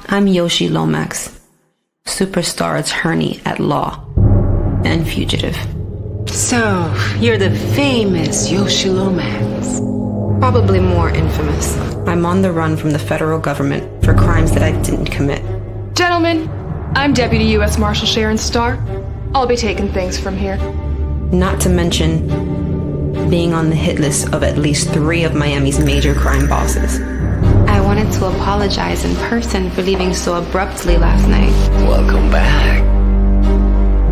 I'm Yoshi Lomax, superstar attorney at law and fugitive. So, you're the famous Yoshi Lomax. Probably more infamous. I'm on the run from the federal government for crimes that I didn't commit. Gentlemen, I'm Deputy U.S. Marshal Sharon Starr. I'll be taking things from here. Not to mention being on the hit list of at least 3 of Miami's major crime bosses. I wanted to apologize in person for leaving so abruptly last night. Welcome back.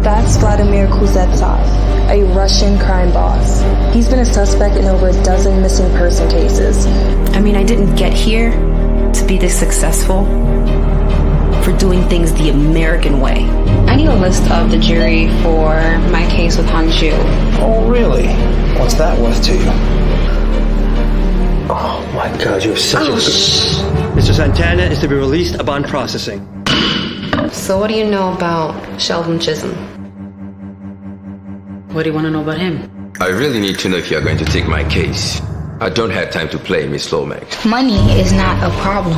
That's Vladimir Kuznetsov, a Russian crime boss. He's been a suspect in over a dozen missing person cases. I mean, I didn't get here to be this successful for doing things the American way. I need a list of the jury for my case with Hanju. Oh, really? What's that worth to you? Oh my God, you're such a good... Mr. Santana is to be released upon processing. So what do you know about Sheldon Chisholm? What do you want to know about him? I really need to know if you're going to take my case. I don't have time to play, Miss Lomax. Money is not a problem.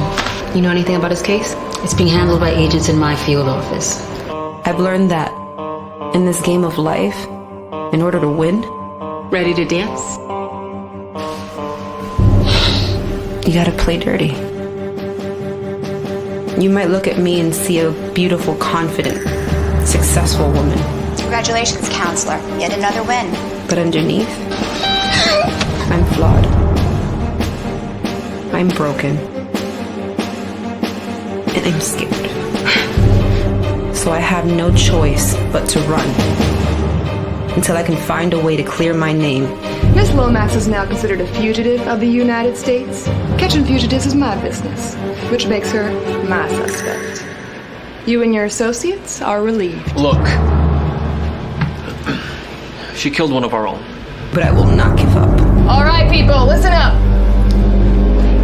You know anything about his case? It's being handled by agents in my field office. I've learned that in this game of life, in order to win, Ready to dance? you gotta play dirty. You might look at me and see a beautiful, confident, successful woman. Congratulations, counselor. Yet another win. But underneath, I'm flawed. I'm broken. And I'm scared. So I have no choice but to run until I can find a way to clear my name. Miss Lomax is now considered a fugitive of the United States. Catching fugitives is my business, which makes her my suspect. You and your associates are relieved. Look. She killed one of our own. But I will not give up. All right, people, listen up.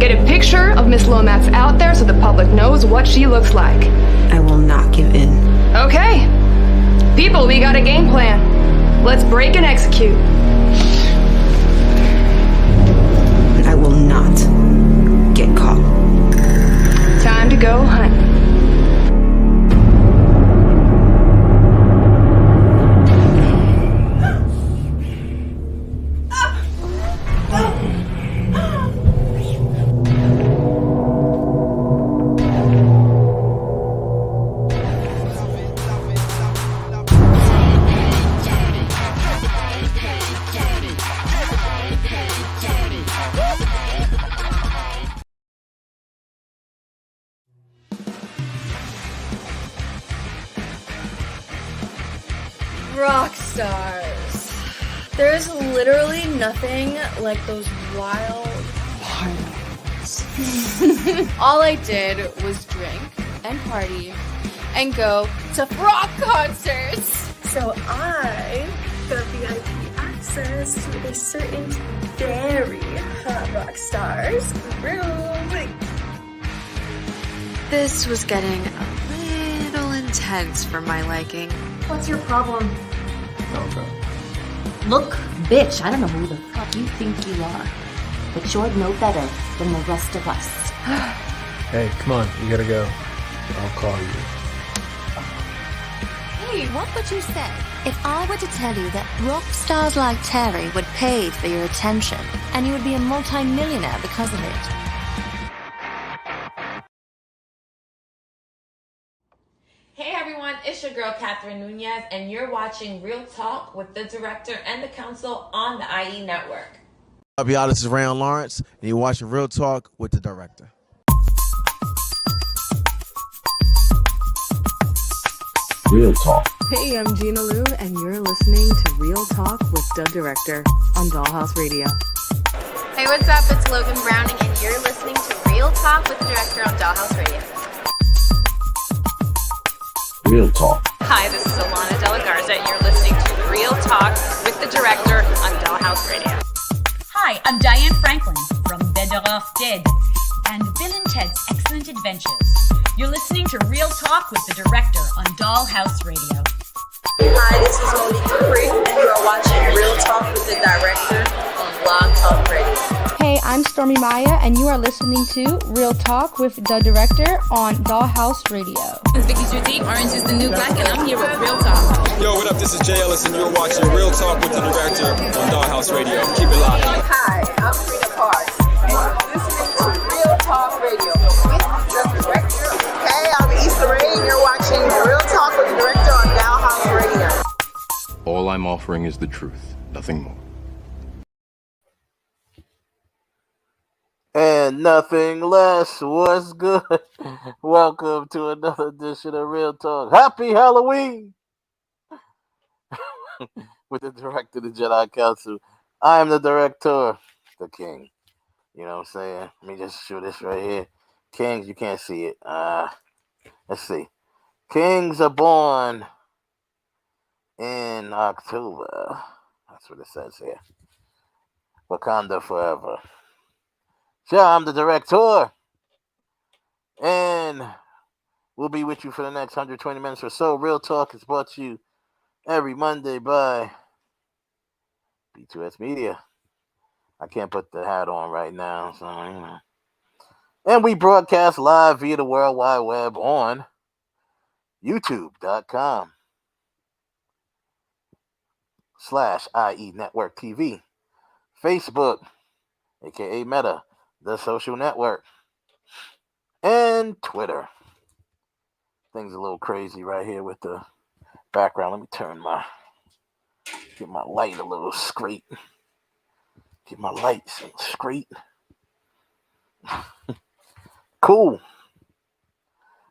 Get a picture of Miss Lomax out there so the public knows what she looks like. I will not give in. Okay. People, we got a game plan. Let's break and execute. I will not get caught. Time to go hunt. Rock stars. There's literally nothing like those wild parties. All I did was drink and party and go to rock concerts. So I got VIP access to a certain very hot rock star's room. This was getting a little intense for my liking. What's your problem? Okay. Look, bitch, I don't know who the fuck you think you are, but you're no better than the rest of us. Hey, come on, you gotta go. I'll call you. Hey, what would you say if I were to tell you that rock stars like Terry would pay for your attention and you would be a multi-millionaire because of it? Hey everyone, it's your girl Catherine Nunez, and you're watching Real Talk with the director and the counsel on the IE Network. Up y'all, this is Rayon Lawrence, and you're watching Real Talk with the director. Real Talk. Hey, I'm Gina Lou, and you're listening to Real Talk with the director on Dollhouse Radio. Hey, what's up? It's Logan Browning, and you're listening to Real Talk with the director on Dollhouse Radio. Real Talk. Hi, this is Alana De La Garza, and you're listening to Real Talk with the director on Dollhouse Radio. Hi, I'm Diane Franklin from Better Off Dead and Bill and Ted's Excellent Adventures. You're listening to Real Talk with the director on Dollhouse Radio. Hi, this is Monique Dupree, and you are watching Real Talk with the director on Blog Talk Radio. Hey, I'm Stormy Maya, and you are listening to Real Talk with the Director on Dollhouse Radio. It's Vicky Judy. Orange is the new black, and I'm here with Real Talk. Yo, what up? This is Jay Ellis, and you're watching Real Talk with the Director on Dollhouse Radio. Keep it locked. Hi, I'm Rita Parks. You're listening to Real Talk Radio with the Director. Hey, I'm Issa Rae, and you're watching Real Talk with the Director on Dollhouse Radio. All I'm offering is the truth, nothing more. And nothing less. What's good? Welcome to another edition of Real Talk. Happy Halloween! With the Director of the Jedi Council. I am the Director, the King. You know what I'm saying? Let me just show this right here. Kings, you can't see it. Let's see. Kings are born in October. That's what it says here. Wakanda forever. Yeah, I'm the Director. And we'll be with you for the next 120 minutes or so. Real Talk is brought to you every Monday by B2S Media. I can't put the hat on right now, so you know. And we broadcast live via the World Wide Web on YouTube.com/IE Network TV, Facebook, aka Meta, the social network, and Twitter. Things a little crazy right here with the background. Let me get my light a little straight. Get my lights straight. Cool.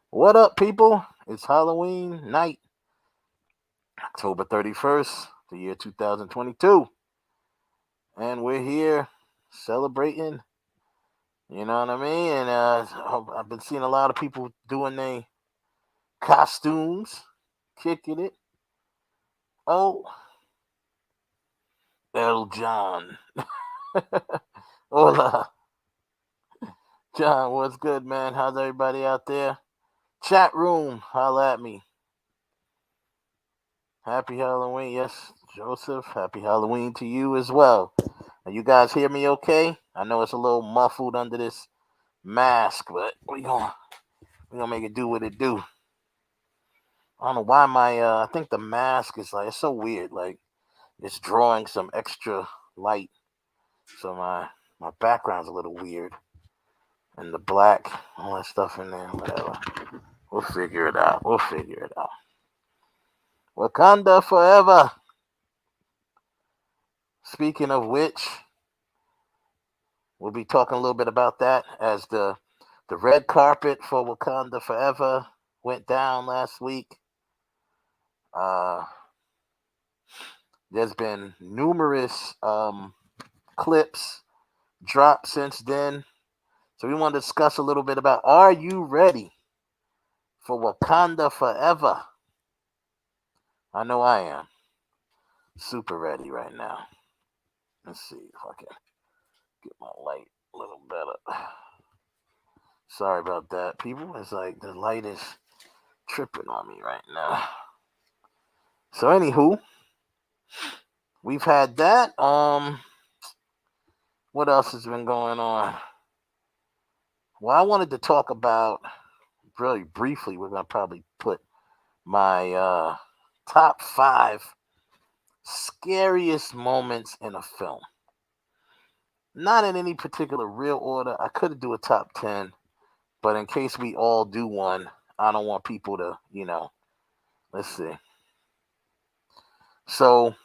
What up, people? It's Halloween night, October 31st, the year 2022. And we're here celebrating, you know what I mean? And I've been seeing a lot of people doing their costumes, kicking it. Oh, El John. Hola. John, what's good, man? How's everybody out there? Chat room, holla at me. Happy Halloween. Yes, Joseph, happy Halloween to you as well. Now, you guys hear me okay? I know it's a little muffled under this mask, but we're gonna make it do what it do. I don't know why I think the mask is it's so weird. Like, it's drawing some extra light. So my background's a little weird. And the black, all that stuff in there, whatever. We'll figure it out. Wakanda forever. Speaking of which, we'll be talking a little bit about that as the red carpet for Wakanda forever went down last week. There's been numerous clips dropped since then. So we want to discuss a little bit about, are you ready for Wakanda forever? I know I am. Super ready right now. Let's see if I can get my light a little better. Sorry about that, people. It's like the light is tripping on me right now. So anywho, we've had that. What else has been going on? Well, I wanted to talk about, really briefly, we're going to probably put my top 5 scariest moments in a film. Not in any particular real order. I could do a top 10, but in case we all do one, I don't want people to, let's see. So,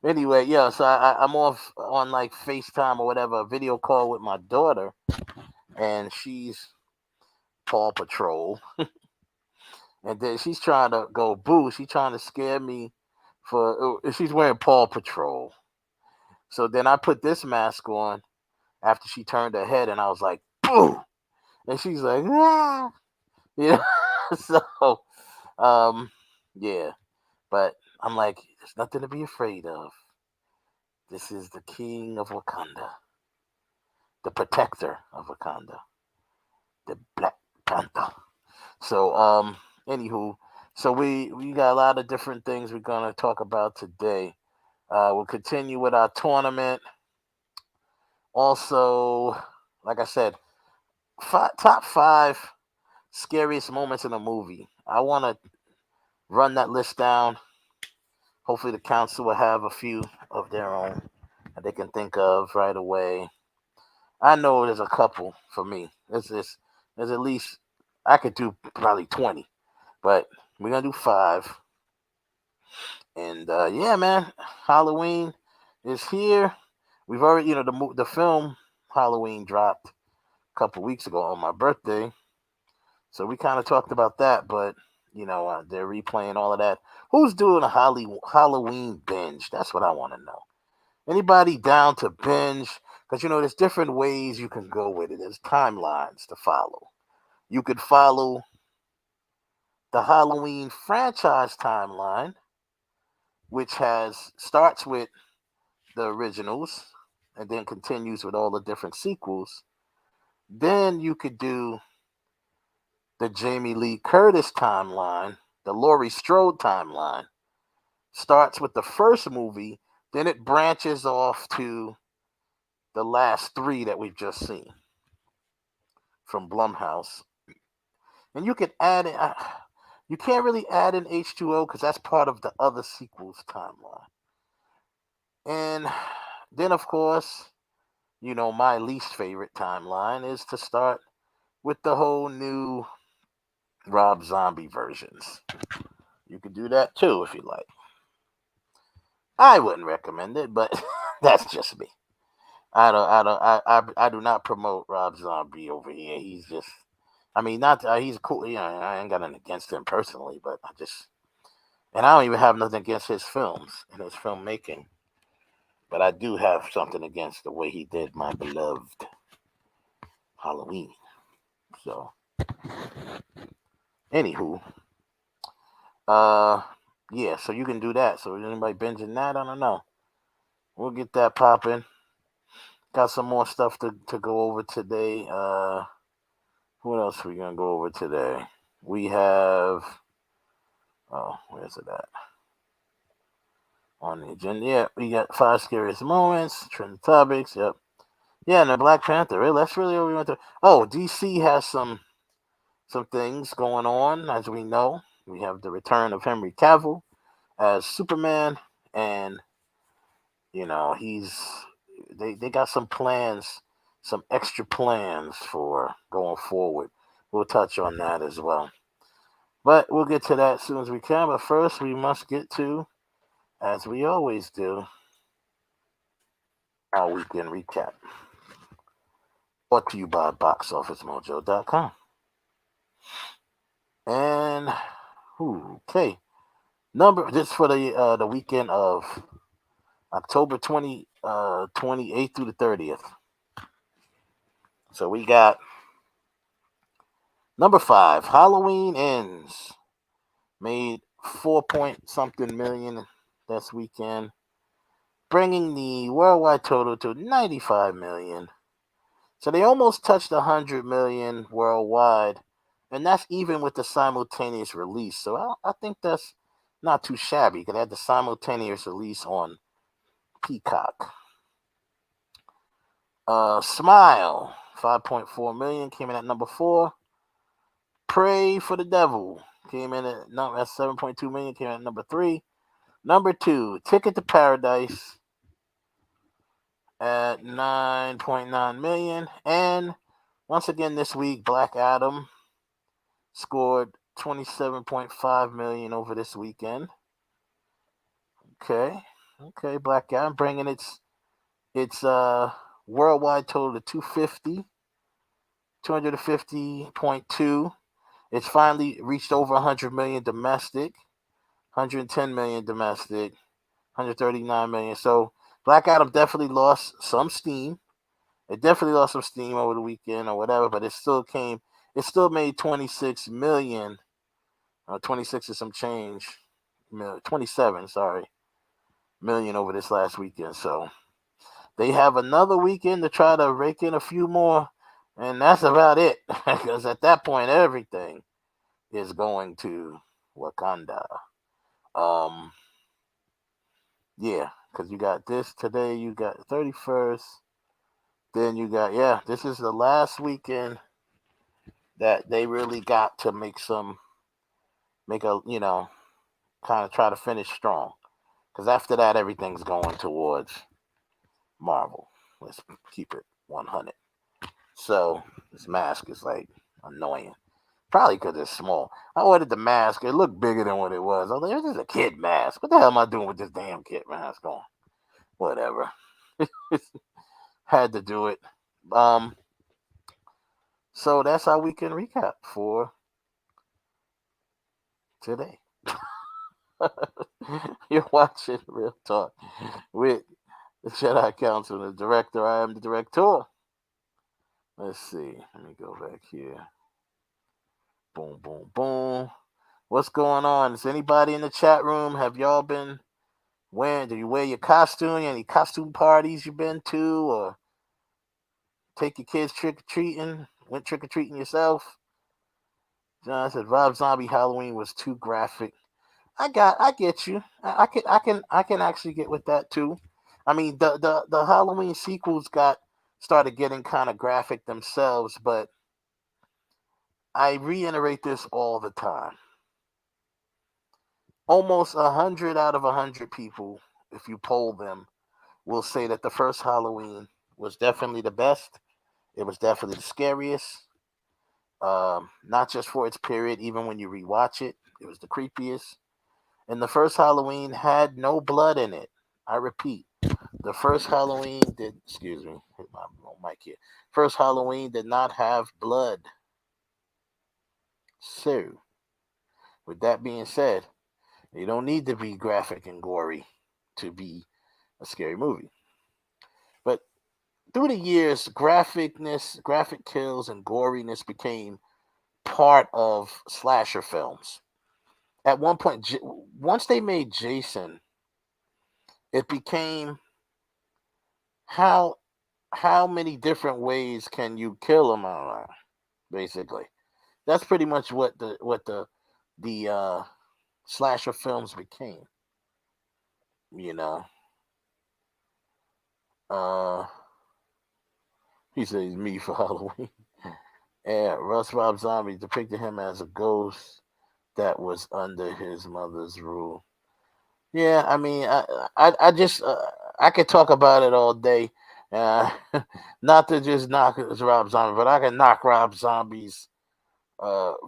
anyway, yeah, so I'm off on like FaceTime or whatever, a video call with my daughter, and she's Paw Patrol. And then she's trying to go boo. She's trying to scare me she's wearing Paw Patrol. So then I put this mask on after she turned her head, and I was like, boo! And she's like, ah! Yeah. So, yeah. But I'm like, there's nothing to be afraid of. This is the king of Wakanda. The protector of Wakanda. The Black Panther. So, anywho, so we got a lot of different things we're going to talk about today. We'll continue with our tournament. Also, like I said, top 5 scariest moments in a movie. I want to run that list down. Hopefully, the council will have a few of their own that they can think of right away. I know there's a couple for me. There's at least, I could do probably 20, but we're gonna do 5. And yeah, man, Halloween is here. We've already, the film Halloween dropped a couple weeks ago on my birthday, so we kind of talked about that. But they're replaying all of that. Who's doing a Halloween binge? That's what I want to know. Anybody down to binge? Because there's different ways you can go with it. There's timelines to follow. You could follow the Halloween franchise timeline, which starts with the originals and then continues with all the different sequels. Then you could do the Jamie Lee Curtis timeline, the Laurie Strode timeline. Starts with the first movie, then it branches off to the last 3 that we've just seen from Blumhouse. And you could add in, you can't really add in H2O because that's part of the other sequels timeline. And then, of course, my least favorite timeline is to start with the whole new Rob Zombie versions. You could do that too if you like. I wouldn't recommend it, but that's just me. I do not promote Rob Zombie over here. He's just, he's cool. I ain't got nothing against him personally, but and I don't even have nothing against his films and his filmmaking. But I do have something against the way he did my beloved Halloween. So, anywho, yeah, so you can do that. So, is anybody binging that? I don't know. We'll get that popping. Got some more stuff to go over today. What else are we going to go over today? We have, where's it at? On the agenda. Yeah, we got 5 scariest moments, trending topics. Yep. Yeah, and the Black Panther. Really, that's really what we went to. Oh, DC has some things going on, as we know. We have the return of Henry Cavill as Superman, and they got some plans, some extra plans for going forward. We'll touch on that as well. But we'll get to that as soon as we can. But first, we must get to, as we always do, our weekend recap. Brought to you by BoxOfficeMojo.com. And okay, this for the weekend of October 28th through the 30th. So we got number 5, Halloween Ends, made 4-point-something million this weekend, bringing the worldwide total to 95 million. So they almost touched 100 million worldwide, and that's even with the simultaneous release. So I think that's not too shabby, because they had the simultaneous release on Peacock. Smile, 5.4 million, came in at number 4. Pray for the Devil came in at 7.2 million, came in at number 3. Number 2, Ticket to Paradise at 9.9 million. And once again this week, Black Adam scored 27.5 million over this weekend. Okay, Black Adam bringing its worldwide total to 250.2. It's finally reached over 100 million domestic, 110 million domestic, 139 million. So Black Adam definitely lost some steam. It definitely lost some steam over the weekend or whatever, but it still made 26 million, 26 and some change, 27, million over this last weekend. So they have another weekend to try to rake in a few more, and that's about it. Because at that point, everything is going to Wakanda. Yeah, because you got this today. You got the 31st. Then you got this is the last weekend that they really got to make a kind of try to finish strong. Because after that, everything's going towards Marvel. Let's keep it 100. So this mask is like annoying. Probably because it's small. I ordered the mask. It looked bigger than what it was. I was like, this is a kid mask. What the hell am I doing with this damn kid mask on? Whatever. Had to do it. So that's our weekend recap for today. You're watching Real Talk with the Jedi Council, the director. I am the director. Let's see. Let me go back here. Boom, boom, boom. What's going on? Is anybody in the chat room? Have y'all been wearing? Do you wear your costume? Any costume parties you've been to, or take your kids trick or treating? Went trick or treating yourself? John said Rob Zombie Halloween was too graphic. I get you. I can actually get with that too. I mean, the Halloween sequels started getting kind of graphic themselves, but I reiterate this all the time. Almost 100 out of 100 people, if you poll them, will say that the first Halloween was definitely the best. It was definitely the scariest. Not just for its period, even when you rewatch it, it was the creepiest. And the first Halloween had no blood in it. I repeat, the first Halloween hit my mic here. First Halloween did not have blood. So, with that being said, you don't need to be graphic and gory to be a scary movie. But through the years, graphic kills, and goriness became part of slasher films. At one point, once they made Jason, it became how many different ways can you kill him? Basically, that's pretty much what the slasher films became. He says me for Halloween. Yeah, Rob Zombie depicted him as a ghost that was under his mother's rule. Yeah, I mean, I just I could talk about it all day. Not to just knock Rob Zombie, but I can knock Rob Zombie's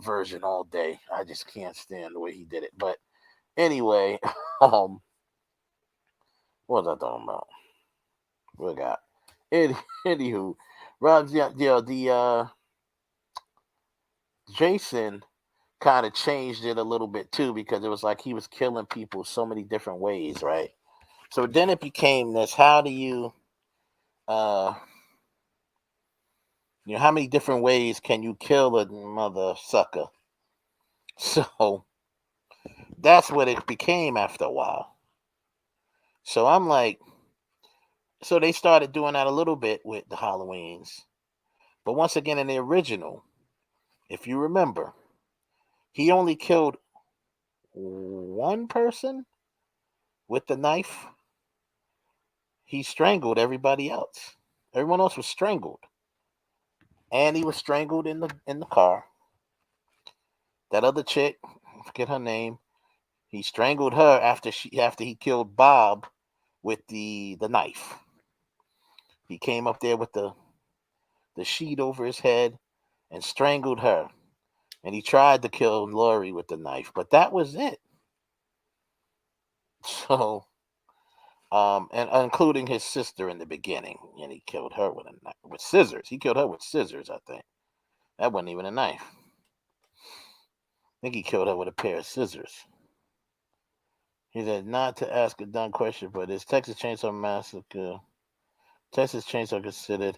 version all day. I just can't stand the way he did it. But anyway, what was I talking about? We got anywho, the Jason kind of changed it a little bit too, because it was like he was killing people so many different ways, right? So then it became this: how do you, how many different ways can you kill a mother sucker? So that's what it became after a while. So I'm like, so they started doing that a little bit with the Halloweens, but once again, in the original, if you remember, he only killed one person with the knife. He strangled everybody else. Everyone else was strangled. And he was strangled in the car. That other chick, I forget her name, he strangled her after he killed Bob with the knife. He came up there with the sheet over his head and strangled her. And he tried to kill Laurie with the knife, but that was it. So, and including his sister in the beginning, and he killed her with scissors. He killed her with scissors, I think. That wasn't even a knife. I think he killed her with a pair of scissors. He said, not to ask a dumb question, but is Texas Chainsaw Massacre considered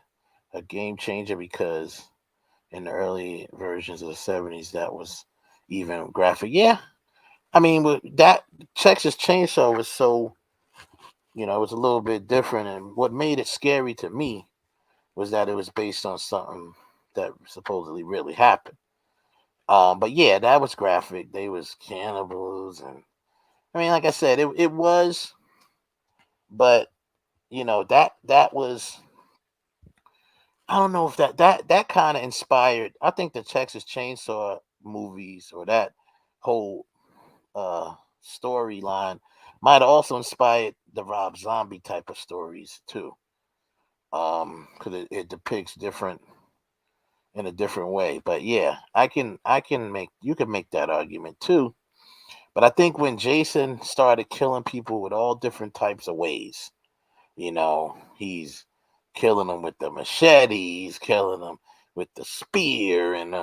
a game changer because in the early versions of the 70s that was even graphic? Yeah. I mean, with that Texas Chainsaw was so, it was a little bit different, and what made it scary to me was that it was based on something that supposedly really happened. But yeah, that was graphic. They was cannibals, and I mean, like I said, it was, But that was, I don't know if that kind of inspired. I think the Texas Chainsaw movies or that whole storyline might have also inspired the Rob Zombie type of stories too. Because it depicts different in a different way. But yeah, I can make you can make that argument too. But I think when Jason started killing people with all different types of ways, he's killing them with the machete, he's killing them with the spear and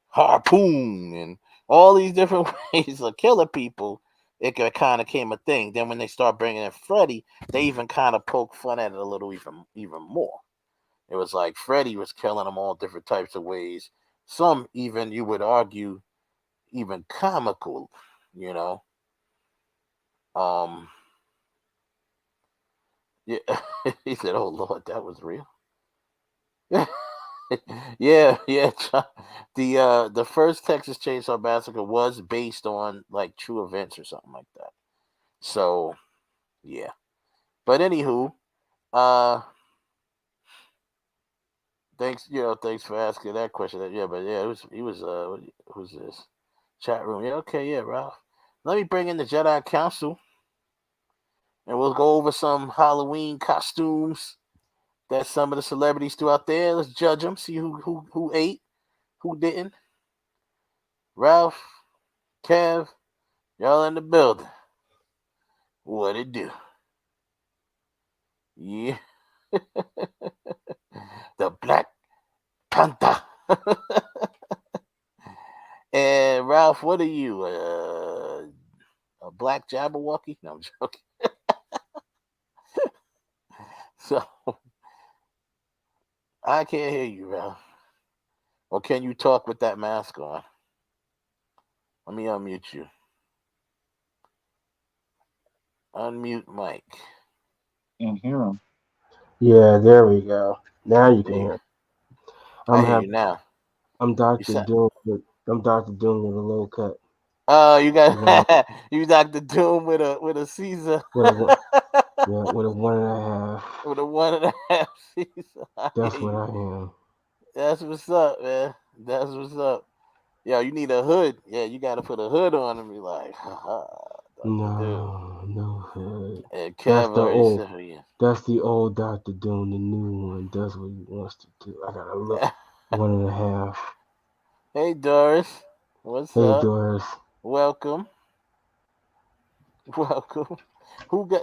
harpoon and all these different ways of killing people. It kind of came a thing. Then when they start bringing in Freddy, they even kind of poke fun at it a little even more. It was like Freddy was killing them all different types of ways. Some even, you would argue, even comical, you know. Um, yeah, he said, "Oh Lord, that was real." Yeah, yeah. The first Texas Chainsaw Massacre was based on like true events or something like that. So yeah. But anywho, uh, thanks for asking that question. Yeah, but yeah, who's this? Chat room. Yeah, okay, yeah, Ralph. Let me bring in the Jedi Council, and we'll go over some Halloween costumes that some of the celebrities threw out there. Let's judge them, see who ate, who didn't. Ralph, Kev, y'all in the building. What it do? Yeah, the Black Panther. And Ralph, what are you? A black Jabberwocky? No, I'm joking. So I can't hear you, Ralph. Or can you talk with that mask on? Let me unmute you. Unmute Mike. Can't hear him. Yeah, there we go. Now you can There you hear. I hear you now. I'm You Doctor sound. Doom. I'm Doctor Doom with a low cut. Oh, you You know, got you Dr. Doom with a Caesar. with a one, yeah, with a 1.5. With a 1.5 Caesar. I That's hear what you. I am. That's what's up, man. That's what's up. Yo, you need a hood. Yeah, you got to put a hood on and be like, haha, Dr. Doom. No hood. And That's Kev the already old. said, oh, yeah. That's the old Doctor Doom. The new one does what he wants to do. I gotta look 1.5. Hey, Doris. What's Hey, up? Doris. Welcome. Welcome.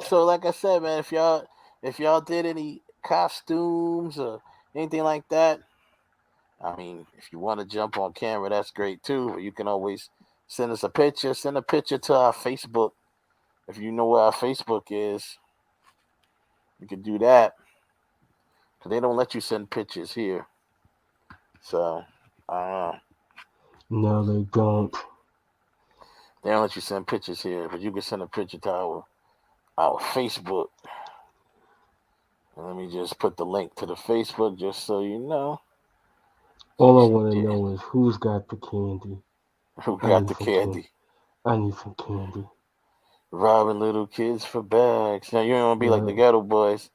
So like I said, man, if y'all did any costumes or anything like that, I mean, if you want to jump on camera, that's great too. Or you can always send us a picture. Send a picture to our Facebook. If you know where our Facebook is, you can do that. Because they don't let you send pictures here. So, No, they don't. they don't let you send pictures here. But you can send a picture to our Facebook. And let me just put the link to the Facebook just so you know. All I want to know is who's got the candy. Who got the candy? I need some candy. Robbing little kids for bags. Now, you don't want to be like the Yeah. Ghetto Boys.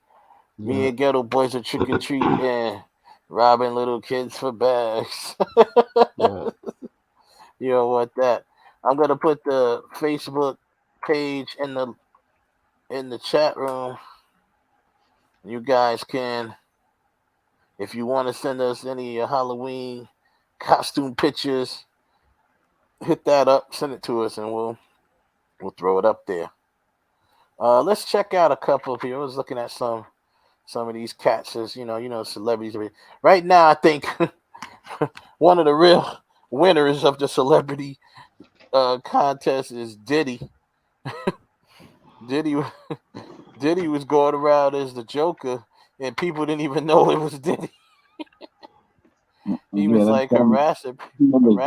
Yeah. Me and Ghetto Boys are trick or treat and robbing little kids for bags. Yeah. You don't want that. I'm gonna put the Facebook page in the chat room. You guys can, if you want to send us any Halloween costume pictures, hit that up, send it to us, and we'll throw it up there. Let's check out a couple of people. I was looking at some of these cats as celebrities. Right now, I think one of the real winners of the celebrity contest is Diddy. Diddy was going around as the Joker, and people didn't even know it was Diddy. He was like harassing. He almost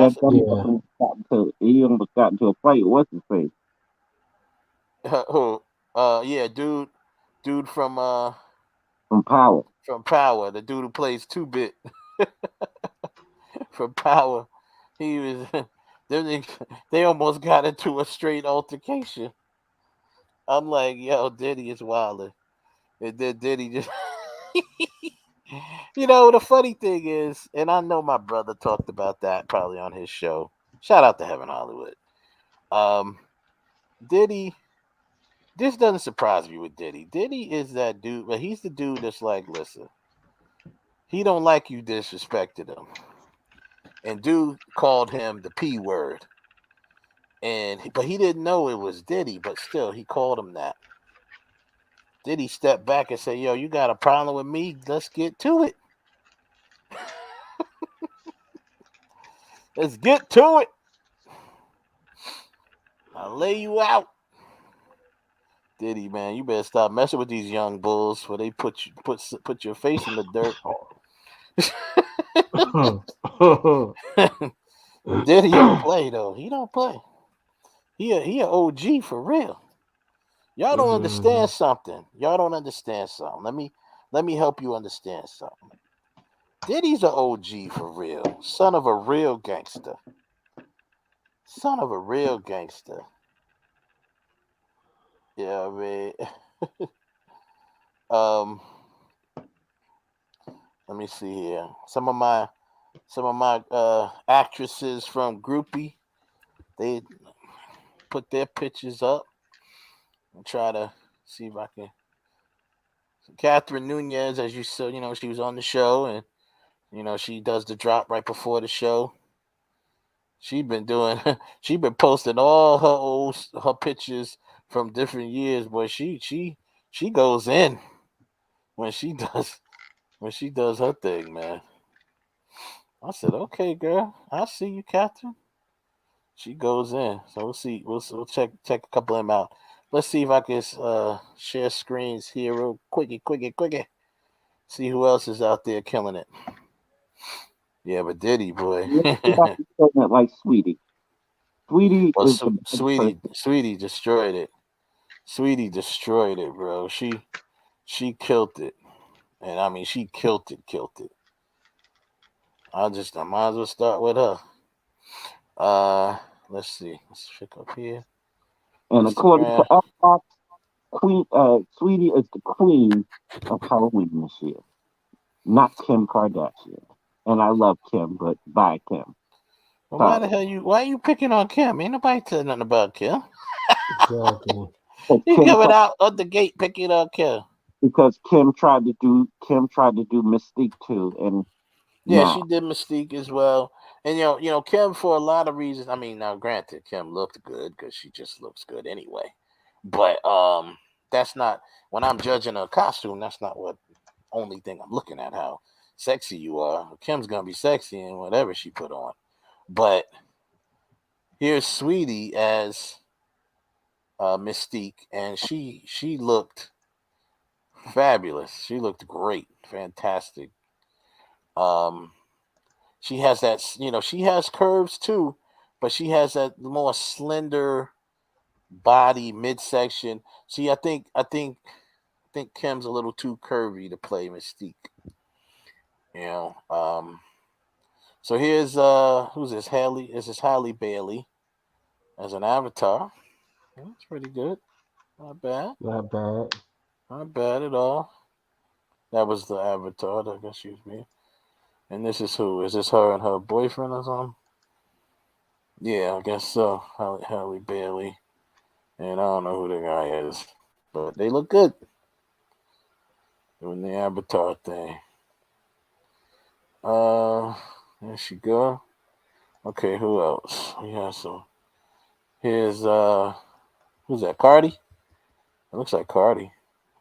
got into a fight. What's his face? Yeah, dude from Power. From Power, the dude who plays 2-Bit from Power. He was they almost got into a straight altercation. I'm like, yo, Diddy is wilder. And then Diddy just the funny thing is, and I know my brother talked about that probably on his show. Shout out to Heaven Hollywood. Diddy, this doesn't surprise me with Diddy. Diddy is that dude, but he's the dude that's like, listen, he don't like you disrespected him. And dude called him the P word. But he didn't know it was Diddy, but still he called him that. Diddy stepped back and said, yo, you got a problem with me? Let's get to it. Let's get to it. I'll lay you out. Diddy, man, you better stop messing with these young bulls where they put your face in the dirt. Diddy don't play though. He don't play. He a OG for real. Y'all don't understand something. Y'all don't understand something. Let me help you understand something. Diddy's an OG for real. Son of a real gangster. Son of a real gangster. Yeah, I mean. Let me see here. Some of my actresses from Groupie, they put their pictures up and try to see if I can. Catherine Nunez, as you saw, she was on the show, and she does the drop right before the show. She been posting all her pictures from different years, but she goes in when she does her thing, man. I said, okay, girl, I see you, Catherine. She goes in, so we'll see. We'll check a couple of them out. Let's see if I can share screens here real quickie. See who else is out there killing it. Yeah, but Diddy, boy. Like Sweetie. Sweetie well, is Sweetie destroyed it. Sweetie destroyed it, bro. She killed it, and I mean she killed it. I might as well start with her. Let's see. Let's check up here. And according to Xbox, Sweetie is the queen of Halloween this year, not Kim Kardashian. And I love Kim, but bye, Kim. Well, why are you picking on Kim? Ain't nobody said nothing about Kim. Exactly. You coming out of the gate picking on Kim. Because Kim tried to do Mystique too, and yeah, she did Mystique as well. And Kim, for a lot of reasons. I mean, now granted, Kim looked good because she just looks good anyway. But that's not when I'm judging a costume. That's not what only thing I'm looking at. How sexy you are. Kim's gonna be sexy in whatever she put on. But here's Sweetie as Mystique, and she looked fabulous. She looked great, fantastic. She has that, she has curves too, but she has that more slender body midsection. See, I think Kim's a little too curvy to play Mystique. So here's who's this? This is Halle Bailey as an avatar. That's pretty good. Not bad. Not bad. Not bad at all. That was the avatar that got used me. And this is who? Is this her and her boyfriend or something? Yeah, I guess so. Halle Bailey. And I don't know who the guy is. But they look good. Doing the avatar thing. There she go. Okay, who else? Yeah, so here's who's that? Cardi? It looks like Cardi.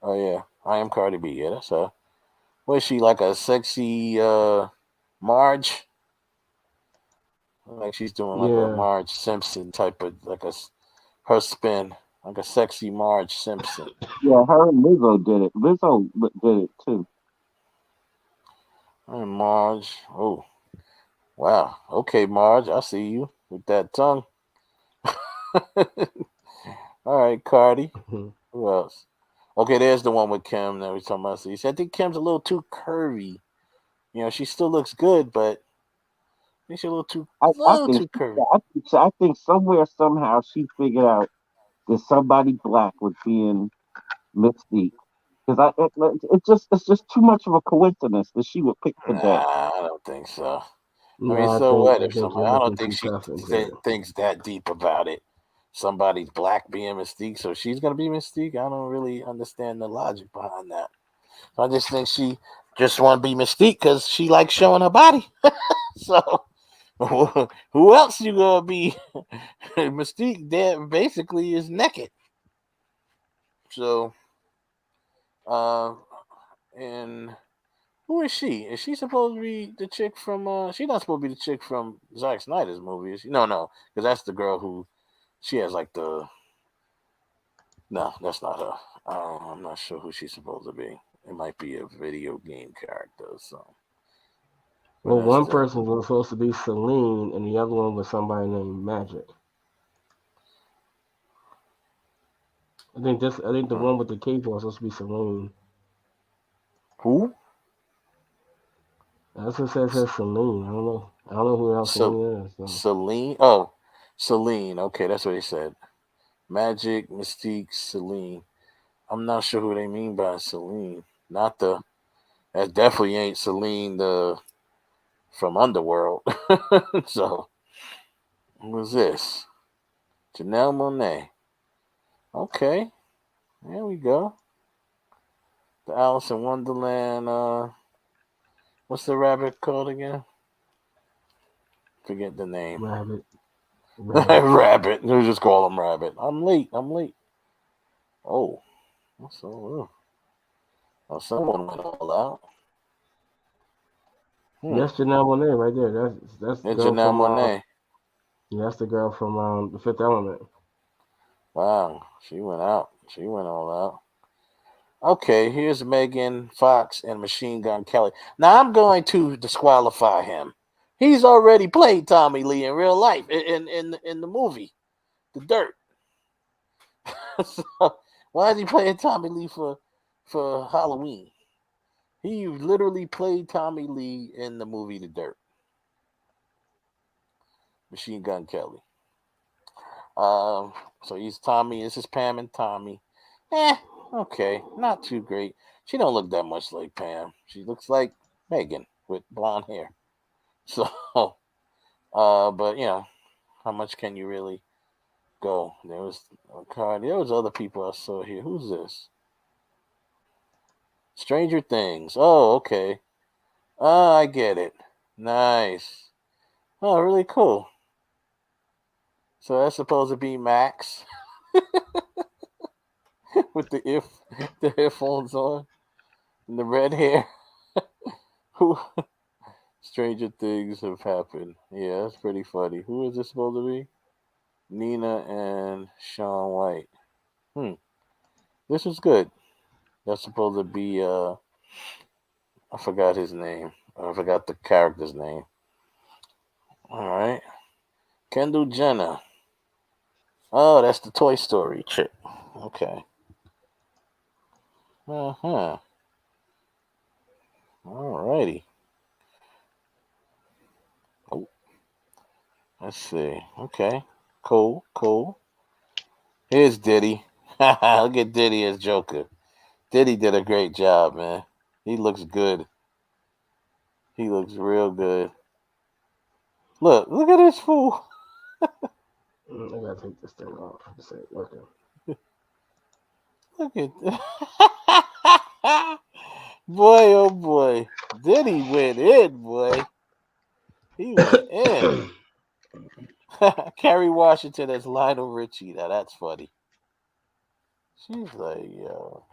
Oh yeah. I am Cardi B. Yeah, that's her. What is she, like a sexy Marge? Like she's doing like a Marge Simpson type of her spin, like a sexy Marge Simpson. Yeah, her and Lizzo did it. Lizzo did it too. And Marge, oh wow, okay, Marge, I see you with that tongue. All right, Cardi. Who else? Okay, there's the one with Kim that we talking about. So I think Kim's a little too curvy. She still looks good, but I think she's a little too curvy. I think somewhere, somehow, she figured out that somebody black was being Mystique. Because it's just too much of a coincidence that she would pick today. Nah, I don't think so. I mean, Nah, so what I if think somebody? you're I don't looking think too she tough into it. thinks that deep about it. Somebody's black being Mystique, so she's gonna be Mystique. I don't really understand the logic behind that. I just think she just want to be Mystique because she likes showing her body. So who else you gonna be? Mystique that basically is naked. So, and who is she? Is she supposed to be the chick from? She's not supposed to be the chick from Zack Snyder's movie, is she? No, because that's the girl who she has like the. No, that's not her. I'm not sure who she's supposed to be. It might be a video game character or something. But Well, that's one the person was supposed to be Celine, and the other one was somebody named Magic. I think the one with the cape was supposed to be Celine. who? That's what it says Celine. I don't know. I don't know who else Celine is. So. Celine. Oh, Celine. Okay, that's what he said. Magic, Mystique, Celine. I'm not sure who they mean by Celine. Not the. That definitely ain't Celine the from Underworld. So who's this? Janelle Monáe. Okay, there we go. The Alice in Wonderland. What's the rabbit called again? Forget the name. Rabbit. Rabbit. We'll just call him Rabbit. I'm late. Oh, so someone went all out. That's Janelle Monáe right there. That's the girl Janelle from Monáe. that's the girl from The Fifth Element. Wow, she went out. She went all out. Okay, here's Megan Fox and Machine Gun Kelly. Now I'm going to disqualify him. He's already played Tommy Lee in real life in the movie, The Dirt. So why is he playing Tommy Lee for Halloween? He literally played Tommy Lee in the movie The Dirt. Machine Gun Kelly. So he's Tommy. This is Pam and Tommy. Okay, not too great. She don't look that much like Pam. She looks like Megan with blonde hair. So, but you know, how much can you really go? There was a card. There was other people I saw here. Who's this? Stranger Things. Oh, okay. Oh, I get it. Nice. Oh, really cool. So that's supposed to be Max with the earphones on and the red hair. Who? Stranger things have happened. Yeah, that's pretty funny. Who is this supposed to be? Nina and Shaun White. This was good. That's supposed to be I forgot his name. I forgot the character's name. All right. Kendall Jenner. Oh, that's the Toy Story chick. Okay. Uh-huh. Alrighty. Oh. Let's see. Okay. Cool. Here's Diddy. Look at Diddy as Joker. Diddy did a great job, man. He looks good. He looks real good. Look at this fool. I gotta take this thing off. This ain't working. Look at boy, oh boy. Diddy went in, boy. He went in. Kerry Washington as Lionel Richie. Now that's funny. She's like, yo.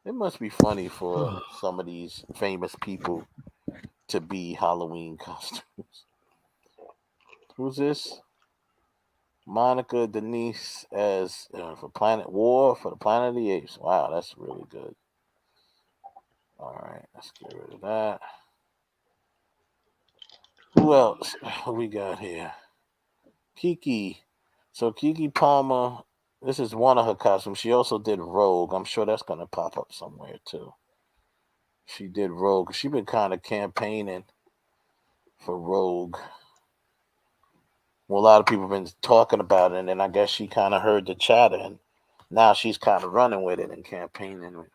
It must be funny for some of these famous people to be Halloween costumes. Who's this? Monica Denise as for Planet War for the Planet of the Apes. Wow, that's really good. All right, let's get rid of that. Who else? What we got here? Kiki. So Kiki Palmer. This is one of her costumes. She also did Rogue. I'm sure that's gonna pop up somewhere too. She did Rogue. She been kind of campaigning for Rogue. Well, a lot of people have been talking about it, and then I guess she kind of heard the chatter, and now she's kind of running with it and campaigning.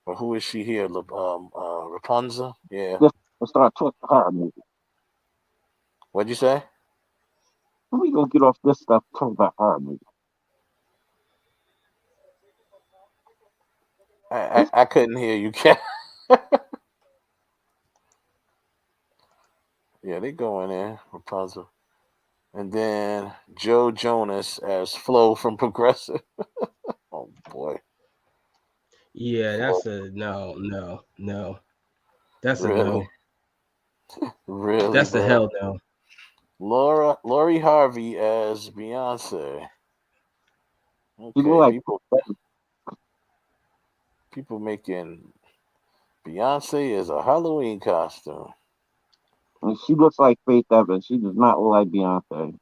But who is she here? Rapunzel? Yeah. Let's start talking horror movie. What'd you say? When we gonna get off this stuff? Talk about horror movie. I couldn't hear you, Ken. Yeah, they going in Rapunzel, and then Joe Jonas as Flo from Progressive. Oh boy. Yeah, Flo. that's a no. That's a Really? no. Really, That's a bro. hell no. Lori Harvey as Beyonce. She look Okay, like people making Beyonce as a Halloween costume. she looks like Faith Evans. She does not look like Beyonce.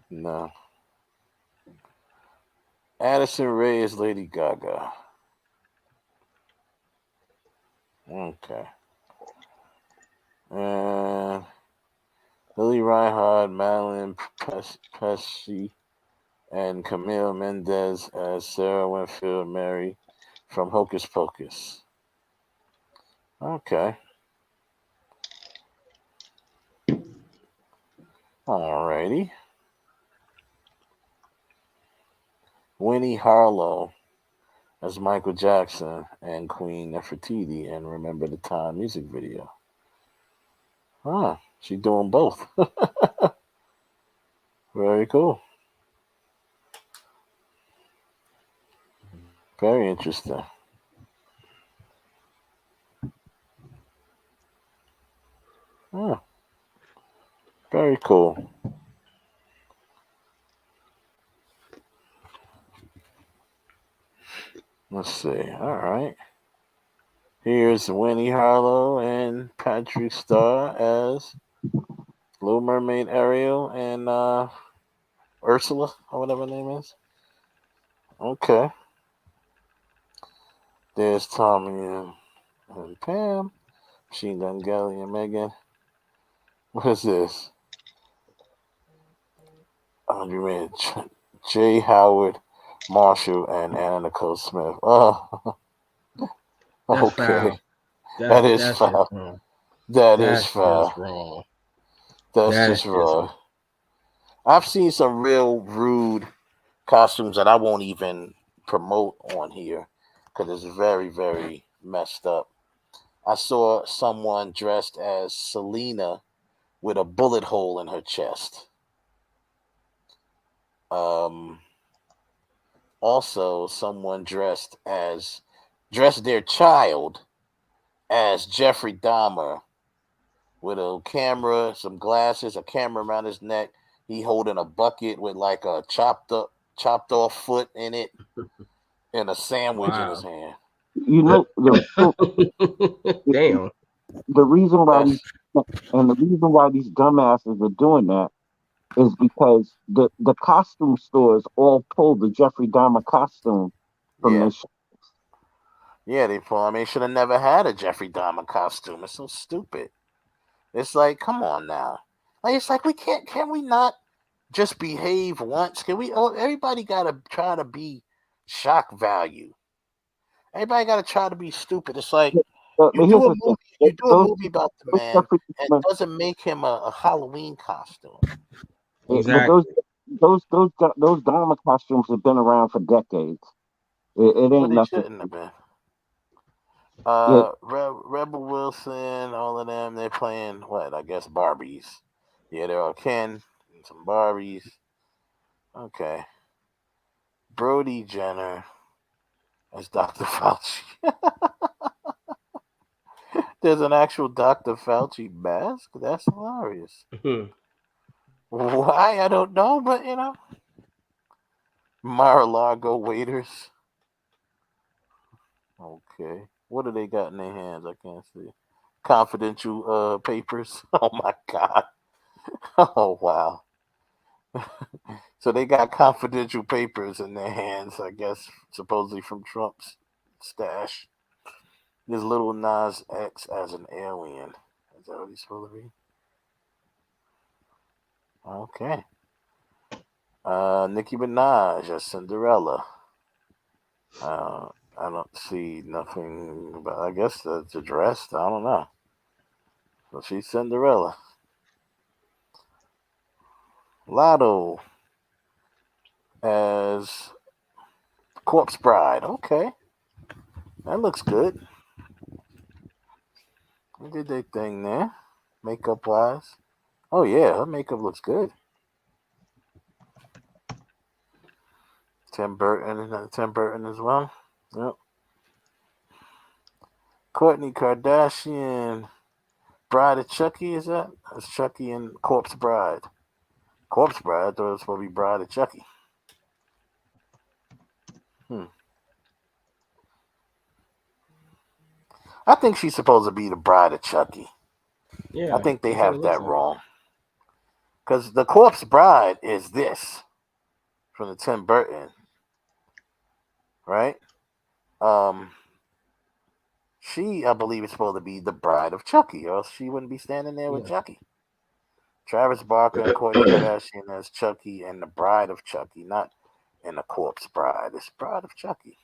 No. Addison Rae as Lady Gaga. Okay. And Lily Reinhardt, Madeline Pesci, and Camille Mendez as Sarah Winfield Mary from Hocus Pocus. Okay. Alrighty. Winnie Harlow as Michael Jackson and Queen Nefertiti and Remember the Time music video. Huh. She doing both. Very cool. Very interesting. Huh. Very cool. Let's see. All right. Here's Winnie Harlow and Patrick Starr as Little Mermaid Ariel and Ursula, or whatever her name is. Okay. There's Tommy and Pam. Machine Gun Kelly and Megan. What is this? Andre Man, Jay Howard, Marshall, and Anna Nicole Smith. Oh, That's okay. foul. That is That's foul. just wrong. That is That's foul. just wrong. That's just wrong. I've seen some real rude costumes that I won't even promote on here because it's very, very messed up. I saw someone dressed as Selena with a bullet hole in her chest. Also, someone dressed their child as Jeffrey Dahmer with a camera, some glasses, a camera around his neck. He holding a bucket with like a chopped off foot in it, and a sandwich in his hand. You know damn. The reason why these dumbasses are doing that is because the costume stores all pulled the Jeffrey Dahmer costume from this. Yeah, they pull. I mean, should have never had a Jeffrey Dahmer costume. It's so stupid. It's like, come on now. Like, it's like can we not just behave once? Can we? Oh, everybody gotta try to be shock value. Everybody gotta try to be stupid. It's like you do a movie about the man, and it doesn't make him a Halloween costume. Exactly. But those Dahmer costumes have been around for decades. It ain't nothing. Shouldn't have been. Rebel Wilson, all of them, they're playing what? I guess Barbies. Yeah, they're all Ken and some Barbies. Okay. Brody Jenner as Dr. Fauci. There's an actual Dr. Fauci mask? That's hilarious. Why? I don't know, but Mar-a-Lago waiters. Okay. What do they got in their hands? I can't see. Confidential papers. Oh my God. Oh wow. So they got confidential papers in their hands, I guess, supposedly from Trump's stash. There's Little Nas X as an alien. Is that what he's supposed to be? Okay. Nicki Minaj as Cinderella. I don't see nothing, but I guess that's a dress. I don't know. So she's Cinderella. Lotto as Corpse Bride. Okay. That looks good. They did their thing there, makeup wise. Oh yeah, her makeup looks good. Tim Burton as well. Yep. Kourtney Kardashian, Bride of Chucky, is that? It's Chucky and Corpse Bride. Corpse Bride, I thought it was supposed to be Bride of Chucky. I think she's supposed to be the Bride of Chucky. Yeah. I think they that's what it have looks that like. wrong. Because the Corpse Bride is this from the Tim Burton, right? She, I believe, is supposed to be the Bride of Chucky, or else she wouldn't be standing there with Yeah. Chucky. Travis Barker and Kourtney Kardashian as Chucky and the Bride of Chucky, not in the Corpse Bride. It's Bride of Chucky.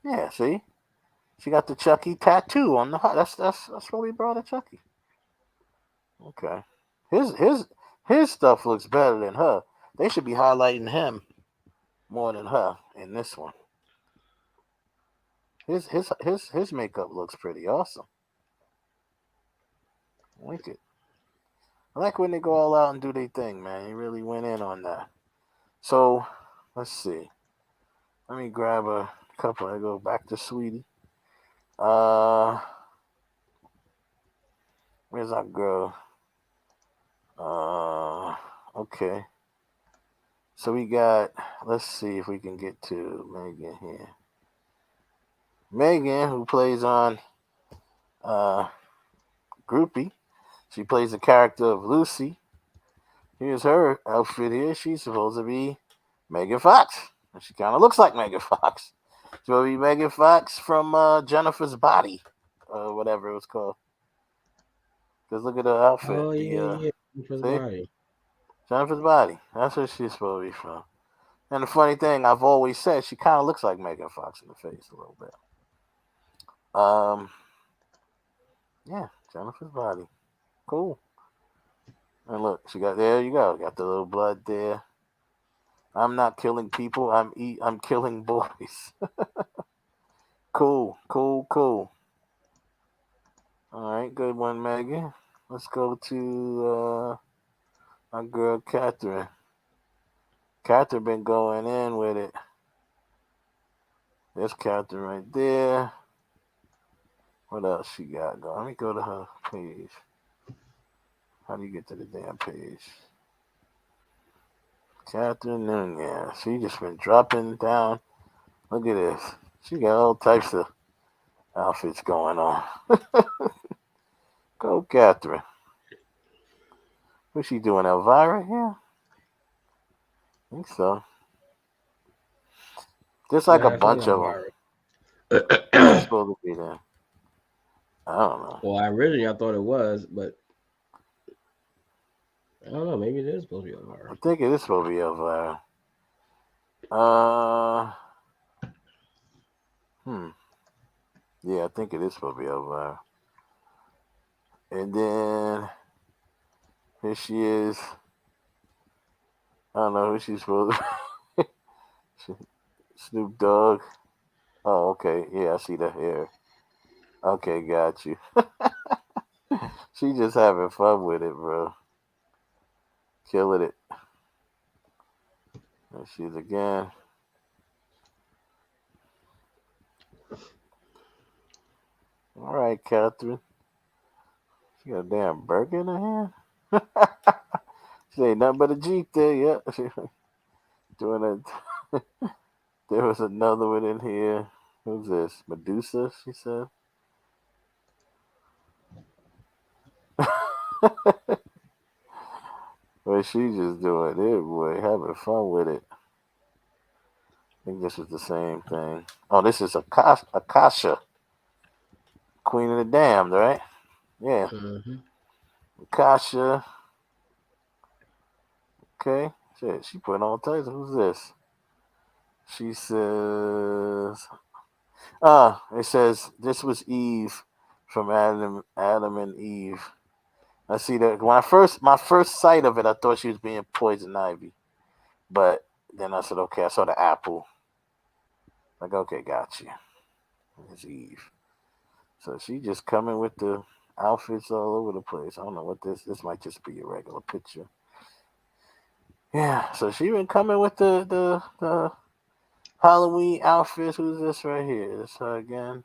Yeah, see? She got the Chucky tattoo on the heart. That's what we brought of Chucky. Okay. His stuff looks better than her. They should be highlighting him more than her in this one. His makeup looks pretty awesome. I like it. I like when they go all out and do their thing, man. He really went in on that. So, let's see. Let me grab a couple. I go back to Sweetie. Where's our girl? Okay. So we got, let's see if we can get to Megan here. Megan, who plays on Groupie. She plays the character of Lucy. Here's her outfit here. She's supposed to be Megan Fox. She kind of looks like Megan Fox. She's supposed to be Megan Fox from Jennifer's Body, whatever it was called. Because look at her outfit. Oh, yeah. Jennifer's Body. Jennifer's Body. That's what she's supposed to be from. And the funny thing, I've always said, she kind of looks like Megan Fox in the face a little bit. Yeah, Jennifer's Body. Cool. And look, there you go. Got the little blood there. I'm not killing people. I'm killing boys. Cool. All right, good one, Megan. Let's go to our girl Catherine. Catherine been going in with it. There's Catherine right there. What else she got going? Let me go to her page. How do you get to the damn page? Catherine Nunez. She just been dropping down. Look at this. She got all types of outfits going on. Go, Catherine. What's she doing? Elvira here? I think so. There's like a bunch of them. Who's supposed to be there? I don't know. Well, originally I thought it was, but I don't know. Maybe it is supposed to be Elvira. I think it is supposed to be Elvira. Yeah, I think it is supposed to be Elvira. And then here she is. I don't know who she's supposed to be. Snoop Dogg. Oh, okay. Yeah, I see the hair. Okay, got you. She just having fun with it, bro. Killing it. There she is again. All right, Catherine. She got a damn burger in her hand. She ain't nothing but a Jeep there, yeah. Doing it. There was another one in here. Who's this? Medusa, she said. Well, she just doing it, boy, having fun with it. I think this is the same thing. Oh, this is Akasha, Queen of the Damned, right? Yeah. Mm-hmm. Kasha. Okay. Shit, she put all types. Who's this? She says, it says this was Eve from Adam and Eve. I see that when my first sight of it, I thought she was being Poison Ivy. But then I said, okay, I saw the apple. Like, okay, got you. It's Eve. So she just coming with the outfits all over the place. I don't know what this might just be a regular picture. Yeah, so she been coming with the Halloween outfits. Who's this right here? This her again.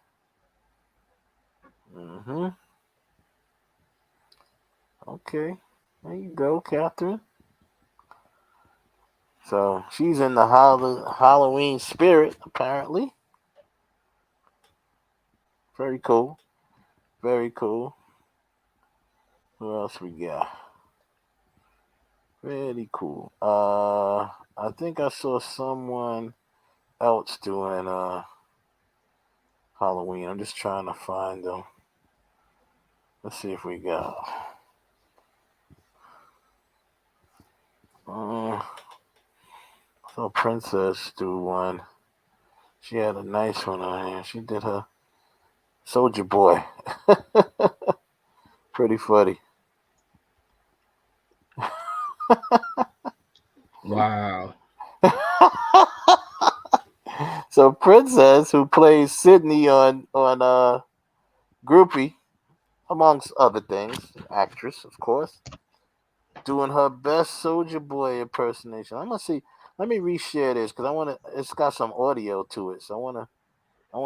Okay. There you go, Catherine. So she's in the Halloween spirit, apparently. Very cool. Very cool. Who else we got? Very cool. I think I saw someone else doing Halloween. I'm just trying to find them. Let's see if we got. I saw Princess do one. She had a nice one on here. She did her Soldier Boy. Pretty funny. Wow. So Princess, who plays Sydney on Groupie, amongst other things, actress, of course, doing her best Soldier Boy impersonation. I'm gonna see. Let me reshare this because I want to. It's got some audio to it, so I want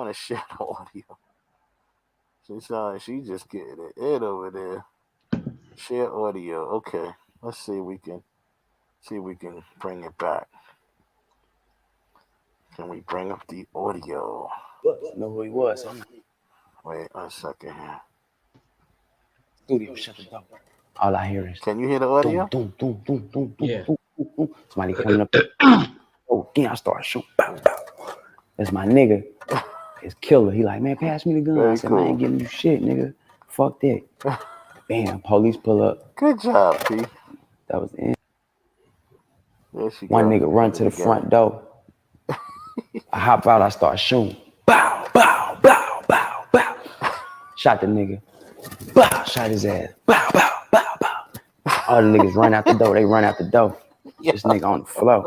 to share the audio. She just getting it over there. Share audio. Okay, let's see if we can bring it back. Can we bring up the audio? Know who he was. Wait a second here. Studio, shut the door. All I hear is. Can you hear the audio? Doom, doom, doom, doom, doom, Yeah. doom, doom, doom. Somebody coming up. Oh, again, I start shooting. Bow, bow. That's my nigga. His killer. He like, man, pass me the gun. I said, man, I ain't giving you shit, nigga. Fuck that. Bam, police pull up. Good job, P. That was it. One nigga run to the front door. I hop out, I start shooting. Bow, bow, bow, bow, bow. Shot the nigga. Bow, shot his ass. Bow, bow, bow, bow. All the niggas run out the door. They run out the door. This nigga on the floor.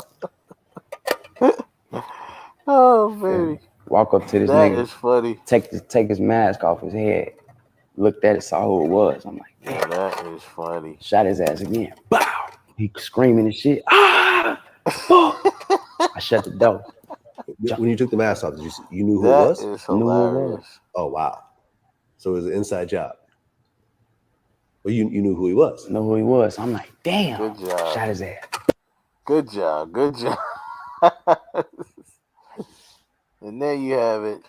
Oh, baby. Walk up to this That nigga. is funny. Take his mask off his head. Looked at it, saw who it was. I'm like, yeah, that is funny. Shot his ass again. Bow. He screaming and shit. Ah! I shut the door. When you took the mask off, you knew who That it was? is hilarious. Oh, wow. So it was an inside job. Well, you knew who he was. Know who he was. I'm like, damn. Good job. Shot his ass. Good job. Good job. And there you have it.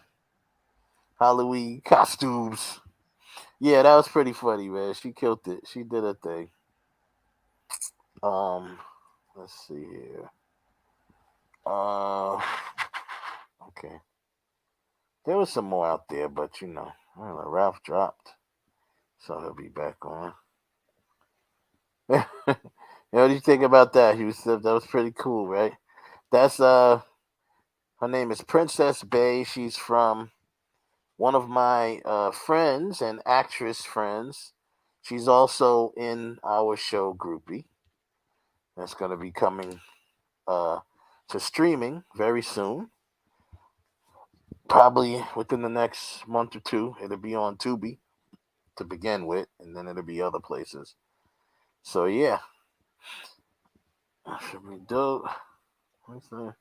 Halloween costumes. Yeah, that was pretty funny, man. She killed it. She did her thing. Let's see here. Okay. There was some more out there, but I don't know, Ralph dropped. So he'll be back on. What do you think about that? That was pretty cool, right? That's her name is Princess Bay. She's from one of my friends and actress friends. She's also in our show Groupie. That's going to be coming to streaming very soon. Probably within the next month or two. It'll be on Tubi to begin with, and then it'll be other places. So yeah. That should be dope. What's that?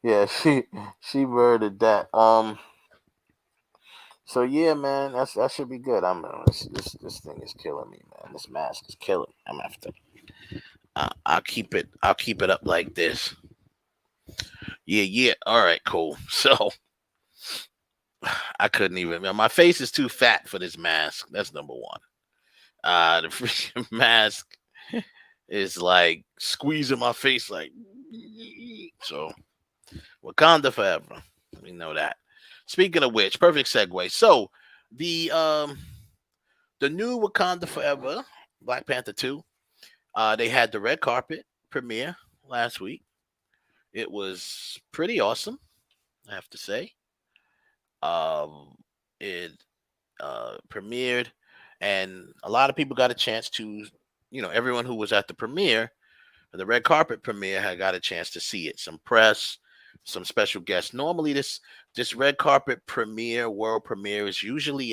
Yeah, she murdered that. So yeah, man, that should be good. This thing is killing me, man. This mask is killing me. I'm after. I'll keep it up like this. Yeah. All right, cool. So I couldn't even. My face is too fat for this mask. That's number one. The freaking mask is like squeezing my face, like so. Wakanda forever. We know that. Speaking of which, perfect segue. So the new Wakanda Forever, Black Panther 2, they had the red carpet premiere last week. It was pretty awesome, I have to say. It premiered, and a lot of people got a chance to, everyone who was at the premiere, the red carpet premiere, had got a chance to see it. Some press, some special guests. Normally, this red carpet premiere, world premiere, is usually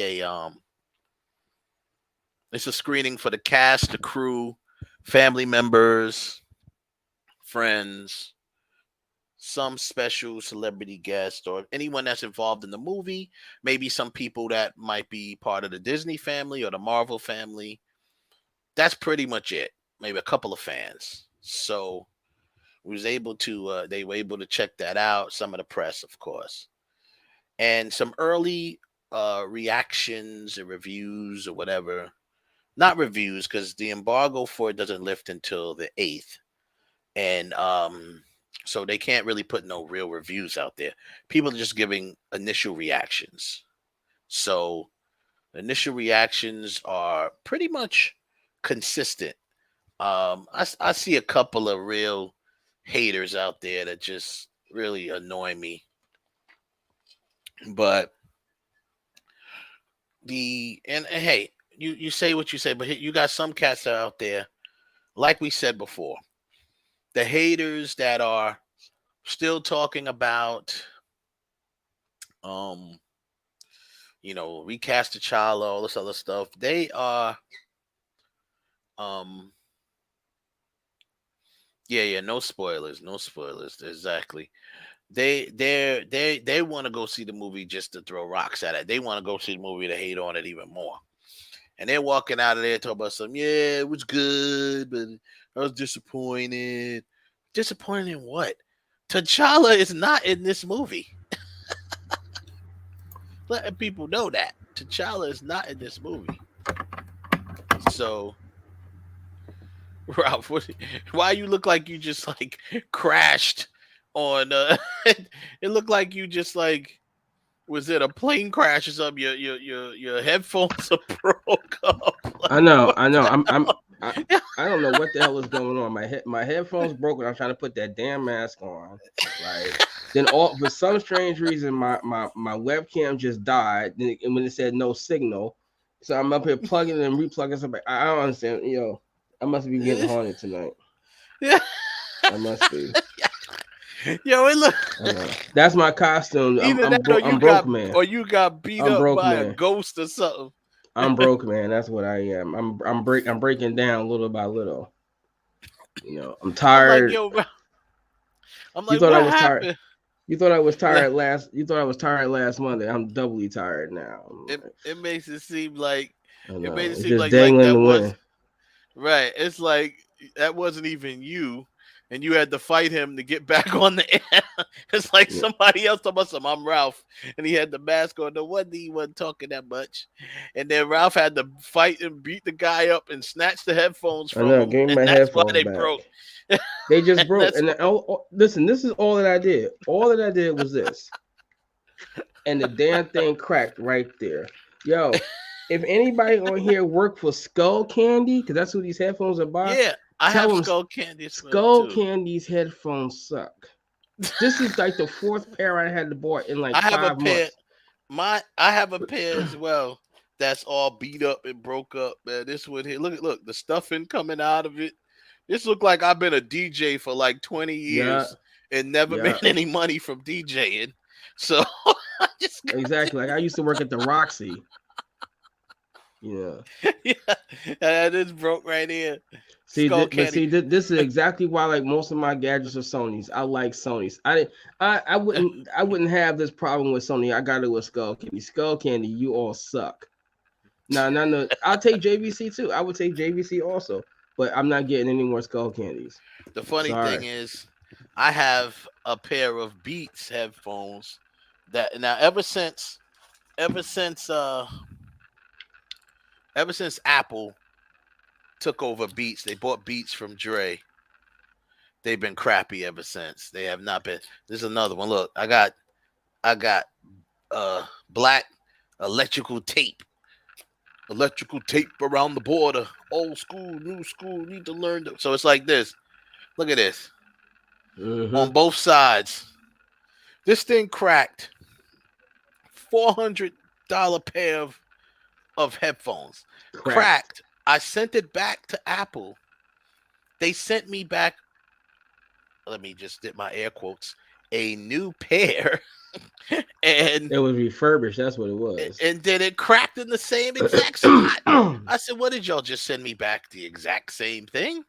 it's a screening for the cast, the crew, family members, friends, some special celebrity guest, or anyone that's involved in the movie. Maybe some people that might be part of the Disney family or the Marvel family. That's pretty much it. Maybe a couple of fans. So they were able to check that out. Some of the press, of course, and some early reactions or reviews or whatever. Not reviews, because the embargo for it doesn't lift until the 8th. And so they can't really put no real reviews out there. People are just giving initial reactions. So initial reactions are pretty much consistent. I see a couple of real haters out there that just really annoy me. But and hey, you say what you say, but you got some cats out there, like we said before, the haters that are still talking about recast T'Challa, all this other stuff. They are no spoilers, exactly. They want to go see the movie just to throw rocks at it. They want to go see the movie to hate on it even more. And they're walking out of there talking about it was good, but I was disappointed. Disappointed in what? T'Challa is not in this movie. Letting people know that T'Challa is not in this movie. So, Ralph, why you look like you just like crashed on? It looked like you just like, was it a plane crash or something? Your headphones are broke up. Like, I know. I don't know what the hell is going on. My headphones broke, and I'm trying to put that damn mask on. Right. Then for some strange reason, my webcam just died. And when it said no signal, so I'm up here plugging it and replugging something. I don't understand. I must be getting haunted tonight. Yeah. I must be. Yo, it look. That's my costume. I'm broke, man. Or you got beat up by a ghost or something. I'm broke, man. That's what I am. I'm breaking down little by little. I'm tired. I'm like, you thought what I was happened? tired. You thought I was tired last. You thought I was tired last Monday. I'm doubly tired now. It makes it seem like dangling that the was wind. right. It's like that wasn't even you, and you had to fight him to get back on the air. It's like somebody else talking about I'm Ralph, and he had the mask on. No wonder he wasn't talking that much. And then Ralph had to fight and beat the guy up and snatch the headphones from him. Gave me and my that's why headphones they back. broke. They just broke. And listen, this is all that I did. All that I did was this. And the damn thing cracked right there. Yo, if anybody on here worked for Skull Candy, because that's who these headphones are by. Yeah, I have Skull Candy. Skull Candy's headphones suck. This is like the fourth pair I had to bought in like 5 months. I have a pair as well that's all beat up and broke up. Man, this one here. Look, the stuffing coming out of it. This look like I've been a DJ for like 20 years and never made any money from DJing. So exactly, like I used to work at the Roxy. Yeah, that is broke right here. This is exactly why like most of my gadgets are Sony's. I like Sony's. I wouldn't have this problem with Sony. I got it with Skull Candy. Skull Candy, you all suck. No. I'll take JVC too. I would take JVC also, but I'm not getting any more Skull Candies. The funny thing is, I have a pair of Beats headphones that now ever since Apple took over Beats, they bought Beats from Dre. They've been crappy ever since. They have not been. This is another one. Look, I got black electrical tape around the border. Old school, new school, need to learn. So it's like this. Look at this. On both sides. This thing cracked. $400 pair of headphones. Cracked. I sent it back to Apple. They sent me back, let me just dip my air quotes, a new pair. And it was refurbished. That's what it was. And then it cracked in the same exact spot. I said, what did y'all just send me back the exact same thing?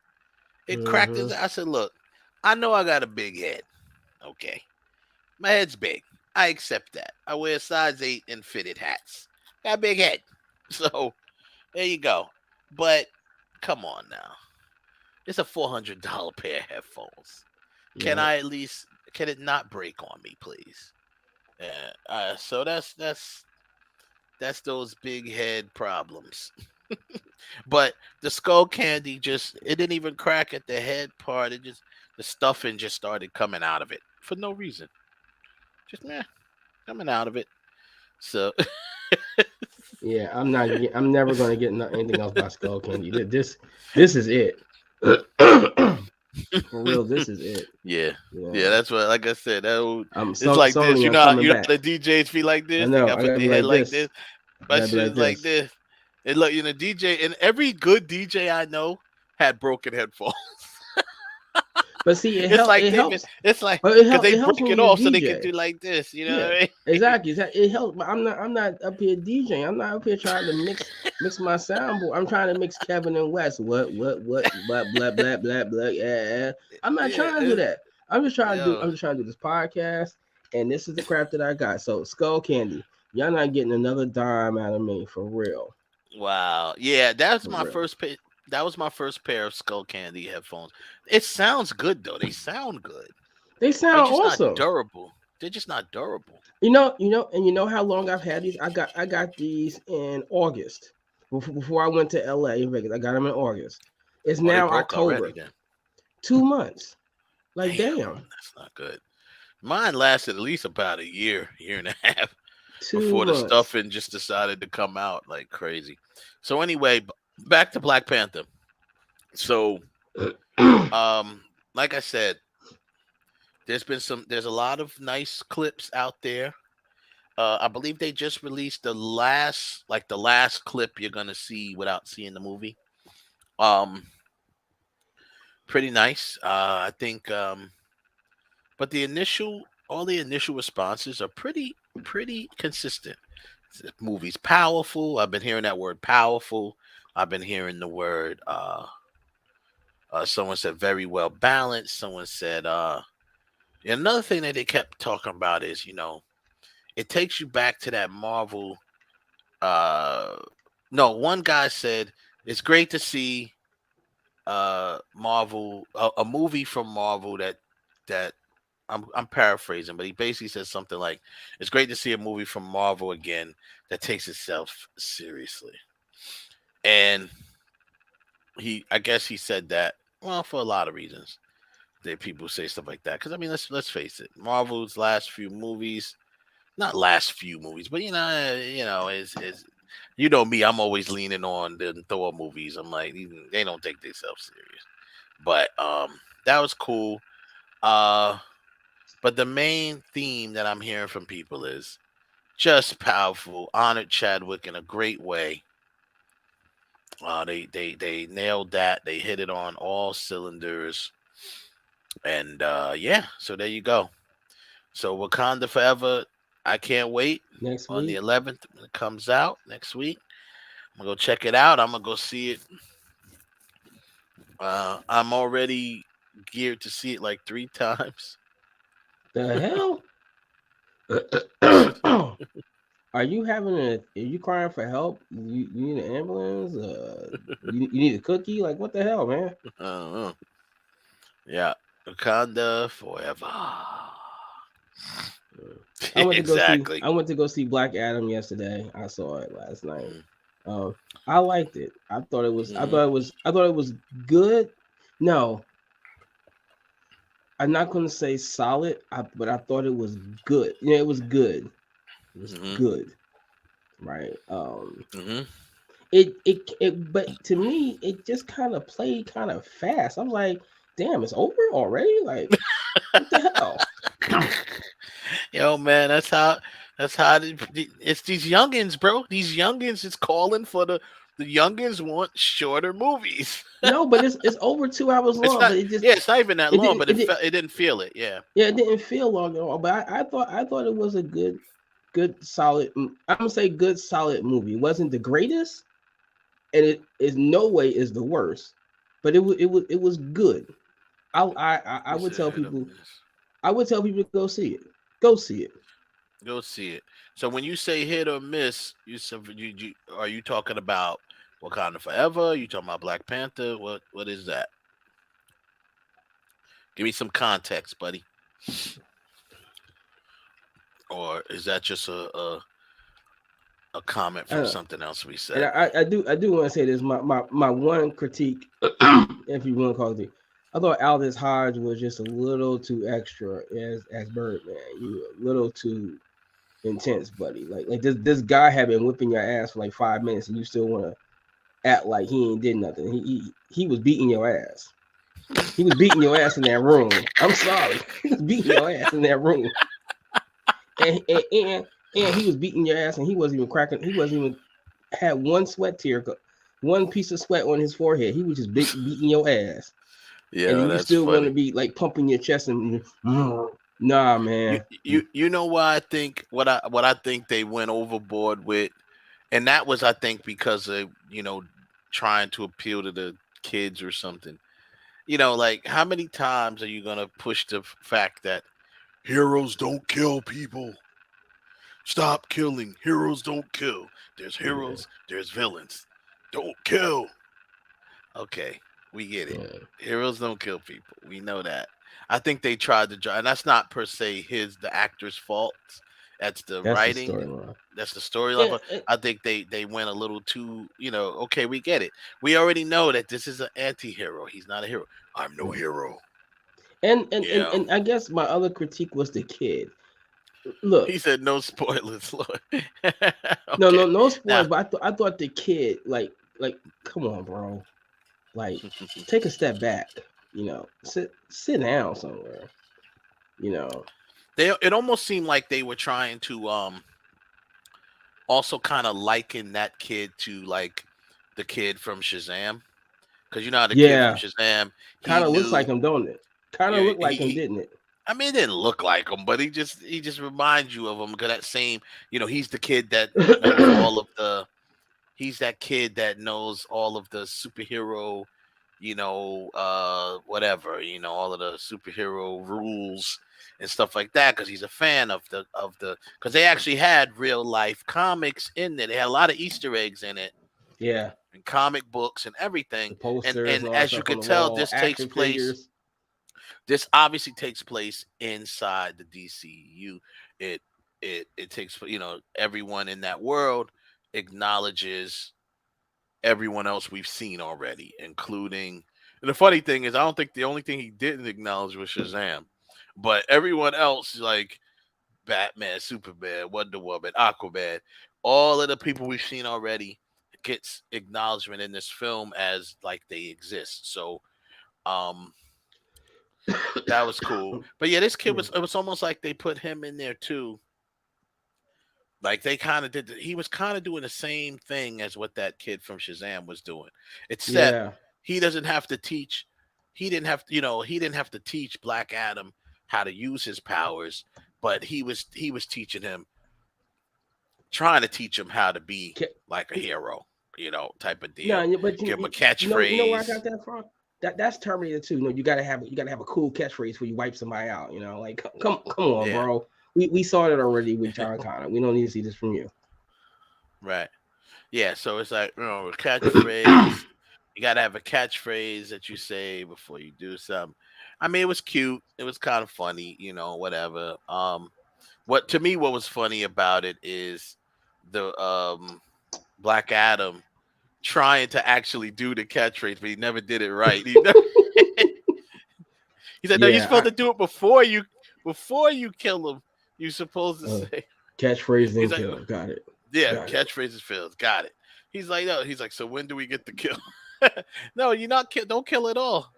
It cracked. I said, look, I know I got a big head. Okay. My head's big. I accept that. I wear size 8 and fitted hats. Got a big head. So there you go. But come on now. It's a $400 pair of headphones. Can I at least, can it not break on me, please? So that's those big head problems. But the skull candy it didn't even crack at the head part. It just, the stuffing just started coming out of it for no reason. Just coming out of it. So yeah, I'm never gonna get anything else by skull candy. This is it. For real, this is it. Yeah. That's what. Like I said, it's so, like Sony, this. You I'm know how back. the DJs feel like this. I know. They got to put their head like this. My shit is like this. And look, DJ, and every good DJ I know had broken headphones. But see, it helps. It's like because they helps break it when off you're so a they DJ. can do like this. You know what I mean? Exactly. It helps. But I'm not up here DJing. I'm not up here trying to mix my soundboard. I'm trying to mix Kevin and West. What blah blah blah blah blah. Yeah. I'm not trying to do that. I'm just trying to do this podcast, and this is the crap that I got. So skull candy, y'all not getting another dime out of me for real. Wow. Yeah, that's my first pay. That was my first pair of skull candy headphones. It sounds good though. They sound good. They sound awesome. Not durable. They're just not durable. You know how long I've had these. I got these in August before I went to LA in Vegas. I got them in August. It's now October. 2 months. Like damn. That's not good. Mine lasted at least about a year and a half 2 before months. the stuffing just decided to come out like crazy. So anyway, back to Black Panther. So, like I said, there's a lot of nice clips out there. I believe they just released the last clip you're gonna see without seeing the movie. Pretty nice. I think, but all the initial responses are pretty consistent. The movie's powerful. I've been hearing that word powerful. I've been hearing the word. Someone said very well balanced. Someone said. Another thing that they kept talking about is, it takes you back to that Marvel. No, one guy said it's great to see Marvel, a movie from Marvel that I'm paraphrasing, but he basically says something like, it's great to see a movie from Marvel again that takes itself seriously. And I guess he said that, well, for a lot of reasons that people say stuff like that. Because I mean, let's face it, Marvel's last few movies, not last few movies, but is you know me, I'm always leaning on the Thor movies. I'm like, they don't take themselves serious. But that was cool. But the main theme that I'm hearing from people is just powerful, honored Chadwick in a great way. They nailed that. They hit it on all cylinders. And so there you go. So Wakanda Forever, I can't wait. Next on week. the 11th when it comes out next week. I'm gonna go check it out. I'm gonna go see it. I'm already geared to see it like 3 times. The hell? Are you crying for help? You need an ambulance? You need a cookie? Like what the hell, man? I don't know. Yeah, Wakanda Forever. I went to go see Black Adam yesterday. I saw it last night. I liked it. I thought it was good. No, I'm not going to say solid, but I thought it was good. Yeah, it was good. It was good. right? Mm-hmm. But to me, it just kind of played kind of fast. I was like, damn, it's over already? Like, what the hell? Yo, man, that's how it's these youngins, bro. These youngins is calling for the youngins want shorter movies. No, but it's over 2 hours It's long. not, But it just yeah, it's not even that long, but didn't it didn't feel it. Yeah, yeah, it didn't feel long at all. But I thought it was a good solid. I'm gonna say good solid movie. It wasn't the greatest, and it is no way is the worst, but it was good. I would tell people to go see it. Go see it. go see it. So when you say hit or miss, you are you talking about Wakanda Forever? You talking about Black Panther? What is that? Give me some context, buddy. Or is that just a comment from something else we And said? I do want to say this. My one critique, if you want to call it, I thought Aldous Hodge was just a little too extra as Birdman. You a little too intense, buddy. Like this guy had been whipping your ass for like 5 minutes, and you still want to act like he ain't did nothing. He was beating your ass. He was beating your ass in that room. I'm sorry, he was beating your ass in that room, and he was beating your ass, and he wasn't even cracking. He wasn't even had one sweat tear, one piece of sweat on his forehead. He was just beating your ass. Yeah, and then you that's still funny. want to be like pumping your chest and nah, man. You know why I think what I think they went overboard with, and that was I think because of trying to appeal to the kids or something. Like how many times are you gonna push the fact that heroes don't kill people? Stop killing. Heroes don't kill. There's heroes, there's villains. Don't kill. Okay, we get it. Yeah. Heroes don't kill people. We know that. I think they tried to draw, and that's not per se the actor's fault. That's the writing. That's the storyline. Yeah, I think they went a little too, okay, we get it. We already know that this is an anti-hero. He's not a hero. I'm no hero. And I guess my other critique was the kid. Look, he said no spoilers, Lord. Okay. No spoilers. But I thought the kid, like, come on, bro. Like, take a step back. Sit down somewhere. It almost seemed like they were trying to also kind of liken that kid to like the kid from Shazam, because how the kid from Shazam kind of looks like him, don't it? Kind of looked like him, didn't it? I mean, it didn't look like him, but he just reminds you of him because that same, he's the kid that knows all of the. He's that kid that knows all of the superhero, whatever, all of the superhero rules and stuff like that, because he's a fan of the because they actually had real life comics in there. They had a lot of Easter eggs in it. Yeah. And comic books and everything. And all as you can tell, this takes place. Figures. This obviously takes place inside the DCU. It takes, everyone in that world acknowledges everyone else we've seen already, including. And the funny thing is, I don't think the only thing he didn't acknowledge was Shazam, but everyone else, like Batman, Superman, Wonder Woman, Aquaman, all of the people we've seen already gets acknowledgement in this film as like they exist. So, that was cool. But yeah, this kid it was almost like they put him in there too. Like they kind of did. He was kind of doing the same thing as what that kid from Shazam was doing, except he doesn't have to teach. He didn't have to teach Black Adam how to use his powers, but he was teaching him, trying to teach him how to be like a hero, type of deal. No, but give him a catchphrase. You know where I got that from? That's Terminator 2. You gotta have a cool catchphrase where you wipe somebody out. Like come on, bro. We saw it already with John Connor. We don't need to see this from you. Right. Yeah. So it's like a catchphrase. You gotta have a catchphrase that you say before you do something. I mean, it was cute. It was kind of funny. Whatever. What was funny about it is the Black Adam trying to actually do the catchphrase, but he never did it right. He said, "No, you're supposed to do it before you kill him. You're supposed to say catchphrase then kill. Got it. Yeah, Got it. catchphrase is Phil's. Got it. He's like, no. He's like, so when do we get the kill? No, you're not. Don't kill at all.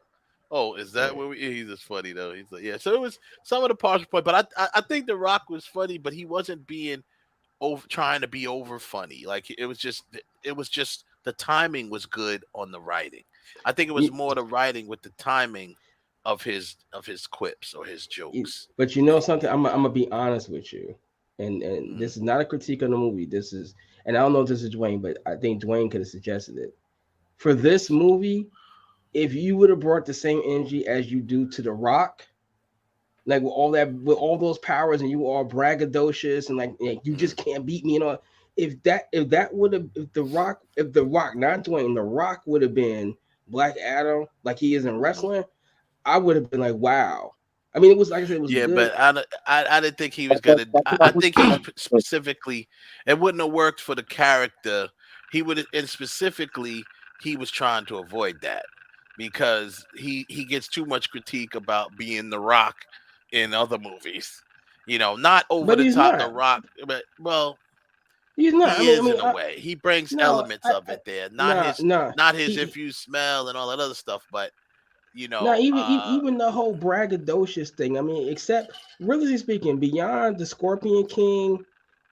Oh, is that where we? He's just funny though. He's like, yeah. So it was some of the parts, but I think The Rock was funny, but he wasn't being over trying to be over funny. Like it was just the timing was good on the writing. I think it was more the writing with the timing of his quips or his jokes. But you know something, I'm gonna be honest with you, and this is not a critique on the movie. This is, and I don't know if this is Dwayne, but I think Dwayne could have suggested it for this movie. If you would have brought the same energy as you do to The Rock, like with all those powers, and you all braggadocious and like you just can't beat me and all. If The Rock, not Dwayne, The Rock would have been Black Adam like he is in wrestling, I would have been like, wow. I mean, it was like I said, it was good. But I didn't think he was gonna. I think he specifically, it wouldn't have worked for the character. He would, and specifically, he was trying to avoid that because he gets too much critique about being The Rock in other movies. You know, not over the top The Rock, but he's not. He is in a way. He brings elements of it there. Not his if you smell and all that other stuff, but you know, even the whole braggadocious thing. I mean, except really speaking, beyond the Scorpion King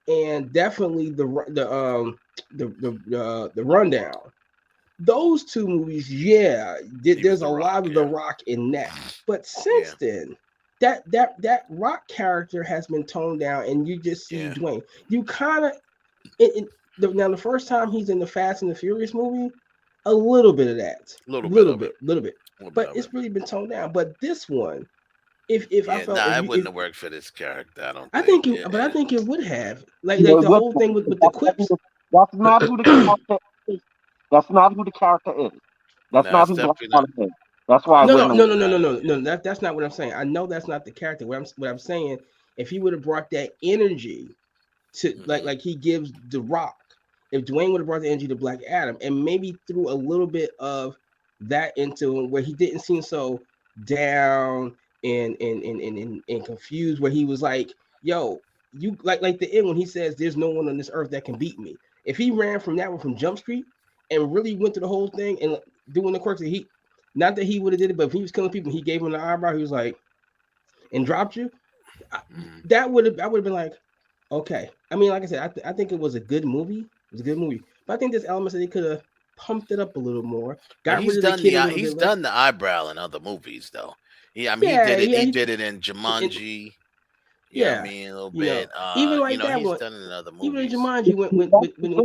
and definitely the Rundown, those two movies, there's a lot of The Rock in that. But since then, that Rock character has been toned down, and you just see Dwayne. You kind of now the first time he's in the Fast and the Furious movie, a little bit of that, little bit. But it's really been toned down. But this one, if I felt it wouldn't have worked for this character. I think it would have. Like the whole thing with the quips. That's not who the character is. That's not who the character is. That's not who Black Adam is. That's why. No. That's not what I'm saying. I know that's not the character. What I'm saying, if he would have brought that energy to like he gives The Rock, if Dwayne would have brought the energy to Black Adam and maybe threw a little bit of that into him where he didn't seem so down and confused, where he was like, yo, you like the end when he says there's no one on this earth that can beat me. If he ran from that one from Jump Street and really went through the whole thing and doing the quirks that not that he would have did it, but if he was killing people, he gave him the eyebrow, he was like, and dropped you, I would have been like, okay. I mean, like I said, I think it was a good movie. It was a good movie, but I think there's elements that they could have pumped it up a little more. He's done the eyebrow in other movies though. He did it in Jumanji. You know what I mean, a little bit. Even like that he's one. done it in other movies. Even in Jumanji,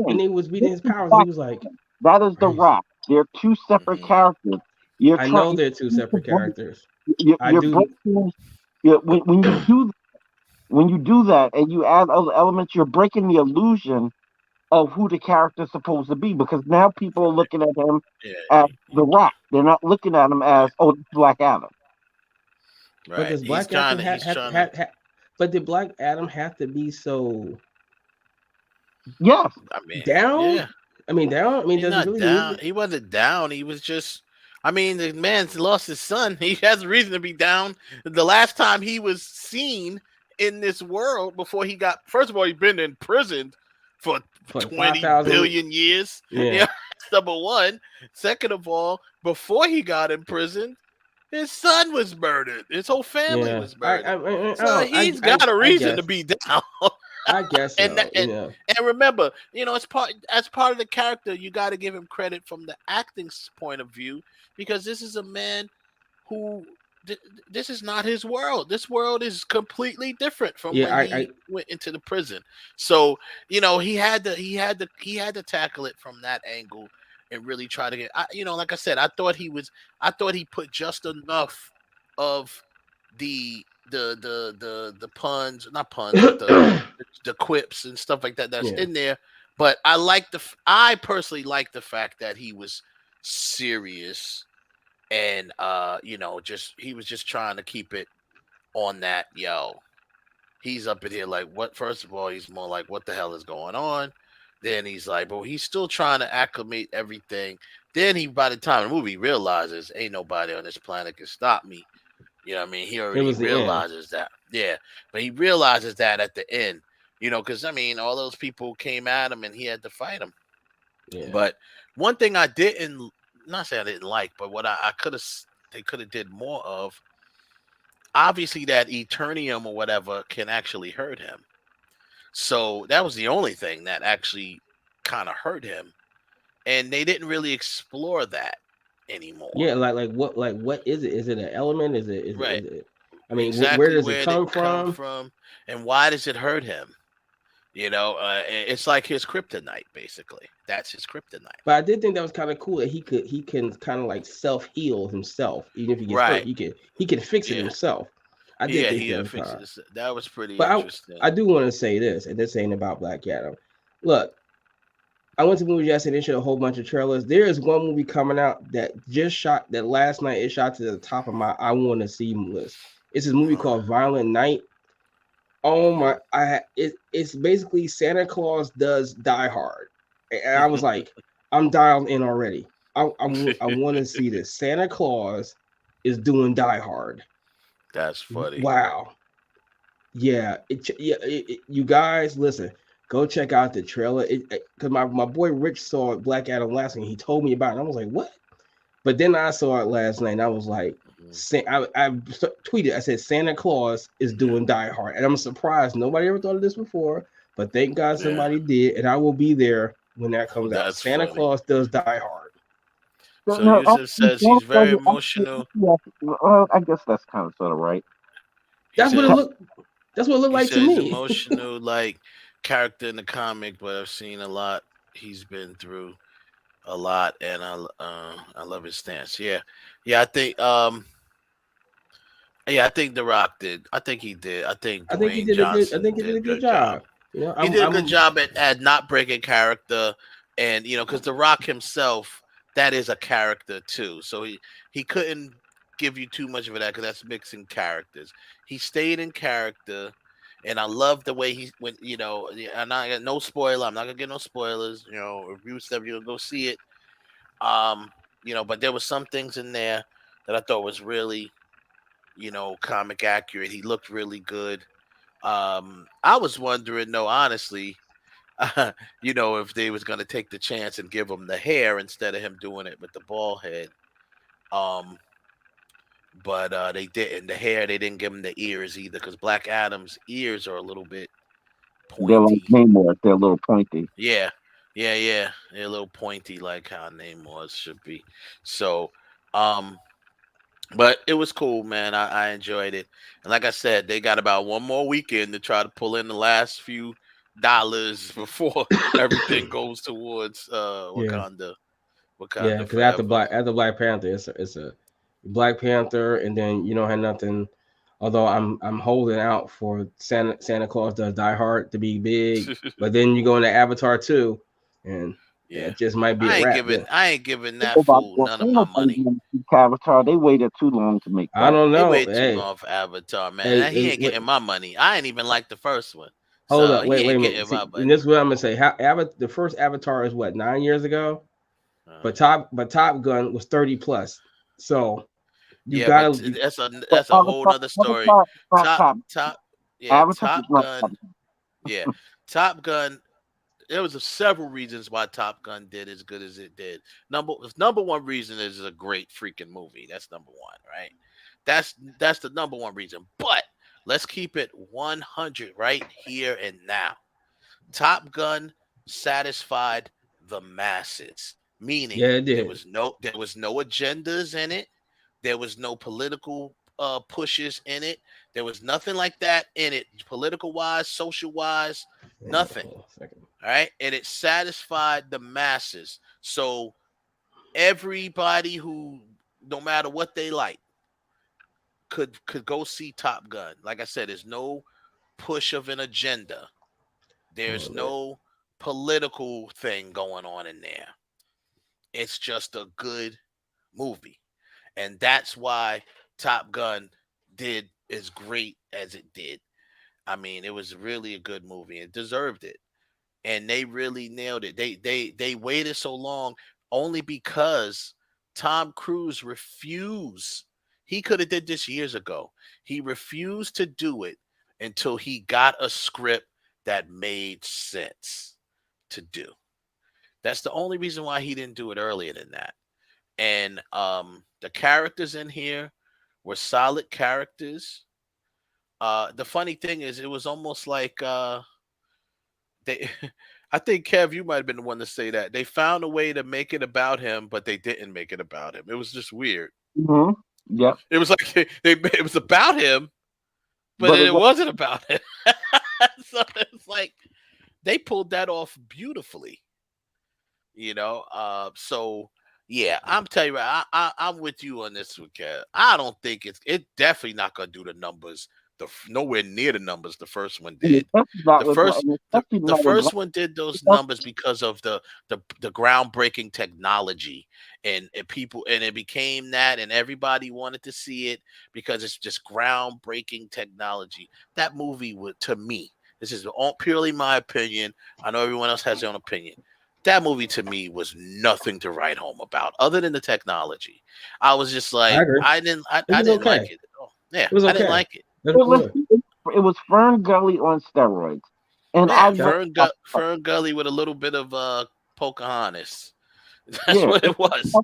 when they was reading his powers, he was like, "That is The Rock. They're two separate characters." I know they're two separate characters. When you do that and you add other elements, you're breaking the illusion of who the character's supposed to be, because now people are looking at him as The Rock. They're not looking at him as Black Adam. Right. But does Black Adam but did Black Adam have to be so? Yes. Down. Yeah. I mean, down. I mean, He's not down. He wasn't down. He was just. I mean, the man's lost his son. He has a reason to be down. The last time he was seen in this world before he got. First of all, he's been imprisoned for 20 billion years. Yeah. Number one. Second of all, before he got imprisoned, his son was murdered. His whole family was murdered. So he's got a reason to be down. I guess so. And remember, as part of the character, you got to give him credit from the acting point of view, because this is a man who this is not his world. This world is completely different from when he went into the prison. So he had to tackle it from that angle and really try to get. Like I said, I thought he put just enough of the puns, not puns, but the quips and stuff like that that's in there. But I personally like the fact that he was serious and he was just trying to keep it on that. He's up in here like, what? First of all, he's more like, what the hell is going on? Then he's like, but he's still trying to acclimate everything. Then by the time the movie realizes ain't nobody on this planet can stop me. You know what I mean? He already realizes that. Yeah. But he realizes that at the end Because I mean, all those people came at him and he had to fight them. Yeah. But one thing I didn't, not say I didn't like, but what I could have, they could have did more of. Obviously, that Eternium or whatever can actually hurt him. So that was the only thing that actually kind of hurt him, and they didn't really explore that anymore. Yeah, like what is it? Is it an element? Is it Right. I mean, Exactly where does where it did come it come from? from, and why does it hurt him? It's like his kryptonite, basically. That's his kryptonite. But I did think that was kind of cool that he can kind of like self heal himself, even if he gets hurt. Right. He can fix it Yeah. himself. I did Yeah, think he that was fixes it. That was pretty But interesting. I do want to say this, and this ain't about Black Adam. Look, I went to movies yesterday. They showed a whole bunch of trailers. There is one movie coming out that just shot that last night. It shot to the top of my I want to see list. It's this movie called Violent Night. Oh my! It's basically Santa Claus does Die Hard, and I was like, I'm dialed in already. I want to see this. Santa Claus is doing Die Hard. That's funny. Wow. Yeah, you guys listen. Go check out the trailer. Because my boy Rich saw Black Adam last night. He told me about it. And I was like, what? But then I saw it last night, and I was like, I tweeted. I said Santa Claus is doing Die Hard, and I'm surprised nobody ever thought of this before. But thank God somebody did, and I will be there when that comes out. Santa Claus does Die Hard. So Yusuf says he's very emotional. Well, I guess that's kind of sort of right. That's what it looked. That's what it looked like to me. He's emotional, like character in the comic, but I've seen a lot. He's been through a lot, and I love his stance. Yeah. I think I think The Rock did. I think he did. I think he did a good job. You know, he did a good job at not breaking character, and because The Rock himself, that is a character too. So he couldn't give you too much of that because that's mixing characters. He stayed in character, and I love the way he went. I'm not gonna no spoiler. I'm not gonna get no spoilers. Review stuff. You'll go see it. But there was some things in there that I thought was really, comic accurate. He looked really good. I was wondering, though, honestly, if they was gonna take the chance and give him the hair instead of him doing it with the bald head. But they didn't. The hair, they didn't give him the ears either, because Black Adam's ears are a little bit pointy. They're like Namor. They're a little pointy. Yeah. They're a little pointy, like how Namor's should be. So, but it was cool, man. I enjoyed it. And like I said, they got about one more weekend to try to pull in the last few dollars before everything goes towards Wakanda. Yeah, because after Black Panther, it's a Black Panther, and then you don't have nothing. Although I'm holding out for Santa Claus does Die Hard to be big, but then you go into Avatar 2, and it just might be a wrap. I ain't giving that fool none of my money. Avatar, they waited too long to make that. I don't know. They waited too long for Avatar, man. He ain't getting my money. I ain't even like the first one. Hold up, wait a minute. And this is what I'm gonna say. The first Avatar is what, 9 years ago, but Top Gun was 30 plus. So you gotta. That's a whole other story. Top Gun. Yeah, Top Gun. There was several reasons why Top Gun did as good as it did. Number one reason is it's a great freaking movie. That's number one, right? That's the number one reason. But let's keep it 100 right here and now. Top Gun satisfied the masses, meaning there was no agendas in it. There was no political pushes in it. There was nothing like that in it, political wise, social wise, nothing. All right, and it satisfied the masses. So everybody who, no matter what they like, could go see Top Gun. Like I said, there's no push of an agenda. There's no political thing going on in there. It's just a good movie. And that's why Top Gun did as great as it did. I mean, it was really a good movie. It deserved it. And they really nailed it. They waited so long only because Tom Cruise refused. He could have did this years ago. He refused to do it until he got a script that made sense to do. That's the only reason why he didn't do it earlier than that. And the characters in here were solid characters. The funny thing is, it was almost like they. I think Kev, you might have been the one to say that they found a way to make it about him, but they didn't make it about him. It was just weird. Mm-hmm. Yep. It was like it was about him, but it wasn't about him. So it's like they pulled that off beautifully, So yeah, I'm telling you, I'm with you on this one, Kev. I don't think it definitely not gonna do the numbers. Nowhere near the numbers the first one did. The first one did those numbers because of the groundbreaking technology and people, and it became that, and everybody wanted to see it because it's just groundbreaking technology. That movie would, to me, this is purely my opinion. I know everyone else has their own opinion. That movie to me was nothing to write home about other than the technology. I was just like, I didn't like it at all. Yeah, I didn't like it. It was Fern Gully on steroids, and Fern Gully with a little bit of Pocahontas. That's what it was.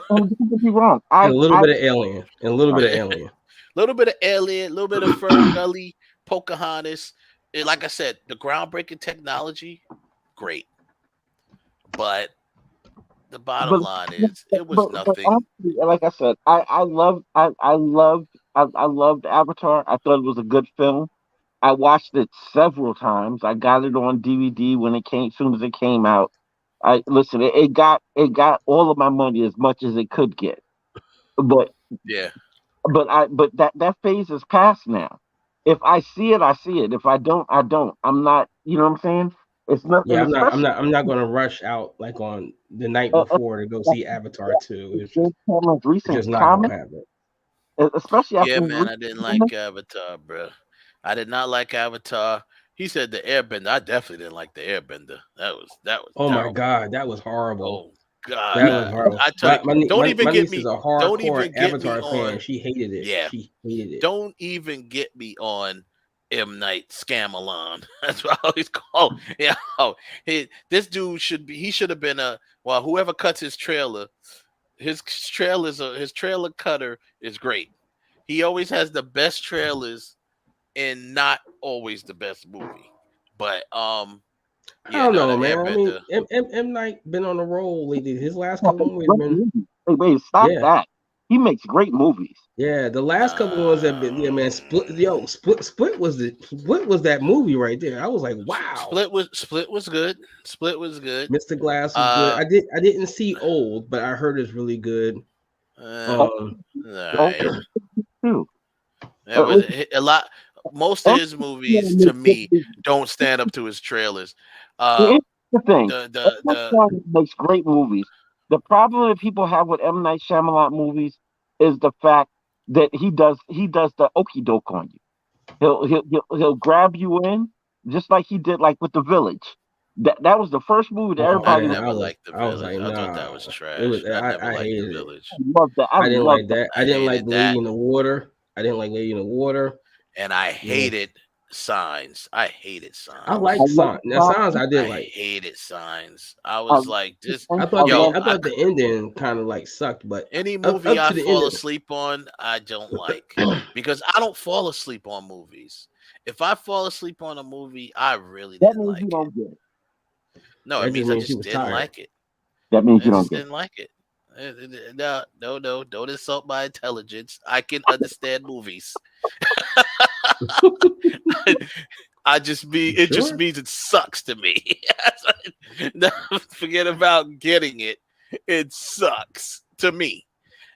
Don't get me wrong. A little bit of Alien, a little bit of Alien, a little bit of Fern Gully, Pocahontas. Like I said, the groundbreaking technology, great, but the bottom line is it was nothing. Honestly, like I said, I loved Avatar. I thought it was a good film. I watched it several times. I got it on DVD when it came, soon as it came out. It got all of my money as much as it could get. But yeah, but that phase is past now. If I see it, I see it. If I don't, I don't. I'm not. You know what I'm saying? It's not. Yeah, I'm not going to rush out like on the night before to go see Avatar 2. It's just not going to happen. Especially after man, I didn't like Avatar, bro. I did not like Avatar. He said the Airbender. I definitely didn't like the Airbender. That was. Oh terrible. My God, that was horrible. Oh God, that was horrible. I tell you, don't even get me. Is a hardcore Avatar fan. She hated it. Yeah, she hated it. Don't even get me on M. Night Shyamalan. That's what I always call. Yeah, this dude should have been whoever cuts his trailer. His trailer cutter is great. He always has the best trailers and not always the best movie. But I don't know, man. I mean, M. Night been on the roll lately. His last couple movies been. Wait, stop that. He makes great movies. Yeah, the last couple ones have been. Yeah, man. Split was that movie right there. I was like, wow. Split was good. Split was good. Mr. Glass was good. I didn't see Old, but I heard it's really good. There was a lot. Most of his movies, to me, don't stand up to his trailers. The thing, makes great movies. The problem that people have with M. Night Shyamalan movies is the fact that he does the okie doke on you. He'll grab you in just like he did like with The Village. That was the first movie that everybody. I never liked The Village. I thought that was trash. I hated The Village. I didn't like that. I didn't like Lady in the Water. And I hated Signs. I like Signs. Now Signs I did like. Hated Signs. I was like this. I thought the ending kind of like sucked, but any movie I fall asleep on, I don't like because I don't fall asleep on movies. If I fall asleep on a movie, I really didn't like it. No, it means I just didn't like it. That means you don't didn't like it. No, don't insult my intelligence. I can understand movies. Just means it sucks to me. Forget about getting it. It sucks to me.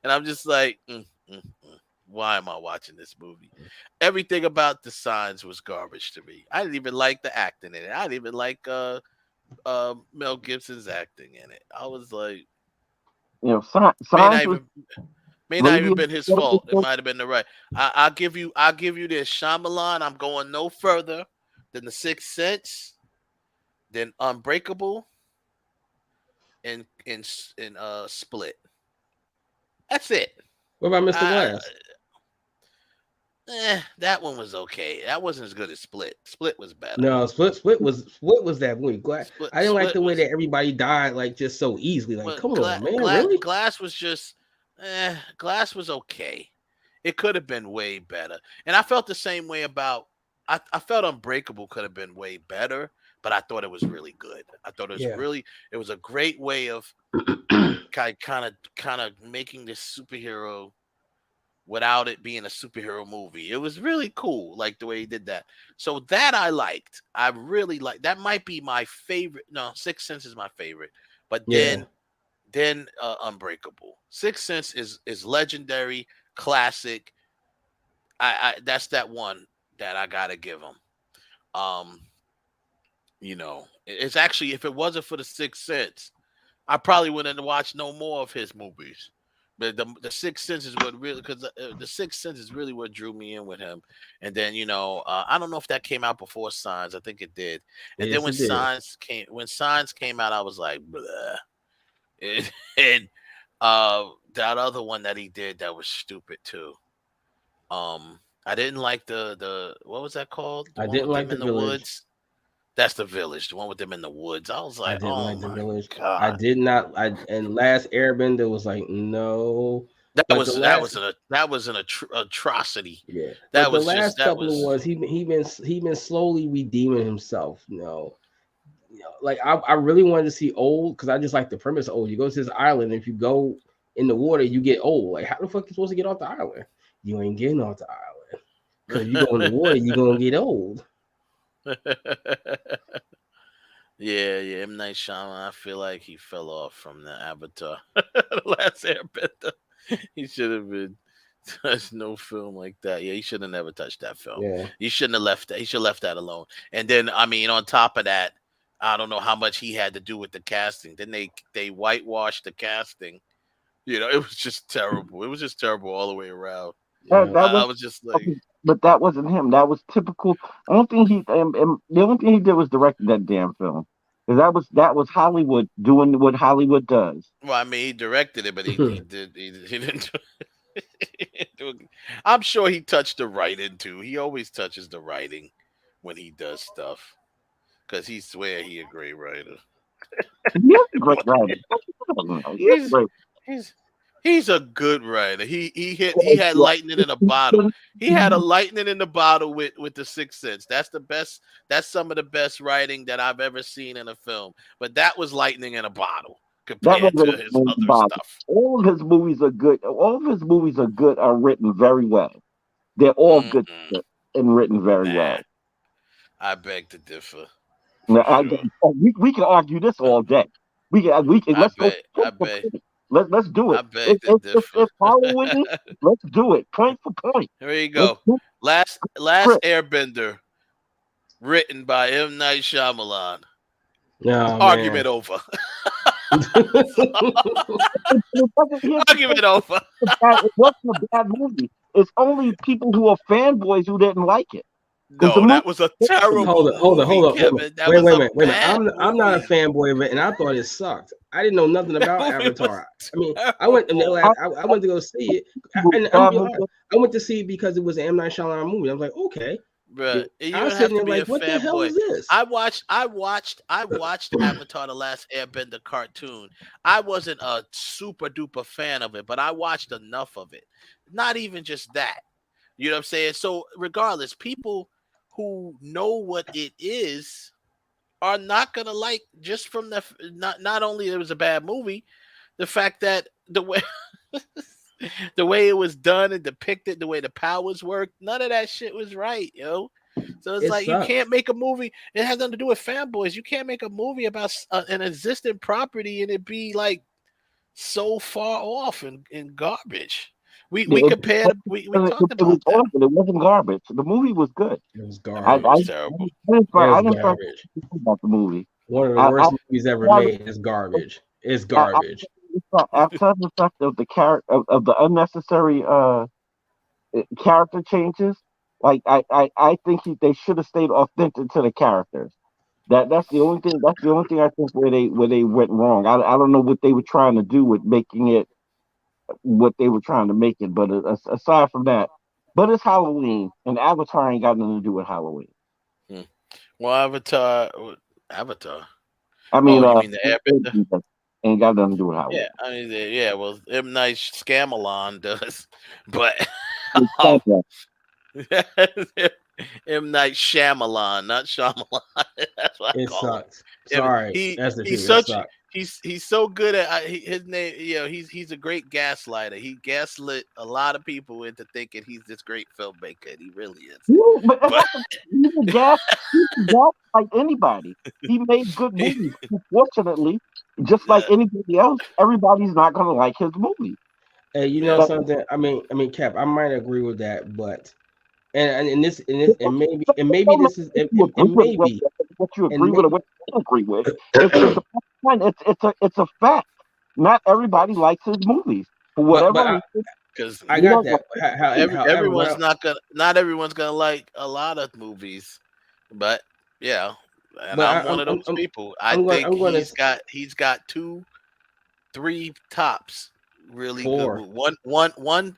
And I'm just like, why am I watching this movie? Everything about the Signs was garbage to me. I didn't even like the acting in it. I didn't even like Mel Gibson's acting in it. I was like, may not even been his fault. It might have been the right. I'll give you this. Shyamalan, I'm going no further than The Sixth Sense, than Unbreakable, and Split. That's it. What about Mr. Glass? that one was okay. That wasn't as good as Split. Split was better. No, Split was that movie. I didn't like Split the way was that everybody died like just so easily. Like, well, come on, man, really? Glass was just Glass was okay. It could have been way better. And I felt the same way about I felt Unbreakable could have been way better, but I thought it was really good. I thought it was a great way of kind of making this superhero without it being a superhero movie. It was really cool, like the way he did that. So that I liked. I really liked. That might be my favorite. No, Sixth Sense is my favorite. But then Unbreakable. Sixth Sense is legendary, classic. I that's that one that I gotta give him. It's actually, if it wasn't for the Sixth Sense, I probably wouldn't watch no more of his movies. But the Sixth Sense is what really, because the Sixth Sense is really what drew me in with him. And then I don't know if that came out before Signs. I think it did. And then when Signs came out, I was like, blah. And that other one that he did that was stupid too. I didn't like the what was that called? I didn't like the Village. Woods. That's the Village, the one with them in the woods. I was like, I didn't like the Village. God. I did not. And Last Airbender was like, no. That was an atrocity. Yeah, that was the last just, that couple was, he been slowly redeeming himself. Like I really wanted to see Old because I just like the premise of Old. You go to this island, if you go in the water, you get old. Like, how the fuck you supposed to get off the island? You ain't getting off the island because you go in the water, you gonna get old. yeah. M. Night Shyamalan, I feel like he fell off from the Avatar, the Last Airbender. He should have been. There's no film like that. Yeah, he should have never touched that film. Yeah, he shouldn't have left that. He should have left that alone. And then, I mean, on top of that, I don't know how much he had to do with the casting. Then they whitewashed the casting. It was just terrible. It was just terrible all the way around. I was just like, but that wasn't him. That was typical. The only thing he did was direct that damn film. That was Hollywood doing what Hollywood does. Well, I mean, he directed it, but he didn't. I'm sure he touched the writing too. He always touches the writing when he does stuff, because he swear he a great writer. He's a great writer. He's a good writer. He had lightning in a bottle. He had a lightning in the bottle with the Sixth Sense. That's the best. That's some of the best writing that I've ever seen in a film. But that was lightning in a bottle compared to his other stuff. All of his movies are good. All of his movies are good. Are written very well. They're all good and written very well. I beg to differ. Now, we can argue this all day. We can. Let's go. Let's do it. If Hollywood, let's do it. Point for point. Here you go. Last Airbender, written by M. Night Shyamalan. Argument over. Argument over. It wasn't a bad movie. It's only people who are fanboys who didn't like it. No, that was a terrible. Hold on. Wait a minute. I'm not a fanboy of it, and I thought it sucked. I didn't know nothing about Avatar. I mean, I went to go see it, and I went to see it because it was an M. Night Shyamalan movie. I was like, okay. Bruh, I was sitting there like, what the hell is this? I watched Avatar: The Last Airbender cartoon. I wasn't a super duper fan of it, but I watched enough of it. Not even just that. You know what I'm saying? So regardless, people who know what it is are not gonna like, just from the not only it was a bad movie, the fact that the way it was done and depicted, the way the powers worked, none of that shit was right, yo. So it's like sucks. You can't make a movie. It has nothing to do with fanboys. You can't make a movie about an existing property and it be like so far off and garbage. We compared. We talked about that. It wasn't garbage. The movie was good. It was garbage. It was terrible. I didn't about the movie. One of the worst movies ever made is garbage. It's garbage. After the fact of the of the unnecessary character changes, like I think they should have stayed authentic to the characters. That's the only thing. That's the only thing I think where they went wrong. I don't know what they were trying to do with making it what they were trying to make it, but aside from that, But it's Halloween, and Avatar ain't got nothing to do with Halloween. Well, Avatar. I mean, Oh, you mean the Airbender? ain't got nothing to do with Halloween. Yeah, I mean, yeah. Well, M. Night Shyamalan does, but M. Night Shyamalan, not Shyamalan. That's what I It call him. sucks. Sorry, that's the truth. He's so good at his name. You know, he's a great gaslighter. He gaslit a lot of people into thinking he's this great filmmaker. And he really is. He's a gas like anybody. He made good movies. Unfortunately, just like anybody else, everybody's not gonna like his movie. Hey, you know something? I mean, Cap, I might agree with that, but and maybe this is what you agree with or what you don't agree with. It's a fact. Not everybody likes his movies for whatever reason. Because I got that. Not everyone's gonna like a lot of movies, but yeah, and I'm one of those people. I think he's got 2-3 tops. Really good. One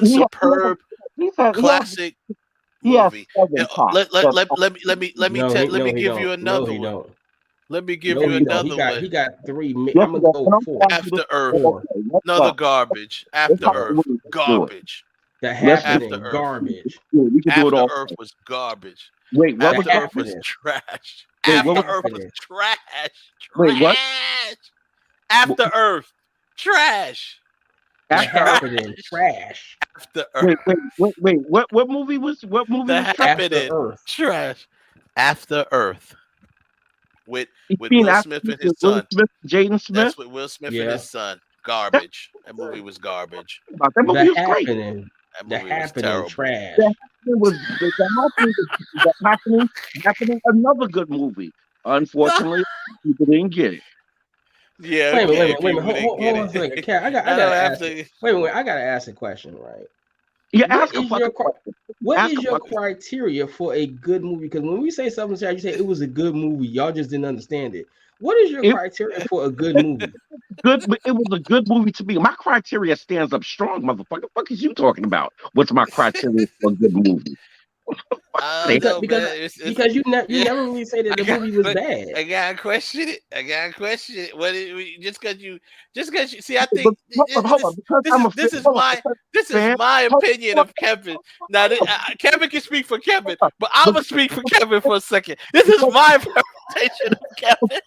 superb classic movie. Let me give you another one. Let me give you another one. He got 3. I'm gonna go 4. After Earth, another garbage. After Earth, garbage. The Happening, garbage. After Earth was garbage. Wait, what was Earth was trash. After Earth was trash. Wait, what? After Earth, trash. Happening, trash. After Earth. Wait. What movie was? Happening, trash. After Earth. With Will Smith and his son. Jaden Smith. That's with Will Smith and his son. Garbage. That movie was garbage. That movie was great. That movie was terrible. Trash. The happening. Another good movie. Unfortunately, people didn't get it. Yeah. Wait a minute. Hold on a second. Cat, I gotta ask a question, right? Yeah, what is your criteria for a good movie? Because when we say something, you say it was a good movie. Y'all just didn't understand it. What is your criteria for a good movie? It was a good movie to me. My criteria stands up strong, motherfucker. What the fuck is you talking about? What's my criteria for a good movie? Because you never really say that the movie was bad. I gotta question it. What just because you see, I think this is my opinion of Kevin. Now Kevin can speak for Kevin, but I'm gonna speak for Kevin for a second. This is my interpretation of Kevin.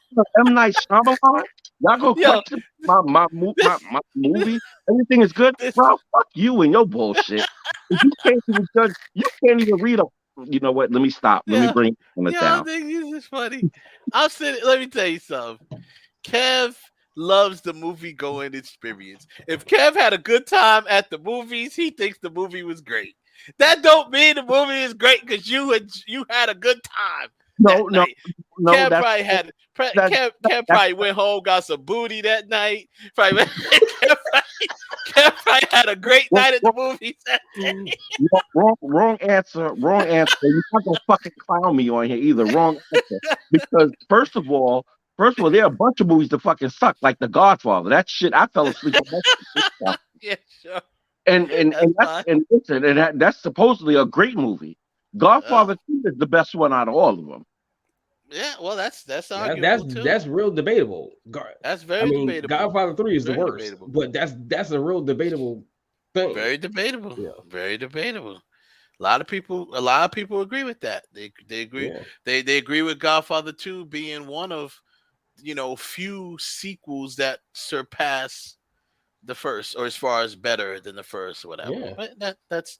M. Night Shyamalan. Y'all go question my movie. Everything is good. Bro, fuck you and your bullshit. You can't even judge. You can't even read a. You know what? Let me stop. Let me bring it down. I think this is funny. I'm sitting. Let me tell you something. Kev loves the movie going experience. If Kev had a good time at the movies, he thinks the movie was great. That don't mean the movie is great because you had a good time. No. Kev probably had. Kev probably went home, got some booty that night. Kev probably had a great night at the movies that day. Wrong answer. You're not gonna fucking clown me on here either. Wrong answer. Because first of all, there are a bunch of movies that fucking suck, like The Godfather. That shit, I fell asleep on that. Yeah, sure. And that's supposedly a great movie. Godfather 2 is the best one out of all of them. Yeah, well, that's arguable too. That's real debatable. That's very debatable. Godfather 3 is the worst, debatable. But that's a real debatable thing. Very debatable. Yeah. Very debatable. A lot of people agree with that. They agree. Yeah. They agree with Godfather 2 being one of few sequels that surpass the first, or as far as better than the first, or whatever. Yeah. But that's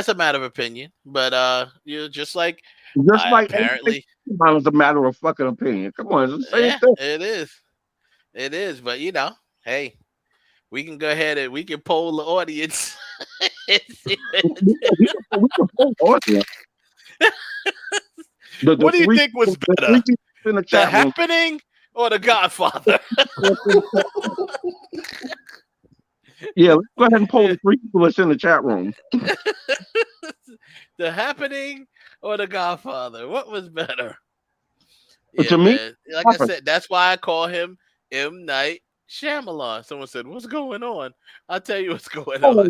a matter of opinion. But just like apparently it's a matter of fucking opinion. Come on, it's the same thing. It is. But hey, we can go ahead and we can poll the audience. We can poll the audience. What do you think was better, The Happening or The Godfather? Yeah, let's go ahead and poll the 3 people that's in the chat room. The Happening or The Godfather? What was better? To me, like I said, that's why I call him M. Night Shyamalan. Someone said, "What's going on?" I'll tell you what's going on.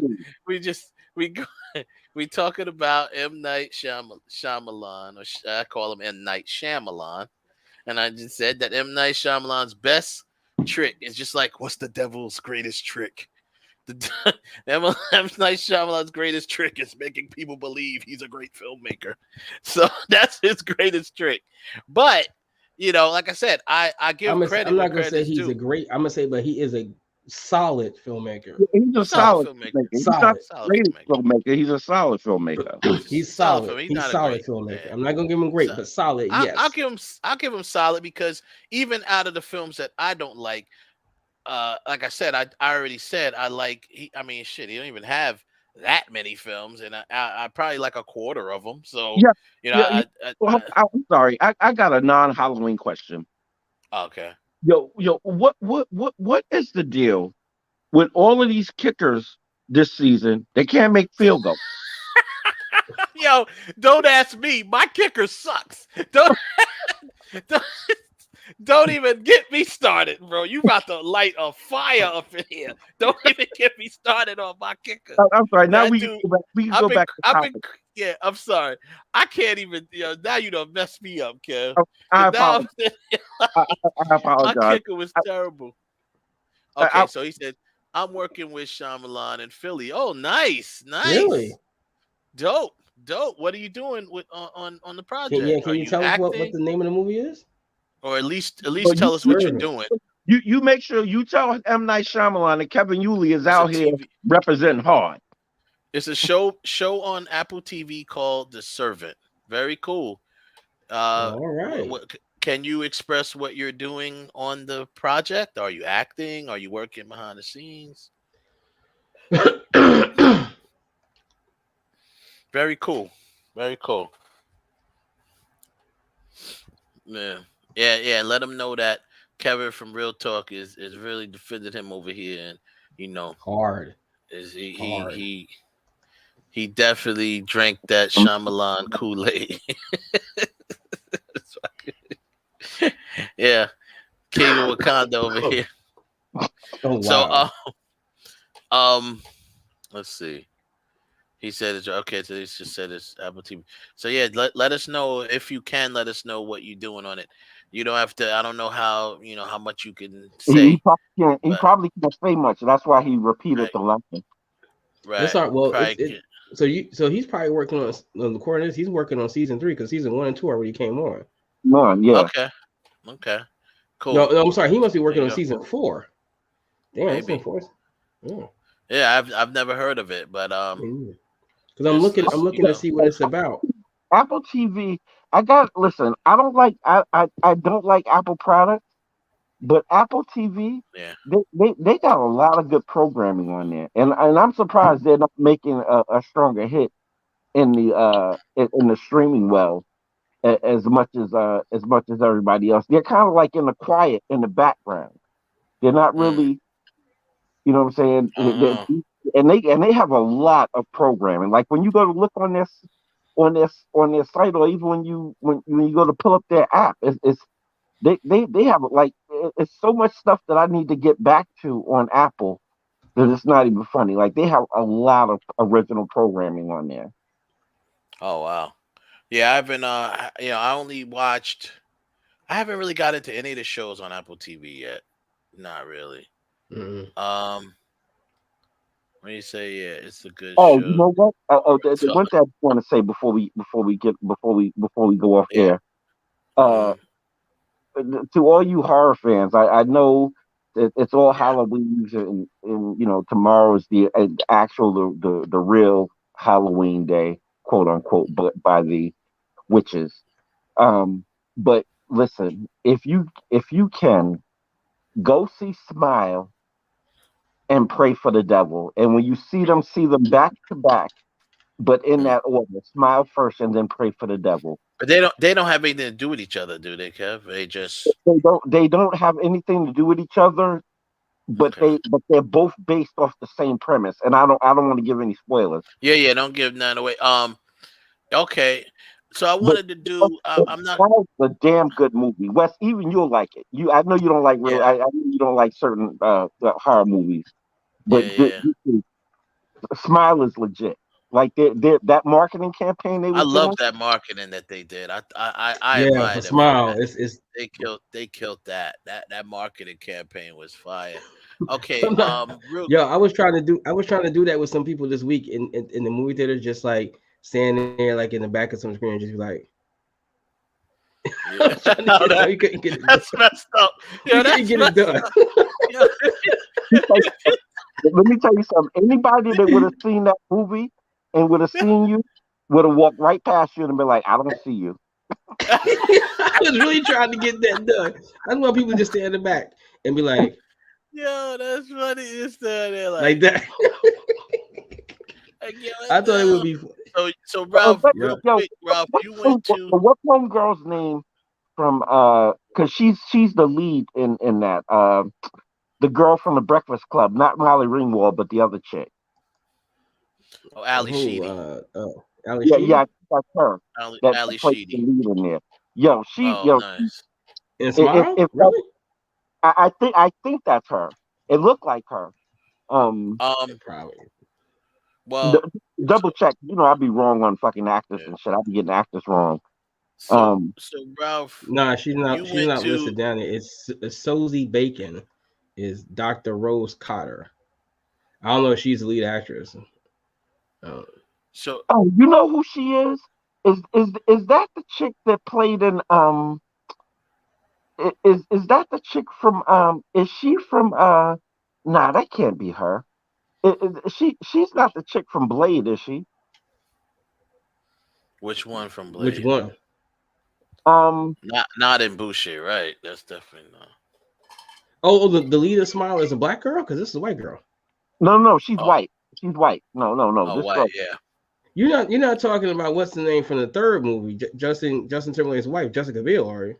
We talking about M. Night Shyamalan, or I call him M. Night Shyamalan, and I just said that M. Night Shyamalan's best trick is just like, what's the devil's greatest trick? M. Night Shyamalan's greatest trick is making people believe he's a great filmmaker. So that's his greatest trick. But like I said, I give credit. I'm not gonna where say credit's he's due. a great. I'm gonna say, but he is a solid filmmaker. He's a solid filmmaker. He's not Solid. a great filmmaker. He's a solid filmmaker. He's solid. film. He's He's not a solid great- filmmaker. I'm not gonna give him great, but solid. Yes. I'll give him solid, because even out of the films that I don't like I said, I already said I like. He don't even have that many films, and I probably like a quarter of them. So Well, I'm sorry. I got a non-Halloween question. Okay. Yo, what is the deal with all of these kickers this season? They can't make field goals. Yo, don't ask me. My kicker sucks. Don't even get me started, bro. You about to light a fire up in here. Don't even get me started on my kicker. I'm sorry. Now we dude, can go back. We can go back to topic. I'm sorry. I can't even. Now you done messed me up, Kev. I Now- apologize. I apologize. My kicker was terrible. Okay, so he said, I'm working with Shyamalan in Philly. Oh, nice. Really? Dope. What are you doing with on the project? Can you tell us what the name of the movie is? Or at least tell us what you're doing. You make sure you tell M. Night Shyamalan that Kevin Yulee is out here representing hard. It's a show on Apple TV called The Servant. Very cool. All right. Can you express what you're doing on the project? Are you acting? Are you working behind the scenes? Very cool. Very cool. Yeah. Let him know that Kevin from Real Talk is really defending him over here, and hard. He definitely drank that Shyamalan Kool-Aid. Yeah, King of Wakanda over here. Oh, wow. So let's see. He said it's okay. So he just said it's Apple TV. So yeah, let us know if you can. Let us know what you're doing on it. You don't have to. I don't know how how much you can say. He probably can't say much. That's why he repeated the lesson. Right. That's all right. Well, so he's probably working on the corner. He's working on season 3 because season 1 and 2 already came on. Yeah. Okay. Cool. No, I'm sorry. He must be working on season 4. Damn, Maybe. season 4. Yeah. Yeah, I've never heard of it, but because I'm looking to see what it's about. Apple TV. I don't like Apple products, but Apple TV. Yeah. They got a lot of good programming on there, and I'm surprised they're not making a stronger hit in the streaming well as much as everybody else. They're kind of like in the quiet in the background. They're not really, you know what I'm saying? And they have a lot of programming. Like when you go to look on their site, or even when you go to pull up their app, they have it's so much stuff that I need to get back to on Apple that it's not even funny. Like they have a lot of original programming on there. Oh wow. Yeah, I've been I only watched. I haven't really got into any of the shows on Apple TV yet. Not really. Mm-hmm. When you say it's a good show. show. You know what? The one thing I want to say before we go off air. To all you horror fans, I know that it's all Halloween, and tomorrow is the actual the real Halloween day, quote unquote, but by the witches. But listen, if you can go see Smile and pray for the devil, and when you see them back to back, but in that order: Smile first, and then pray for the devil. But they don't have anything to do with each other, do they, Kev? They don't have anything to do with each other, but they're both based off the same premise. And I don't want to give any spoilers. Yeah, don't give none away. Okay. So I wanted to do. I'm not. Smile's a damn good movie, Wes. Even you'll like it. I know you don't like real. I know you don't like certain horror movies, but Smile is legit. Like that marketing campaign they I was love doing. that marketing that they did. I Yeah, admire for them for Smile. that. It's They killed that. That marketing campaign was fire. Okay, I'm not, real yo, I was trying to do that with some people this week in the movie theater, just like standing there like in the back of some screen, and just be like, I yeah. was trying to Oh, get it done. You couldn't get it done. that's messed up. You Yeah, couldn't that's get it messed done. up. Yeah. Let me tell you something. Anybody that would have seen that movie and would have seen you would have walked right past you and been like, "I don't see you." I was really trying to get that done. I just want people to just stand in the back and be like Yo, that's funny. It's there like that. Like, yo, I thought it would be. So Ralph, real Yeah. quick, Ralph, you went to What's homegirl's name from? Because she's the lead in that. The girl from the Breakfast Club, not Molly Ringwald, but the other chick. Ali Sheedy. Ali Yeah, Sheedy? yeah, that's her. That Ali plays the Sheedy. lead in there. Yo, Nice. And Smile? Really? I think that's her. It looked like her. Probably. Well, double check. You know, I'd be wrong on fucking actors and shit. I'd be getting actors wrong. So Ralph, Nah, she's not. you She's went not to listed down there. It's Sosie Bacon is Dr. Rose Cotter. I don't know if she's the lead actress. So oh, you know who she is? Is that the chick that played in Is that the chick from is she from nah, that can't be her. She's not the chick from Blade, is she? which one from Blade? Which one? Not in Boucher, right? That's definitely not. Oh, the lead of Smile is a black girl because this is a white girl. No, she's white. She's white. No. Oh, This white, girl, yeah. You're not talking about what's the name from the third movie, Justin Timberlake's wife, Jessica Biel, are you?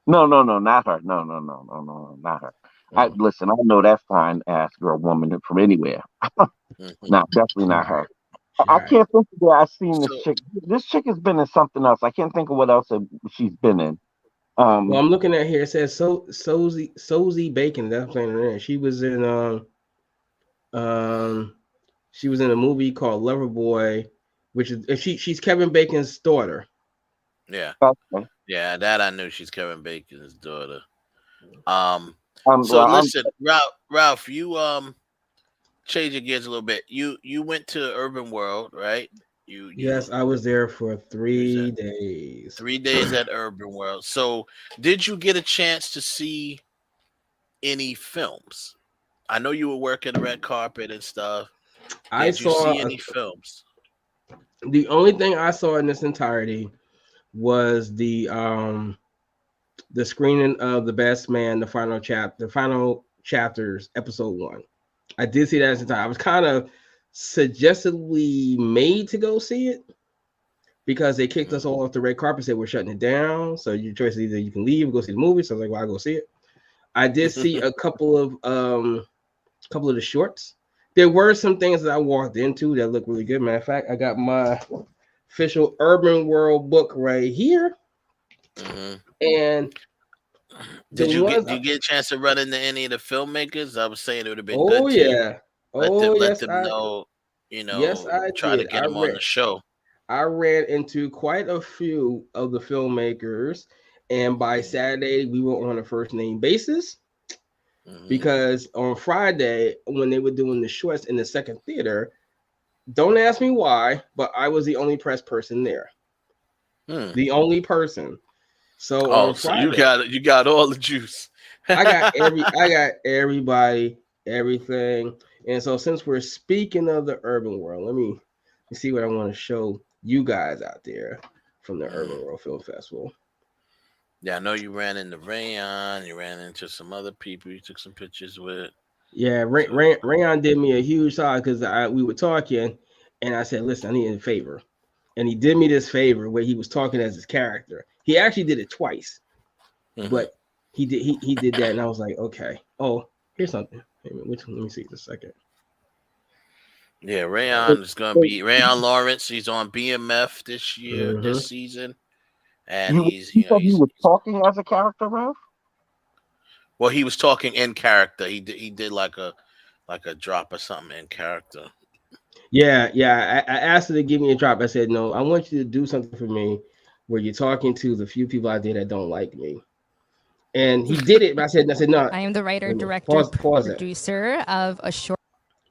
No, not her. No, not her. Listen, I know that fine ass girl woman from anywhere. No, definitely not her. I can't think of where I've seen this chick. This chick has been in something else. I can't think of what else she's been in. Well, I'm looking at here. It says Sosie Bacon. That's playing her in. She was in a movie called Loverboy, which is she's Kevin Bacon's daughter. Yeah. Okay. Yeah, that I knew. She's Kevin Bacon's daughter. Listen, Ralph, you change your gears a little bit. You went to Urban World, right? Yes, I was there for 3 days. 3 days at Urban World. So, did you get a chance to see any films? I know you were working the red carpet and stuff. Did you see any films? The only thing I saw in this entirety was the screening of The Best Man, the final chapters, episode 1. I did see that as a time. I was kind of suggestively made to go see it because they kicked us all off the red carpet, said we're shutting it down. So your choice is either you can leave or go see the movie. So I was like, well, I'll go see it. I did see a couple of the shorts. There were some things that I walked into that looked really good. Matter of fact, I got my official Urban World book right here. And did you get a chance to run into any of the filmmakers? I was saying it would have been good to let them know, yes, I try did. to get them on the show. I ran into quite a few of the filmmakers, and by Saturday we were on a first name basis because on Friday when they were doing the shorts in the second theater, don't ask me why, but I was the only press person there. The only person. So on Friday, so you got all the juice. I got everybody, everything. And so since we're speaking of the Urban World, let me see what I want to show you guys out there from the Urban World Film Festival. Yeah, I know you ran into Rayon, you ran into some other people you took some pictures with. Yeah, Rayon did me a huge solid because we were talking and I said, listen, I need a favor. And he did me this favor where he was talking as his character. He actually did it twice, but he did that, and I was like, okay. Oh, here's something. Let me see just a second. Yeah, Rayon is gonna be Rayon Lawrence. He's on BMF this year, this season, and you said he was talking as a character, Ralph? Well, he was talking in character. He did like a drop or something in character. Yeah, yeah. I asked her to give me a drop. I said, no, I want you to do something for me where you're talking to the few people out there that don't like me. And he did it, but I said, no. I am the writer, Wait a minute. director, Pause that. producer of a short.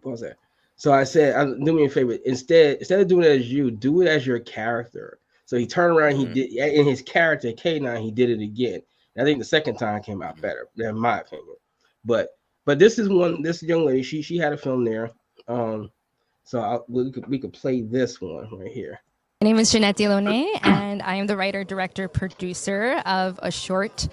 Pause that. So I said, do me a favor. Instead of doing it as you, do it as your character. So he turned around. He did in his character K9. He did it again. And I think the second time came out better, in my opinion. But this is one. This young lady, she had a film there. So we could play this one right here. My name is Jeanette Delaunay, and I am the writer, director, producer of a short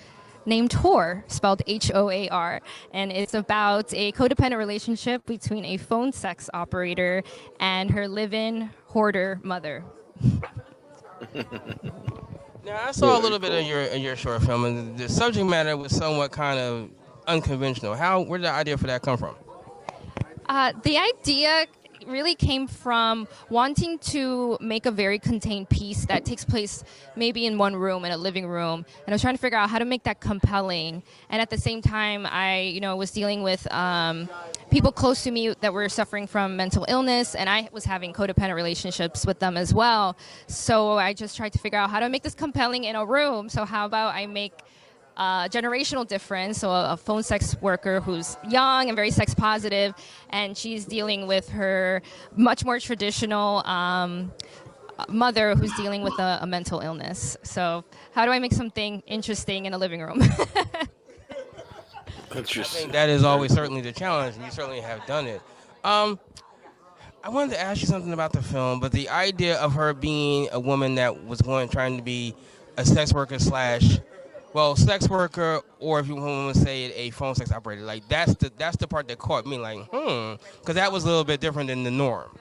named Whore, spelled Hoar. And it's about a codependent relationship between a phone sex operator and her live-in hoarder mother. Now, I saw a little bit of your short film, and the subject matter was somewhat kind of unconventional. Where did the idea for that come from? The idea really came from wanting to make a very contained piece that takes place maybe in one room, in a living room. And I was trying to figure out how to make that compelling. And at the same time, I was dealing with people close to me that were suffering from mental illness, and I was having codependent relationships with them as well. So I just tried to figure out how to make this compelling in a room. So how about I make generational difference, so a phone sex worker who's young and very sex positive, and she's dealing with her much more traditional mother who's dealing with a mental illness. So how do I make something interesting in a living room? I think that is always certainly the challenge, and you certainly have done it. I wanted to ask you something about the film, but the idea of her being a woman that was trying to be a sex worker sex worker, or if you want to say it, a phone sex operator, like that's the part that caught me, like, because that was a little bit different than the norm.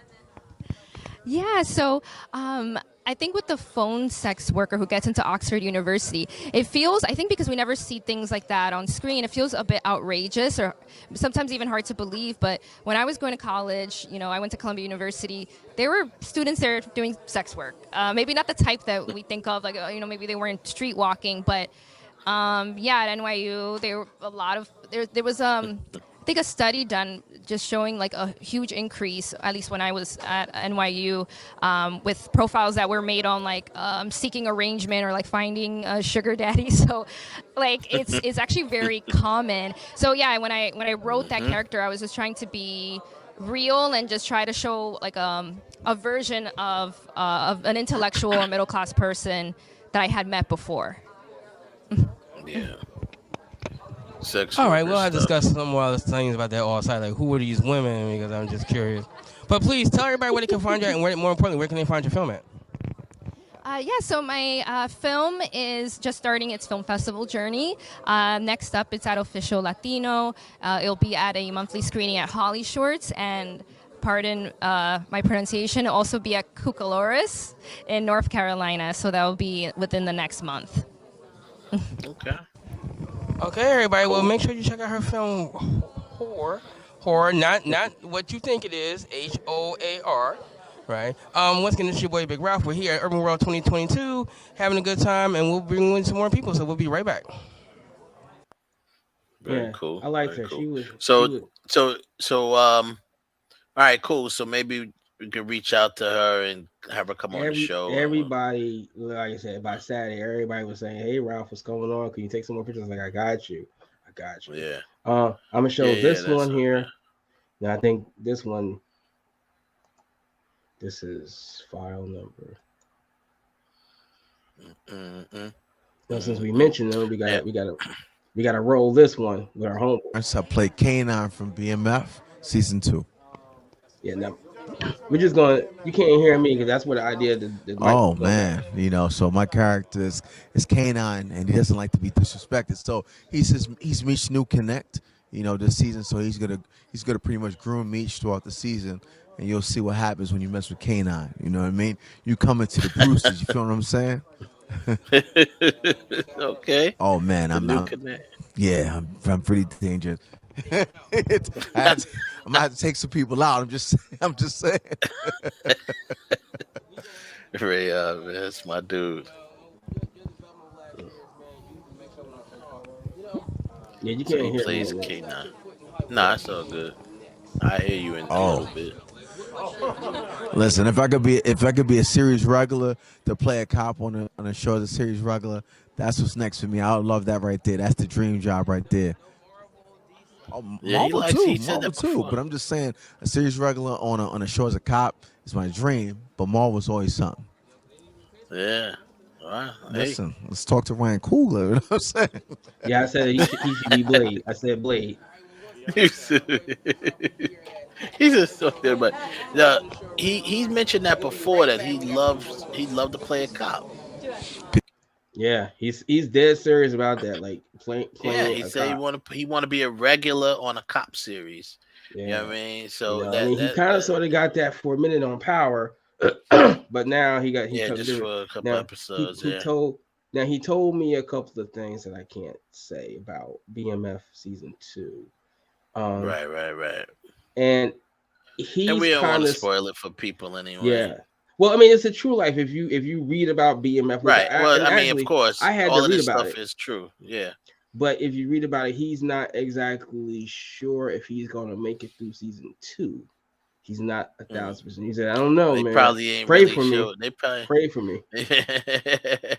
Yeah, so I think with the phone sex worker who gets into Oxford University, it feels, I think because we never see things like that on screen, it feels a bit outrageous or sometimes even hard to believe. But when I was going to college, I went to Columbia University, there were students there doing sex work. Maybe not the type that we think of, like, maybe they weren't street walking, but at NYU, there were a lot of, there was, I think a study done just showing like a huge increase, at least when I was at NYU, with profiles that were made on like seeking arrangement or like finding a sugar daddy. So like it's actually very common. So yeah, when I wrote that character, I was just trying to be real and just try to show like a version of an intellectual or middle class person that I had met before. Yeah. Sex. All right, we'll have to discuss some more other things about that offsite, like who are these women, because I'm just curious. But please tell everybody where they can find you, and more importantly, where can they find your film at? So my film is just starting its film festival journey. Next up, it's at Official Latino. It'll be at a monthly screening at Holly Shorts, and pardon my pronunciation, it'll also be at Cucalores in North Carolina. So that will be within the next month. Okay, everybody. Well, make sure you check out her film, Whore, not what you think it is, Hoar, right? Once again, this is your boy Big Ralph. We're here at Urban World 2022, having a good time, and we'll bring in some more people. So we'll be right back. Very cool. I liked her. Cool. All right, cool. So maybe we could reach out to her and have her come on the show. Everybody, like I said, by Saturday, everybody was saying, "Hey, Ralph, what's going on? Can you take some more pictures?" Like, I got you. Yeah. I'm gonna show this one here. Now I think this one. This is file number. Now, since we mentioned them, we gotta roll this one with our home. I play K9 from BMF season 2. Yeah, now we're just going. You can't hear me because that's what the idea. Oh man, so my character is K9, and he doesn't like to be disrespected. So he's Meech's new connect, this season. So he's gonna pretty much groom Meech throughout the season, and you'll see what happens when you mess with K9. You know what I mean? You come into the Brewsters. You feel what I'm saying? Okay. Oh man, I'm pretty dangerous. I'm gonna have to take some people out. I'm just saying. Ray, man, that's my dude. Yeah, you can't hear me. Plays K9. Nah, it's all good. I hear you in a little bit. Listen, if I could be a series regular to play a cop on a show as a series regular, that's what's next for me. I would love that right there. That's the dream job right there. Oh, Yeah, he said Marvel that too. before. But I'm just saying, a series regular on a show as a cop is my dream. But Marvel's always something. Yeah. Well, hey. Listen, let's talk to Ryan Coogler. You know what I'm saying? Yeah, I said that he should be Blade. I said Blade. He's just so there, but he's mentioned that before that he'd love to play a cop. Yeah, he's dead serious about that. Like playing. Yeah, he a said cop. he want to be a regular on a cop series. Yeah. You know what I mean? So he kind of sort of got that for a minute on Power, but now he just for a couple episodes. He told me a couple of things that I can't say about BMF season 2. Right. And we don't want to of spoil it for people anyway. Yeah. Well, I mean, it's a true life. If you read about BMF, right? Well, I mean, actually, of course, I had all to of read this about stuff it. is true. Yeah. But if you read about it, he's not exactly sure if he's going to make it through season 2. He's not 1,000%. He said, "I don't know, They man. probably ain't Pray really for me. sure. They probably pray for me." Yeah,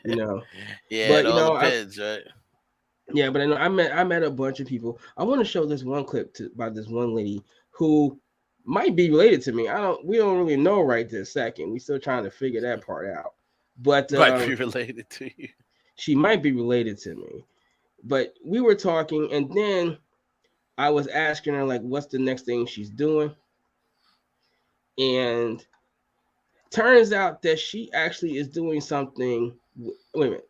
But it all depends, right? Yeah, but I met a bunch of people. I want to show this one clip about this one lady who might be related to me. We don't really know right this second. We're still trying to figure that part out. But might be related to you. She might be related to me. But we were talking, and then I was asking her, like, what's the next thing she's doing? And turns out that she actually is doing something. Wait a minute.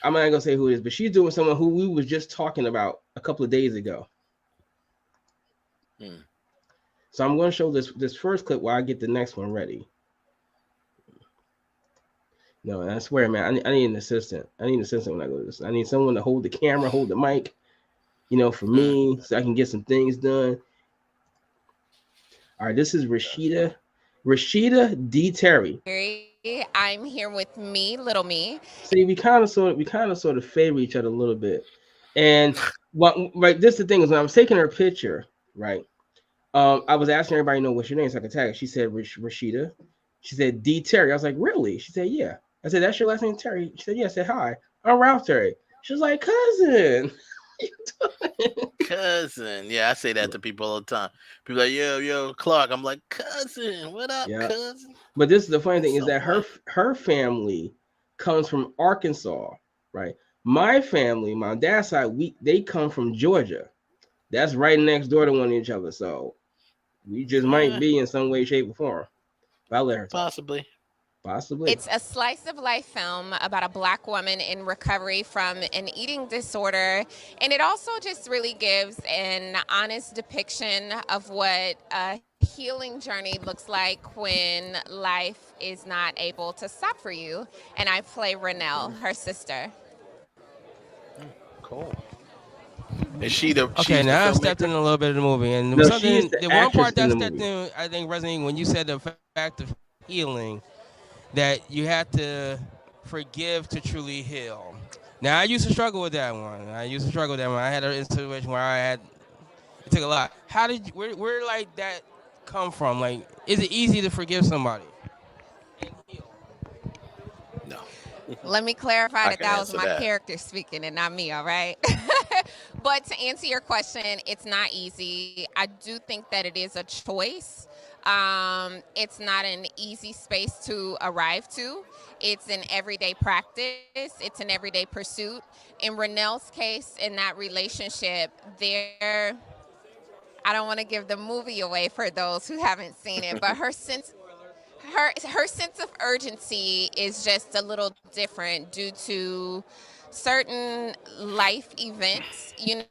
I'm not gonna say who it is, but she's doing someone who we was just talking about a couple of days ago. So I'm going to show this first clip while I get the next one ready. No, I swear, man, I need an assistant. I need an assistant when I go to this. I need someone to hold the camera, hold the mic, for me, so I can get some things done. All right, this is Rashida D. Terry. I'm here with Little Me. See, we kind of sort of favor each other a little bit, and this is the thing is when I was taking her picture, right? I was asking everybody, what's your name, so I could tag her. She said Rashida. She said D. Terry. I was like, really? She said, yeah. I said, that's your last name, Terry? She said, yeah. I said, hi, I'm Ralph Terry. She was like, cousin. Cousin. Yeah, I say that to people all the time. People are like, yo, Clark. I'm like, cousin, what up, cousin? But this is the funny thing is that her family comes from Arkansas, right? My family, my dad's side, they come from Georgia. That's right next door to one of each other. So we just might be in some way, shape, or form. But I'll let her talk. Possibly. It's a slice of life film about a Black woman in recovery from an eating disorder. And it also just really gives an honest depiction of what a healing journey looks like when life is not able to stop for you. And I play Renelle, her sister. Cool. Is she the now I stepped in a little bit of the movie, and No, something, she's the the one actress part that in the stepped movie. in, I think, resonating when you said the fact of healing, that you have to forgive to truly heal. Now, I used to struggle with that one. I had a situation where it took a lot. How did where like that come from? Like, is it easy to forgive somebody? No. Let me clarify I that can was answer my that. character speaking and not me, all right? But to answer your question, it's not easy. I do think that it is a choice. It's not an easy space to arrive to. It's an everyday practice. It's an everyday pursuit. In Renelle's case, in that relationship, I don't want to give the movie away for those who haven't seen it, but her sense of urgency is just a little different due to certain life events, and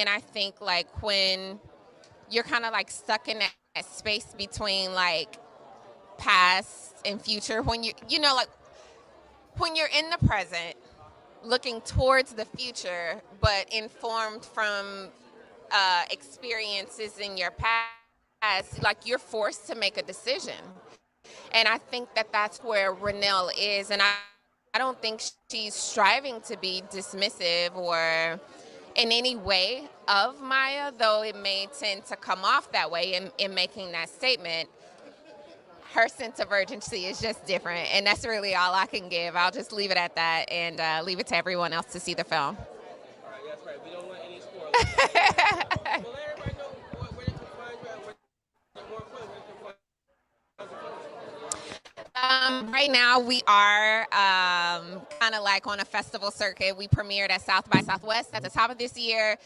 I think like when you're kind of like stuck in that space between like past and future, when like when you're in the present looking towards the future but informed from experiences in your past, like you're forced to make a decision. And I think that that's where Renelle is. And I don't think she's striving to be dismissive or in any way of Maya, though it may tend to come off that way in making that statement. her sense of urgency is just different, and that's really all I can give. I'll just leave it at that and leave it to everyone else to see the film. That's right. We don't want any spoilers. Well, let everybody know where they can find you at. More importantly, where they can find Right now, we are kind of like on a festival circuit. We premiered at South by Southwest at the top of this year.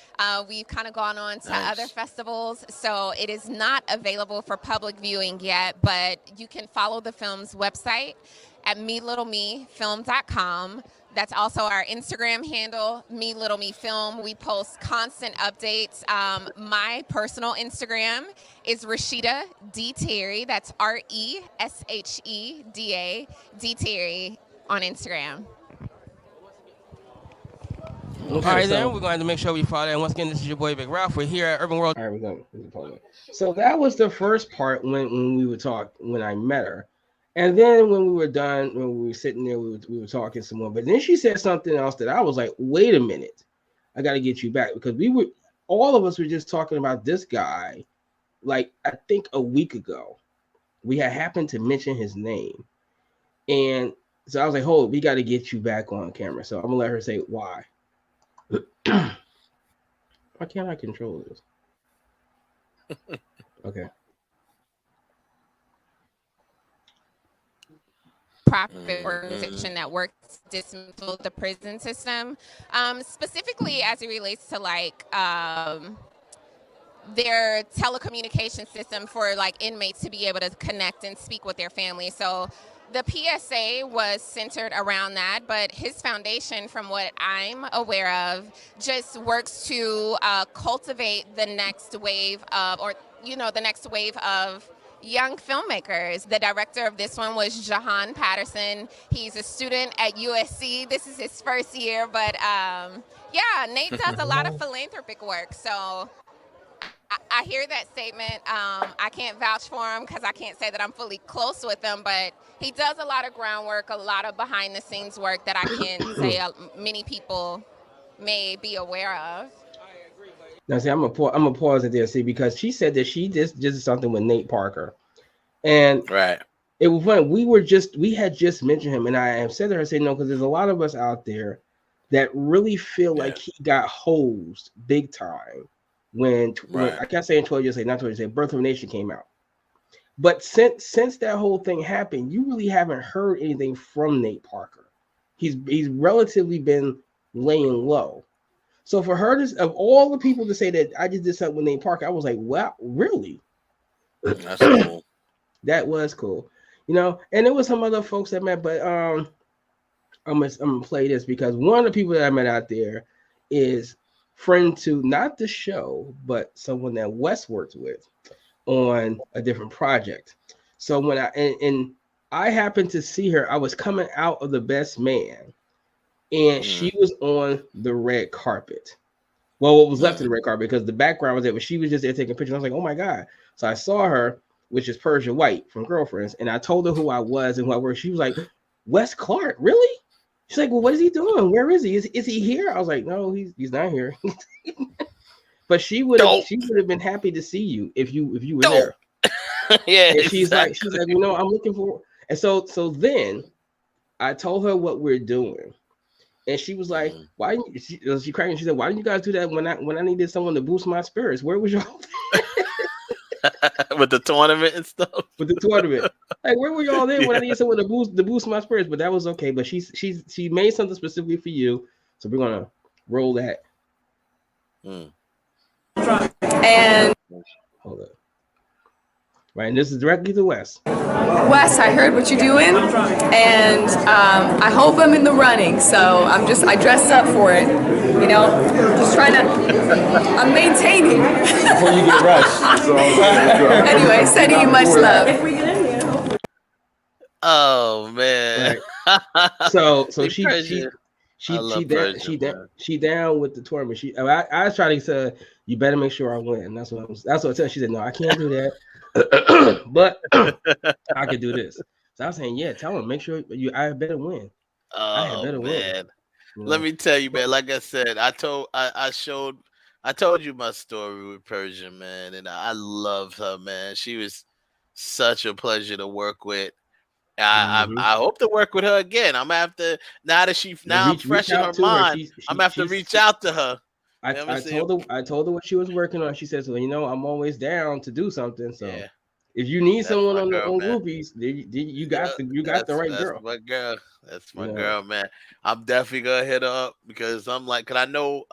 We've kind of gone on to other festivals, so it is not available for public viewing yet, but you can follow the film's website at melittlemefilm.com. That's also our Instagram handle, Me Little Me Film. We post constant updates. My personal Instagram is Rashida D. Terry. That's RESHEDA D. Terry on Instagram. All right, then we're going to make sure we follow that. And once again, this is your boy Big Ralph. We're here at Urban World. All right, we're going to follow that. So that was the first part when we would talk, when I met her. And then when we were done, when we were sitting there, we were talking some more. But then she said something else that I was like, wait a minute. I got to get you back. Because all of us were just talking about this guy, like, I think a week ago. We had happened to mention his name. And so I was like, hold, we got to get you back on camera. So I'm going to let her say why. Why can't I control this? Okay. Profit organization that works to dismantle the prison system, specifically as it relates to like their telecommunication system for like inmates to be able to connect and speak with their families. So the PSA was centered around that, but his foundation, from what I'm aware of, just works to cultivate the next wave of, the next wave of young filmmakers. The director of this one was Jahan Patterson. He's a student at USC. This is his first year, but Nate does a lot of philanthropic work. So I hear that statement. I can't vouch for him because I can't say that I'm fully close with him, but he does a lot of groundwork, a lot of behind the scenes work that I can't say many people may be aware of. Now, see, I'm gonna pause it there, see, because she said that she just did something with Nate Parker, and it was funny. We had just mentioned him, and I have said to her, say no, because there's a lot of us out there that really feel like he got hosed big time when I can't say in 12 years, not 12 years, Birth of a Nation came out. But since that whole thing happened, you really haven't heard anything from Nate Parker. He's relatively been laying low. So for her, of all the people to say that I just did something with Nate Parker, I was like, wow, really? That's cool. That was cool. And there was some other folks that met, but I'm gonna play this because one of the people that I met out there is friend to not the show, but someone that Wes worked with on a different project. So when I happened to see her, I was coming out of The Best Man, and she was on the red carpet. Well, what was left of the red carpet, because the background was there, but she was just there taking pictures. I was like, oh my God. So I saw her, which is Persia White from Girlfriends, and I told her who I was and who I worked. She was like, Wes Clark, really? She's like, well, what is he doing? Where is he? Is he here? I was like, no, he's not here. But she would have been happy to see you if you were there. Yeah. And she's like, I'm looking for. And so then I told her what we're doing. And she was like, why didn't she cried, and she said, why didn't you guys do that when I needed someone to boost my spirits? Where was y'all? With the tournament and stuff. With the tournament. Like, where were y'all there when I needed someone to boost my spirits? But that was okay. But she made something specifically for you. So we're gonna roll that. And hold up. Right, and this is directly to Wes. Wes, I heard what you're doing, and I hope I'm in the running. So I dressed up for it, just trying to, I'm maintaining. Before you get rushed. Anyway, sending you much love. Oh man. Right. So she down with the tournament. I was trying to say, you better make sure I win. That's what I told her. She said, no, I can't do that. But I could do this. So I was saying, yeah, tell him, make sure I better win. Oh man. Let me tell you, man. Like I said, I told you my story with Persia, man, and I love her, man. She was such a pleasure to work with. I hope to work with her again. I'm gonna have to now I'm fresh Reach in her out to her. mind. I'm gonna have to reach out to her. I told her what she was working on. She says, "Well, I'm always down to do something. So Yeah. if you need That's someone my on girl, man. Groupies, you got the right That's girl. my girl. That's my girl, man. I'm definitely gonna hit her up because I'm like, cause I know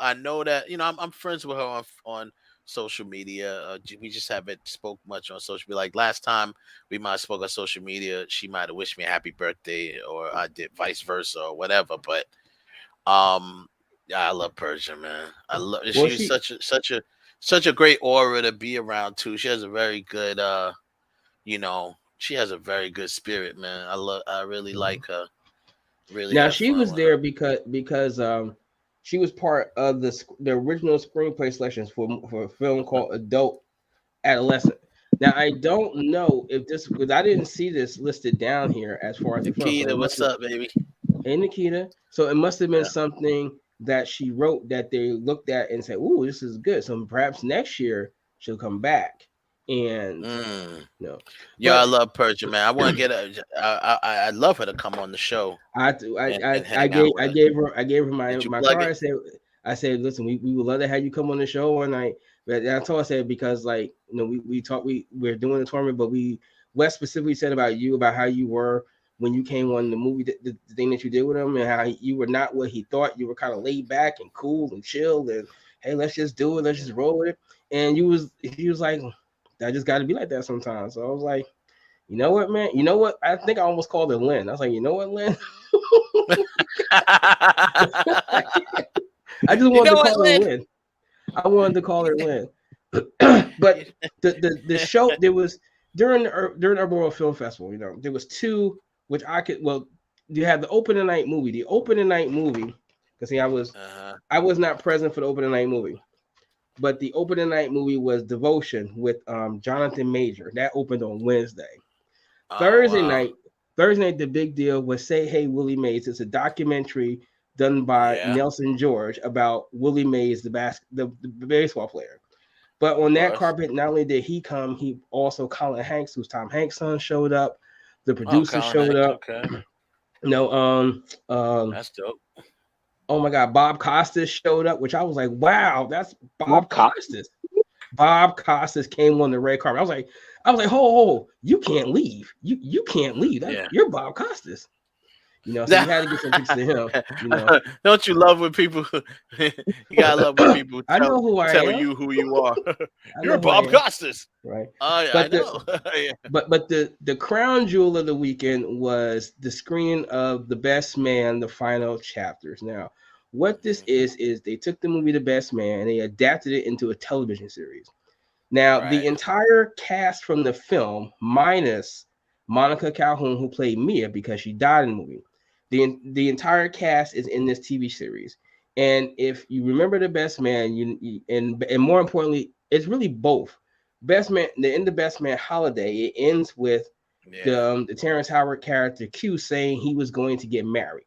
that I'm friends with her on social media. We just haven't spoke much on social media. Like last time we might have spoke on social media, she might have wished me a happy birthday, or I did vice versa or whatever. But yeah, I love Persia, man. I love. Well, She's such a great aura to be around too. She has a very good she has a very good spirit, man. I really like her. Really now have she fun was with her. there because she was part of the original screenplay selections for a film called Adult Adolescent. Now I don't know if this because I didn't see this listed down here as far as the film. So Nikita, it must what's have, up, baby? hey Nikita. So it must have been Yeah. something that she wrote that they looked at and said, "Ooh, this is good." So perhaps next year she'll come back and Yeah, I But love Persia, man. I want to get I'd love her to come on the show and I hang out with us. gave her Did you my plug card. it? I said, listen, we would love to have you come on the show one night. But that's all I said because we talked we're doing the tournament, but Wes specifically said about you about how you were when you came on the movie, the thing that you did with him, and how you were not what he thought. You were kind of laid back and cool and chill, and hey, let's just do it, let's just roll with it. And he was like, I just got to be like that sometimes. So I was like, you know what, man? You know what? I think I almost called her Lynn. I was like, you know what, Lynn? I just wanted to call her Lynn. I wanted to call her Lynn. But the show there was during Urban World Film Festival, there was two which you had the opening night movie. The opening night movie, because see, I was not present for the opening night movie. But the opening night movie was Devotion with Jonathan Major. That opened on Wednesday. Thursday night, the big deal was Say Hey Willie Mays. It's a documentary done by Nelson George about Willie Mays, the baseball player. But on that carpet, not only did he come, he also Colin Hanks, who's Tom Hanks' son, showed up. The producer showed up. Okay. That's dope. Oh my God, Bob Costas showed up, which I was like, wow, that's Bob Costas. Bob Costas came on the red carpet. I was like, ho, you can't leave. You can't leave. You're Bob Costas. So you had to get some pictures of him. Don't you love when people? You gotta love when people tell am. you who you are. You're Bob Costas, right? I know. But the crown jewel of the weekend was the screening of The Best Man, the final chapters. Now, what this is they took the movie The Best Man and they adapted it into a television series. Now, the entire cast from the film, minus Monica Calhoun, who played Mia because she died in the movie, the entire cast is in this TV series. And if you remember The Best Man, and more importantly, it's really both. Best Man, the Best Man holiday, it ends with the Terrence Howard character Q saying he was going to get married.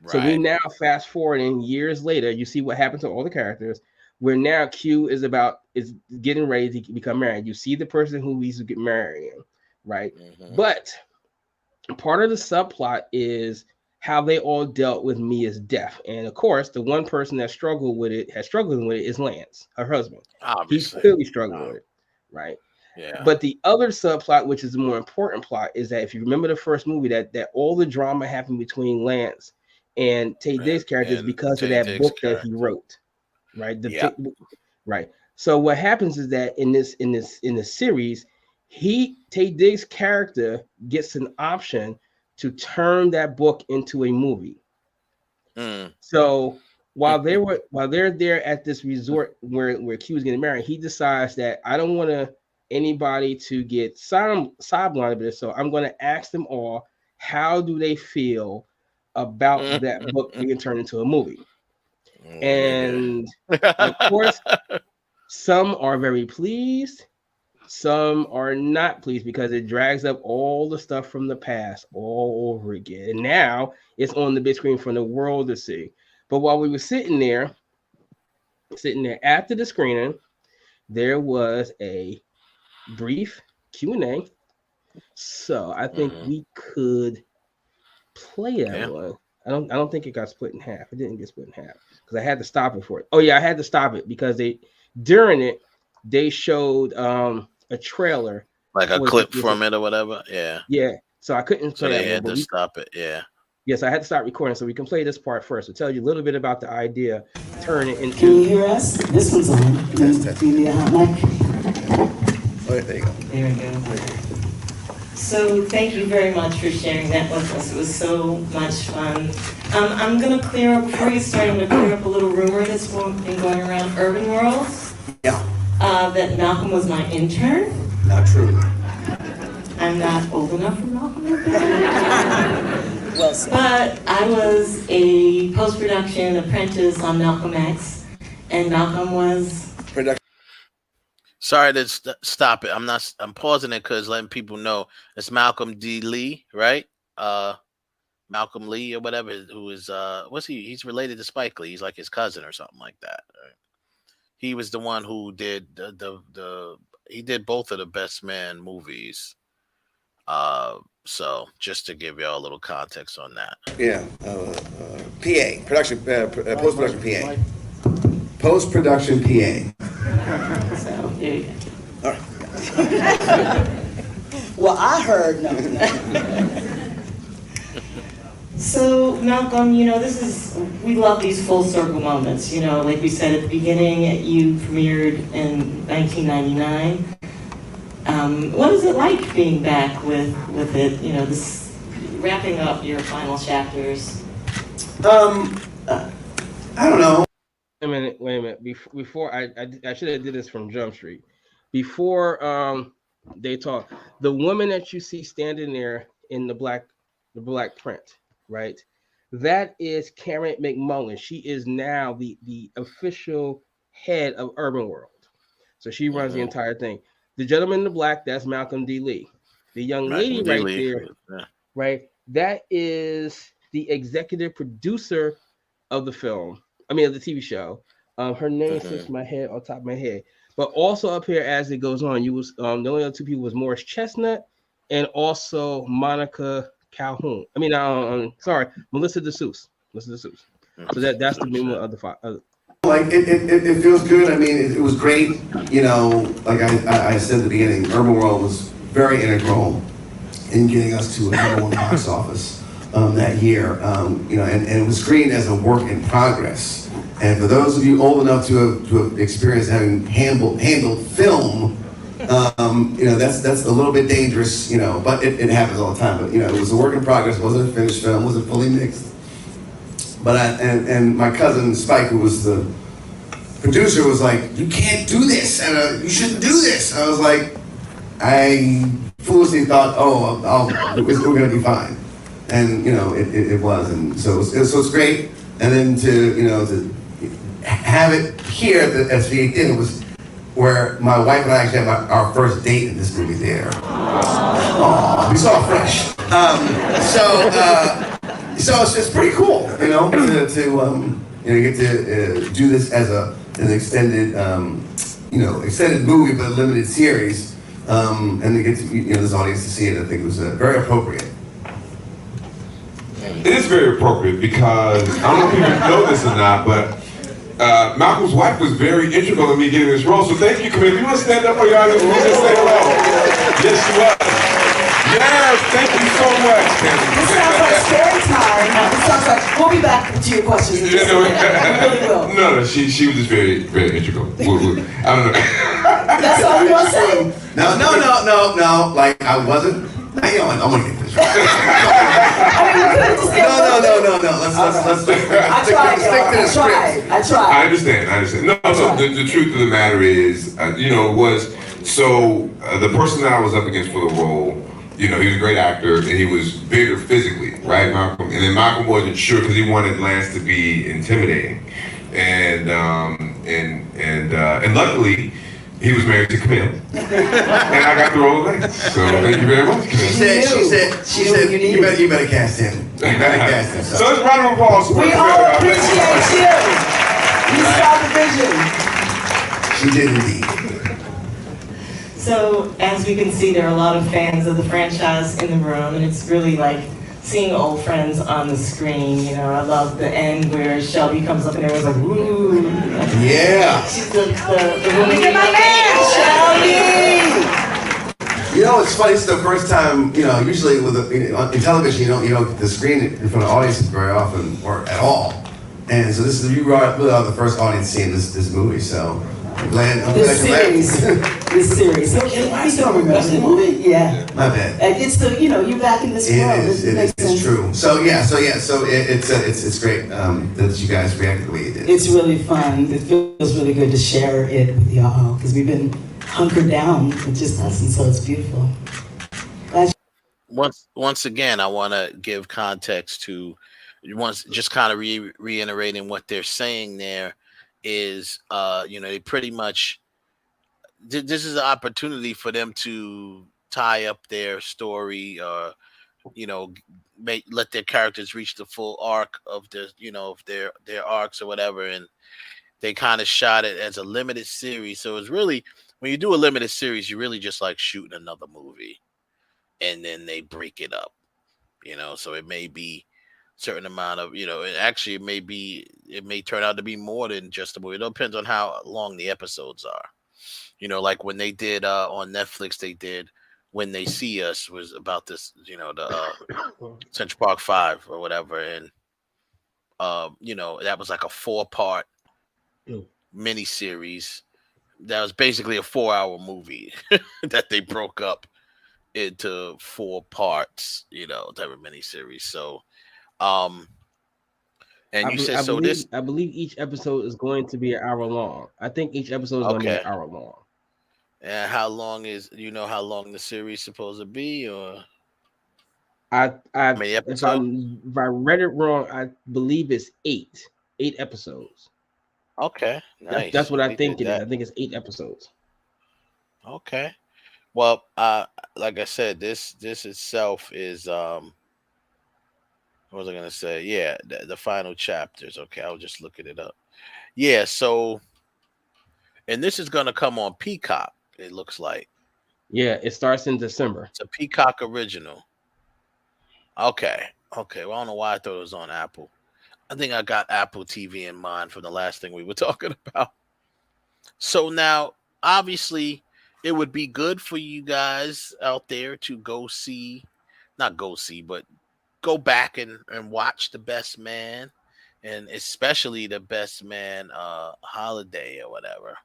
So we now fast forward in years later, you see what happened to all the characters. Where now Q is getting ready to become married. You see the person who he's to get married, right? But part of the subplot is how they all dealt with Mia's death. And of course, the one person that struggled with it is Lance, her husband. Obviously. He's clearly struggling with it, right? Yeah. But the other subplot, which is the more important plot, is that if you remember the first movie, that all the drama happened between Lance and Taye Diggs' character is because of that book that he wrote, right? Right. So what happens is that in the series, Taye Diggs' character gets an option to turn that book into a movie. So while they're there at this resort where Q is getting married, he decides that I don't want anybody to get sidelined of this, so I'm going to ask them all, how do they feel about that book being turned into a movie? And of course, some are very pleased, some are not pleased because it drags up all the stuff from the past all over again. And now it's on the big screen for the world to see. But while we were sitting there after the screening, there was a brief Q&A. So I think we could play that one. I don't think it got split in half. It didn't get split in half because I had to stop it for it. Oh yeah, I had to stop it because during it they showed a trailer, like a clip from it or whatever. Yeah. Yeah. So I couldn't play so they that had to stop it. Yeah. Yes, I had to start recording, so we can play this part first. It tells you a little bit about the idea, turn it into. Can you hear us? This one's on. Do you need a hot mic? Oh, there you go. There we go. So thank you very much for sharing that with us. It was so much fun. I'm going to clear up, before you start, I'm going to clear up a little rumor that's been going around Urban Worlds. Yeah. That Malcolm was my intern. Not true. I'm not old enough for Malcolm. Well said. But I was a post-production apprentice on Malcolm X, and Malcolm was Sorry to stop it. I'm pausing it because letting people know it's Malcolm D. Lee, right? Malcolm Lee or whatever, who is what's he? He's related to Spike Lee. He's like his cousin or something like that. Right? He was the one who did he did both of the Best Man movies. So just to give y'all a little context on that. Yeah, PA, production, post-production PA. Post-production PA. So, there you go. All right. Well, I heard nothing. So, Malcolm, we love these full circle moments. Like we said at the beginning, you premiered in 1999. What is it like being back with it? This wrapping up your final chapters. I don't know. Wait a minute. Before I should have did this from Jump Street. Before they talk, the woman that you see standing there in the black print, right? That is Karen McMullen. She is now the official head of Urban World. So she runs the entire thing. The gentleman in the black, that's Malcolm D. Lee. The young lady right there, right? That is the executive producer of the film. I mean, of the TV show. Her name sits in my head, on top of my head. But also up here as it goes on, the only other two people was Morris Chestnut and also Monica Calhoun. I mean, Melissa DeSuze. So that's the name of the five. Like it feels good. I mean, it was great. Like I said at the beginning, Urban World was very integral in getting us to a #1 box office that year. And it was screened as a work in progress. And for those of you old enough to have experienced having handled film, that's a little bit dangerous. But it happens all the time. But it was a work in progress. It wasn't a finished film. It wasn't fully mixed. But and my cousin Spike, who was the producer, was like, "You can't do this, and you shouldn't do this." I was like, I foolishly thought, we're gonna be fine, and it was, and so it's great. And then to have it here at the SVA theater was where my wife and I actually had our first date in this movie theater. Oh, we saw Fresh. So it's pretty cool, to get to do this as an extended, extended movie, but a limited series, and to get to this audience to see it. I think it was very appropriate. It is very appropriate because I don't know if people know this or not, but Malcolm's wife was very integral in me getting this role. So thank you, Camille. You want to stand up for your audience and just say hello? Yes, she was. Yes, thank you so much, Camille. This sounds like story time. This sounds like we'll be back to your questions in just a minute. We really will. No, she was just very, very integral. I don't know. That's all you want to say? No. Like I wasn't. I'm gonna get this right. Let's stick to the script. I tried. I understand. No, the truth of the matter is, the person that I was up against for the role, he was a great actor and he was bigger physically, right, Malcolm? And then Malcolm wasn't sure because he wanted Lance to be intimidating, and luckily he was married to Camille, and I got the role of Lance. So thank you very much. She said, you better cast him. You better cast him. So let's round of applause. We all appreciate you. You saw the vision. She did indeed. So as we can see, there are a lot of fans of the franchise in the room, and it's really like seeing old friends on the screen. You know, I love the end where Shelby comes up and everyone's like, "Ooh!" Yeah. She's the woman. Get my man, Shelby. You know, it's funny. It's the first time. You know, usually with in television, you don't get the screen in front of audiences very often or at all. And so this is you really are the first audience seeing this movie. So I'm glad. This series. So, I still remember the movie. Yeah. My bad. And it's the you're back in this world. It's true. So it's great that you guys reacted the way you did. It's really fun. It feels really good to share it with y'all because we've been hunkered down with just us, and so it's beautiful. Once again, I want to give context to just kind of reiterating what they're saying there is, they pretty much, this is an opportunity for them to tie up their story, or, let their characters reach the full arc of their arcs or whatever. And they kind of shot it as a limited series. So it's really, when you do a limited series, you really just like shooting another movie, and then they break it up, so it may be certain amount of, it may turn out to be more than just a movie. It depends on how long the episodes are. Like when they did on Netflix, they did When They See Us was about this, the Central Park 5 or whatever. And, that was like a 4-part miniseries. That was basically a 4-hour movie that they broke up into 4 parts, type of miniseries. So, and you said so. I believe each episode is going to be an hour long. I think each episode is going to be an hour long. And how long how long the series supposed to be, or if I read it wrong, I believe it's 8 episodes. Okay, nice. That's what I think it is. I think it's 8 episodes. Okay. Well, like I said, this itself is what was I gonna say? Yeah, the final chapters. Okay, I was just looking it up. Yeah, so, and this is gonna come on Peacock. It looks like. Yeah, it starts in December. It's a Peacock original. Okay. Well, I don't know why I thought it was on Apple. I think I got Apple TV in mind from the last thing we were talking about. So now, obviously, it would be good for you guys out there to but go back and watch The Best Man, and especially The Best Man Holiday or whatever.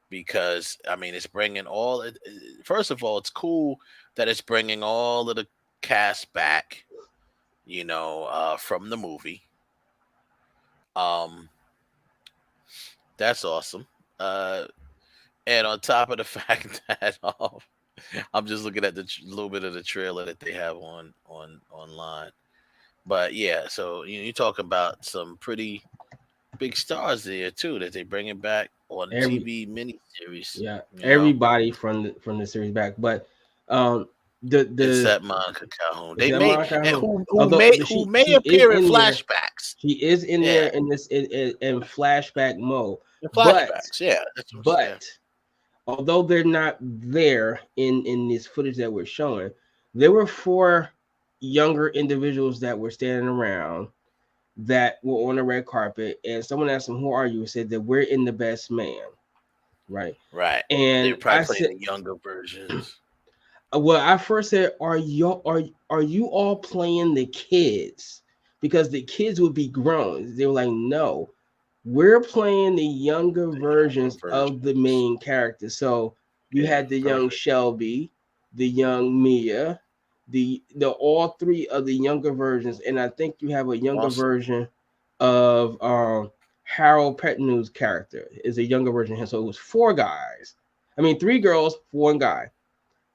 Because, it's bringing first of all, it's cool that it's bringing all of the cast back, from the movie. That's awesome. And on top of the fact that I'm just looking at the little bit of the trailer that they have online. But yeah, so you talk about some pretty big stars there too that they bringing back on TV miniseries. Yeah, everybody from the series back, but except Monica Calhoun. They may who may appear in flashbacks. She is in there in this in flashback mode. Flashbacks, but although they're not there in this footage that we're showing, there were 4 younger individuals that were standing around that were on the red carpet, and someone asked them, "Who are you?" and said that we're in The Best Man, right? And they're probably playing the younger versions. Well, I first said, "Are you all playing the kids?" Because the kids would be grown. They were like, "No, we're playing the younger versions of the main characters." So you had the young Shelby, the young Mia, the all 3 of the younger versions, and I think you have a younger version of Harold Pettinew's character is a younger version of him. So it was 4 guys. 3 girls, 1 guy,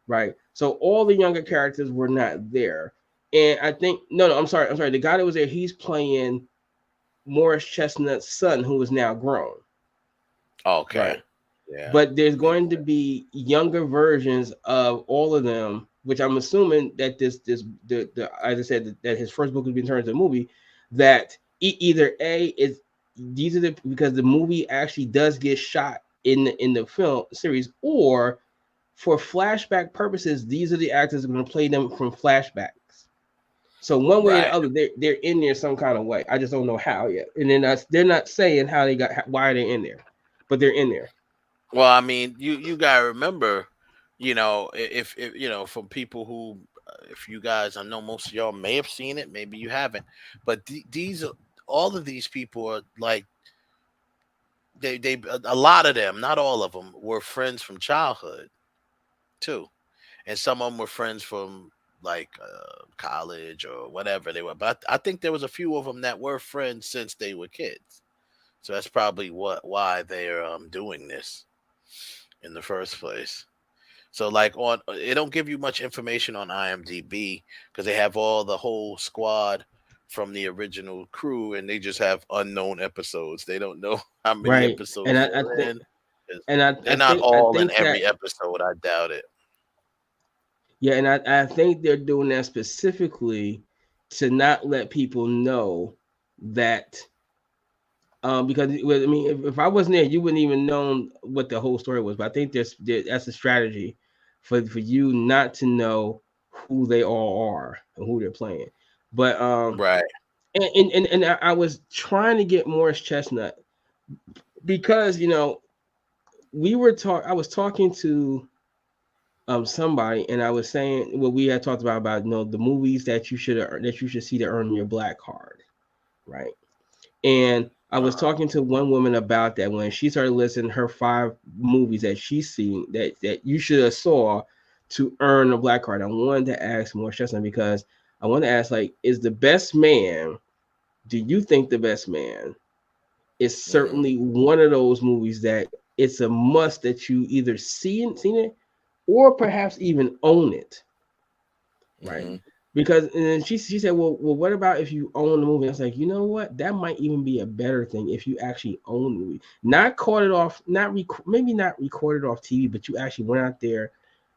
right? So all the younger characters were not there. And I think I'm sorry. The guy that was there, he's playing Morris Chestnut's son, who is now grown. Okay. Right? Yeah. But there's going to be younger versions of all of them, which I'm assuming that the as I said, that his first book will be turned into a movie. That either these are because the movie actually does get shot in the film series, or for flashback purposes, these are the actors that are going to play them from flashbacks. So one way or the other, they're in there some kind of way. I just don't know how yet. And then they're not saying how they got why they're in there, but they're in there. Well, I mean, you gotta remember, if from people who, if you guys, I know most of y'all may have seen it, maybe you haven't, but these all of these people are like they a lot of them, not all of them, were friends from childhood too, and some of them were friends from like college or whatever they were. But I think there was a few of them that were friends since they were kids, so that's probably why they're doing this in the first place. So like it don't give you much information on IMDb because they have all the whole squad from the original crew and they just have unknown episodes. They don't know how many Right. episodes And they're think, in. and I They're not think I all in think every that episode. I doubt it. yeah, and I think they're doing that specifically to not let people know that because I mean, if I wasn't there, you wouldn't even know what the whole story was. But I think that's a strategy for you not to know who they all are and who they're playing. But right, and I was trying to get Morris Chestnut because I was talking to somebody and I was saying what we had talked about the movies that you should see to earn your black card, right? And I was talking to one woman about that when she started listing her 5 movies that she's seen that you should have saw to earn a black card. I wanted to ask Morris Chestnut because I want to ask, like, is The Best Man? Do you think The Best Man is certainly one of those movies that it's a must that you either seen it or perhaps even own it, right? Because and then she said, well, what about if you own the movie? I was like, you know what? That might even be a better thing if you actually own the movie, not caught it off, maybe not recorded off TV, but you actually went out there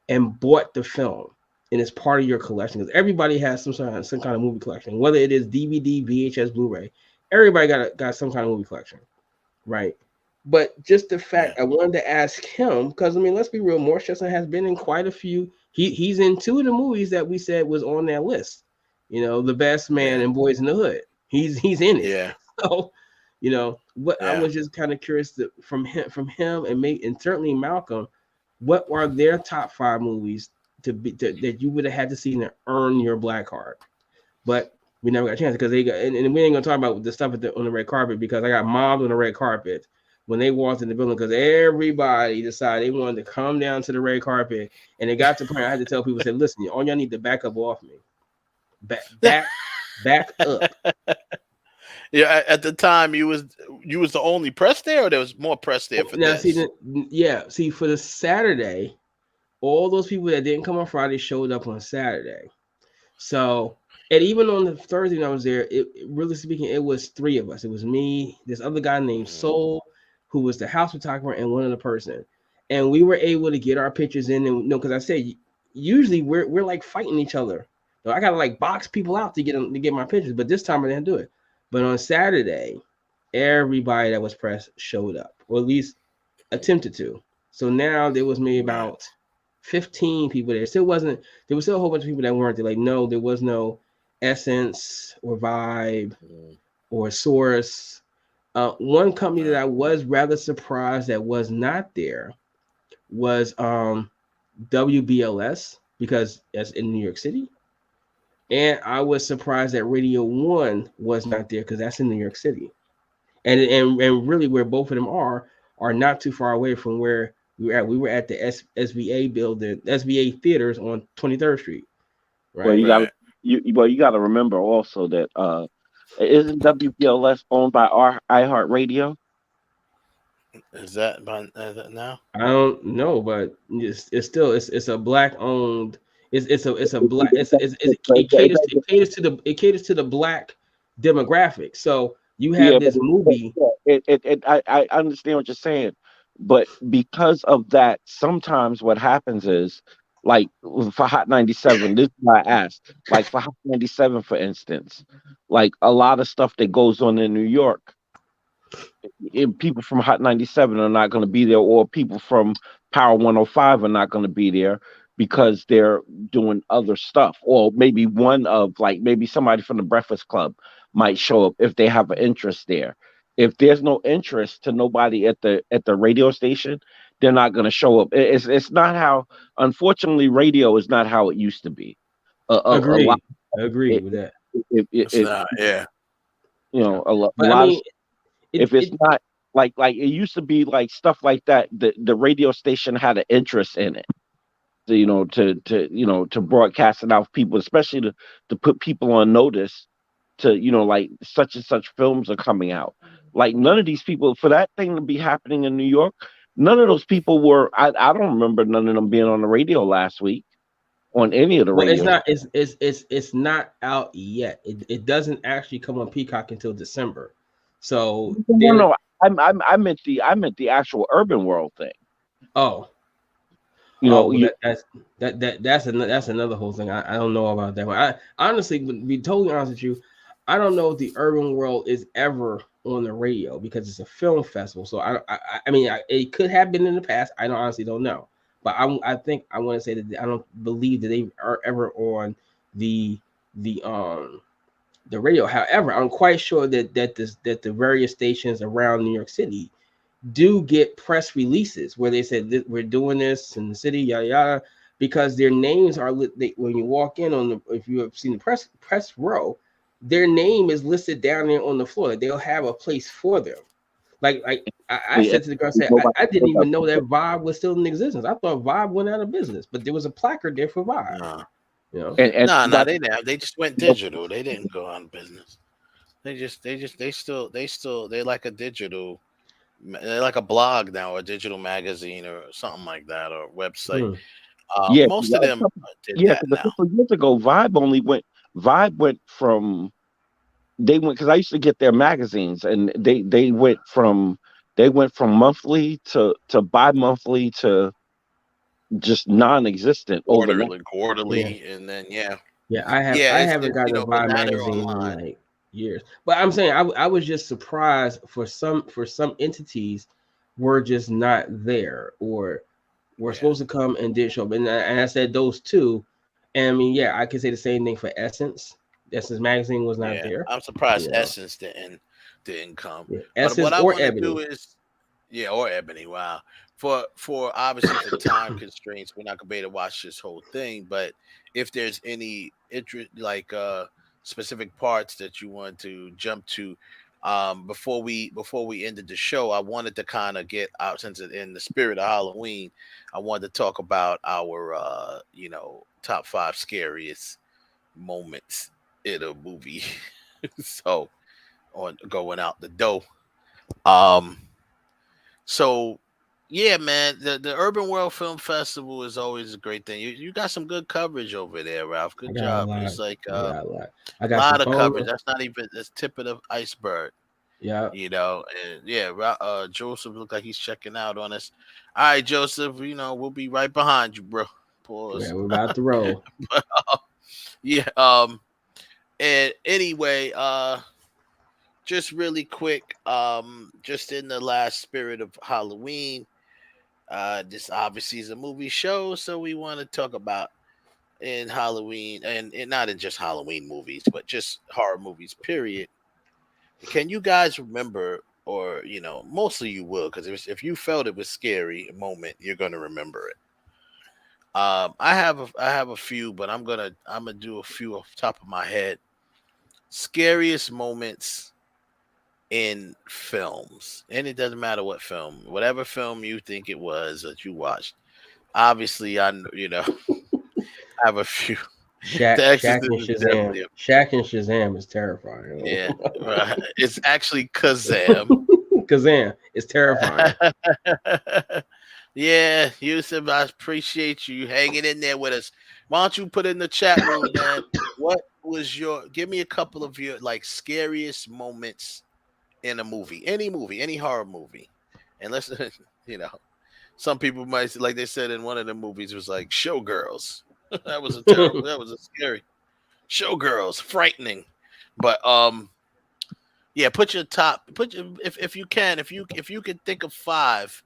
and bought the film and it's part of your collection. Because everybody has some kind of movie collection, whether it is DVD, VHS, Blu-ray. Everybody got some kind of movie collection, right? But just the fact I wanted to ask him, because I mean, let's be real, Morris Chestnut has been in quite a few. He's in 2 of the movies that we said was on that list. The Best Man and Boys in the Hood. He's in it. Yeah. So, what I was just kind of curious from him and certainly Malcolm, what are their top 5 movies that you would have had to see to earn your black card? But we never got a chance because they got, and we ain't gonna talk about the stuff on the red carpet because I got mobbed on the red carpet when they walked in the building because everybody decided they wanted to come down to the red carpet, and it got to the point I had to tell people, said, listen, all y'all need to back up off me. Back up. Yeah, at the time you was the only press there, or there was more press there for this? See, for the Saturday, all those people that didn't come on Friday showed up on Saturday. So, and even on the Thursday when I was there, it really speaking, it was 3 of us. It was me, this other guy named Soul, who was the house photographer, and one other person. And we were able to get our pictures in. And because I said usually we're like fighting each other. So I gotta like box people out to get my pictures. But this time I didn't do it. But on Saturday, everybody that was pressed showed up, or at least attempted to. So now there was maybe about 15 people there. There was still a whole bunch of people that weren't there. Like, no, there was no Essence or Vibe or Source. One company that I was rather surprised that was not there was WBLS, because that's in New York City. And I was surprised that Radio 1 was not there because that's in New York City. And really where both of them are not too far away from where we were at. We were at the SVA building, SVA theaters on 23rd Street. Right. Well, you got to remember also that isn't WPLS owned by iHeartRadio? Is that now? I don't know, but it's still a black owned. It caters to the black demographic. So you have this movie. I understand what you're saying, but because of that, sometimes what happens is, like for Hot 97, this is why I asked. Like for Hot 97, for instance, like a lot of stuff that goes on in New York, people from Hot 97 are not going to be there, or people from Power 105 are not going to be there because they're doing other stuff. Or maybe one of like maybe somebody from the Breakfast Club might show up if they have an interest there. If there's no interest to nobody at the radio station, they're not going to show up. It's not how. Unfortunately, radio is not how it used to be. A lot. Agree with that. It's not, yeah. You know, a But I lot mean, of if it's not like it used to be like stuff like that, the radio station had an interest in it. To, to broadcast it out for people, especially to put people on notice to, like such and such films are coming out. Like none of these people for that thing to be happening in New York, none of those people were I don't remember none of them being on the radio last week on any of the well, it's radio. not. It's not out yet. It doesn't actually come on Peacock until December. So No, I meant the actual Urban World thing. Oh, that's another whole thing. I don't know about that one. I honestly, to be totally honest with you, I don't know if the Urban World is ever on the radio because it's a film festival. So I mean, it could have been in the past. I honestly don't know, but I think I want to say that I don't believe that they are ever on the radio. However, I'm quite sure that the various stations around New York City do get press releases where they said we're doing this in the city, yada yada, because their names are when you walk in if you have seen the press row, their name is listed down there on the floor. They'll have a place for them. Like I said to the girl, I didn't even know that Vibe was still in existence. I thought Vibe went out of business, but there was a placard there for Vibe. No, they didn't. They just went digital. They didn't go out of business. They're like a digital. They're like a blog now, or a digital magazine, or something like that, or website. Most of them did that because a couple of years ago, Vibe went from because I used to get their magazines, and they went from monthly to bi-monthly to just non-existent quarterly, and then I haven't gotten a Vibe magazine in like years, but I'm saying I was just surprised for some entities were just not there or were supposed to come and did show up, and I said those two, and I mean I could say the same thing for Essence. Essence magazine was not there. I'm surprised Essence didn't come. Yeah. But Essence what I or want to Ebony. do is or Ebony. Wow. For obviously for time constraints, we're not gonna be able to watch this whole thing. But if there's any interest, like specific parts that you want to jump to, before we ended the show, I wanted to kind of get out, since it's in the spirit of Halloween, I wanted to talk about our top 5 scariest moments in a movie. So on going out the door. So yeah, man, the Urban World Film Festival is always a great thing. You got some good coverage over there, Ralph. Good job. It's like a lot of coverage. That's not even the tip of the iceberg. Yeah. And Joseph looked like he's checking out on us. All right, Joseph, we'll be right behind you, bro. Pause. Yeah, we're about to roll. But, and anyway, just really quick, just in the last spirit of Halloween, this obviously is a movie show, so we want to talk about in Halloween, and not in just Halloween movies, but just horror movies, period. Can you guys remember, or mostly you will, because if you felt it was scary a moment, you're gonna remember it. I have a few, but I'm gonna do a few off the top of my head. Scariest moments in films, and it doesn't matter what film, whatever film you think it was that you watched. Obviously, I have a few. Shaq and Shazam is terrifying. Yeah, right. It's actually Kazam. Kazam is terrifying. Yeah, Yusuf, I appreciate you hanging in there with us. Why don't you put in the chat room, man? What was give me a couple of your scariest moments in a movie, any horror movie, and let's some people might, like they said in one of the movies, was like Showgirls. That was a terrible. That was a scary. Showgirls, frightening, but yeah. Put your if you can, if you can think of 5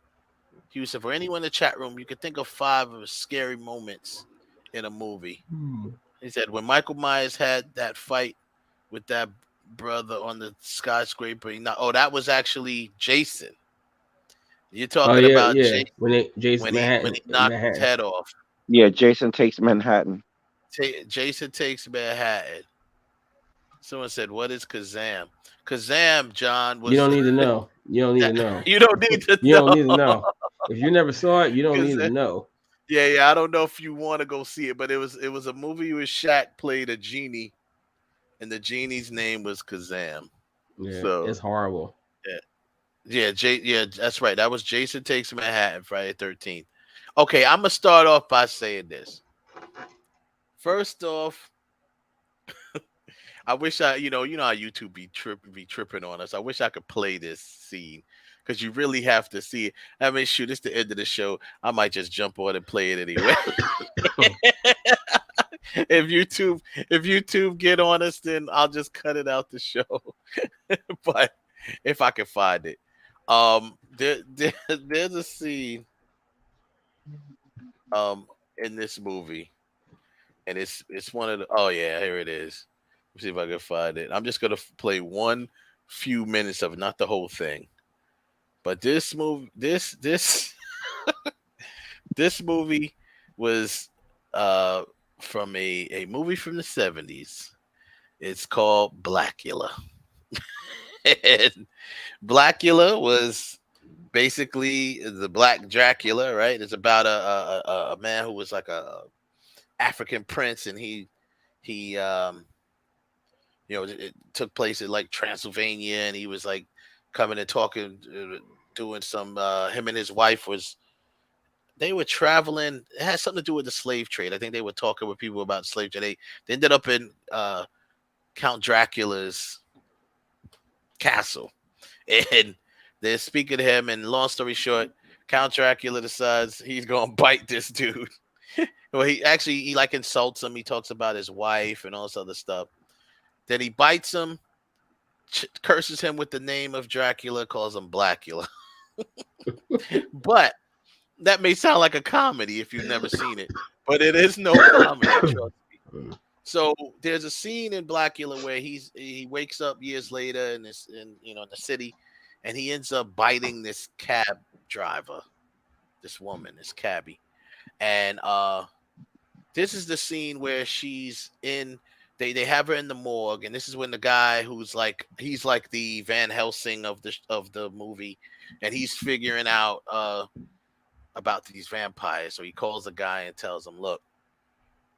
He said, for anyone in the chat room, you can think of 5 of scary moments in a movie. He said, when Michael Myers had that fight with that brother on the skyscraper, that was actually Jason. You're talking about Jason when when he knocked his head off. Yeah, Jason Takes Manhattan. Jason Takes Manhattan. Someone said, what is Kazam? Kazam, John, was... You don't need to know. You don't need to know. You don't need to know. You don't need to know. If you never saw it, you don't need to know. Yeah. I don't know if you want to go see it, but it was a movie where Shaq played a genie, and the genie's name was Kazam. Yeah, so it's horrible. Yeah, that's right. That was Jason Takes Manhattan, Friday 13th. Okay, I'm gonna start off by saying this. First off, I wish how YouTube be tripping on us. I wish I could play this scene because you really have to see it. I mean, shoot, it's the end of the show. I might just jump on and play it anyway. If YouTube get on us, then I'll just cut it out the show. But if I can find it, there's a scene in this movie, and it's one of the. Oh yeah, here it is. Let's see if I can find it. I'm just gonna play one few minutes of it, not the whole thing. But this movie, this movie was from a movie from the 70s. It's called Blackula. And Blackula was basically the Black Dracula, right? It's about a man who was like a African prince, and he it took place in like Transylvania, and he was like coming and talking, doing some. Him and his wife they were traveling. It had something to do with the slave trade. I think they were talking with people about slave trade. They ended up in Count Dracula's castle, and they're speaking to him. And long story short, Count Dracula decides he's gonna bite this dude. Well, he like insults him. He talks about his wife and all this other stuff. Then he bites him, curses him with the name of Dracula, calls him Blackula. But that may sound like a comedy if you've never seen it, but it is no comedy. Trust me. So there's a scene in Blackula where he wakes up years later in the city, and he ends up biting this cab driver, this woman, this cabbie, and this is the scene where she's in. They have her in the morgue, and this is when the guy he's like the Van Helsing of the movie, and he's figuring out about these vampires. So he calls the guy and tells him, "Look,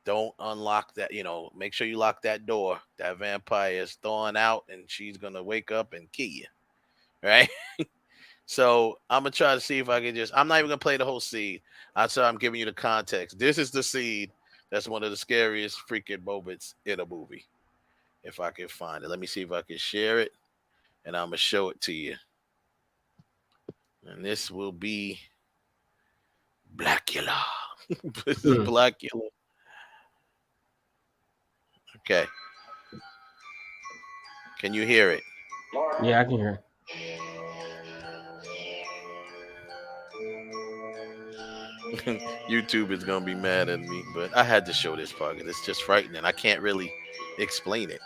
don't unlock that. Make sure you lock that door. That vampire is thawing out, and she's gonna wake up and kill you." Right? So I'm gonna try to see if I can I'm not even gonna play the whole scene. I'm giving you the context. This is the scene that's one of the scariest freaking moments in a movie. If I can find it, let me see if I can share it, and I'm gonna show it to you. And this will be Blackula. This is Blackula. Okay. Can you hear it? Yeah, I can hear. YouTube is gonna be mad at me, but I had to show this part because it's just frightening. I can't really explain it.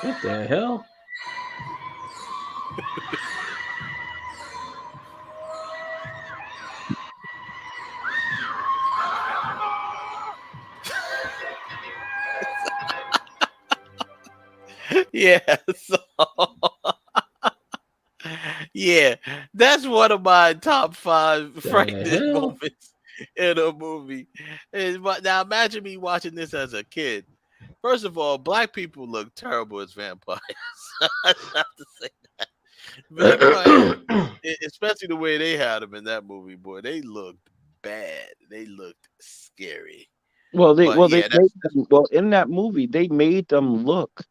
What the hell? Yeah. Yeah, that's one of my top 5 frightening moments in a movie. But now imagine me watching this as a kid. First of all, black people look terrible as vampires. I have to say that. Vampires, especially the way they had them in that movie, boy, they looked bad. They looked scary. In that movie they made them look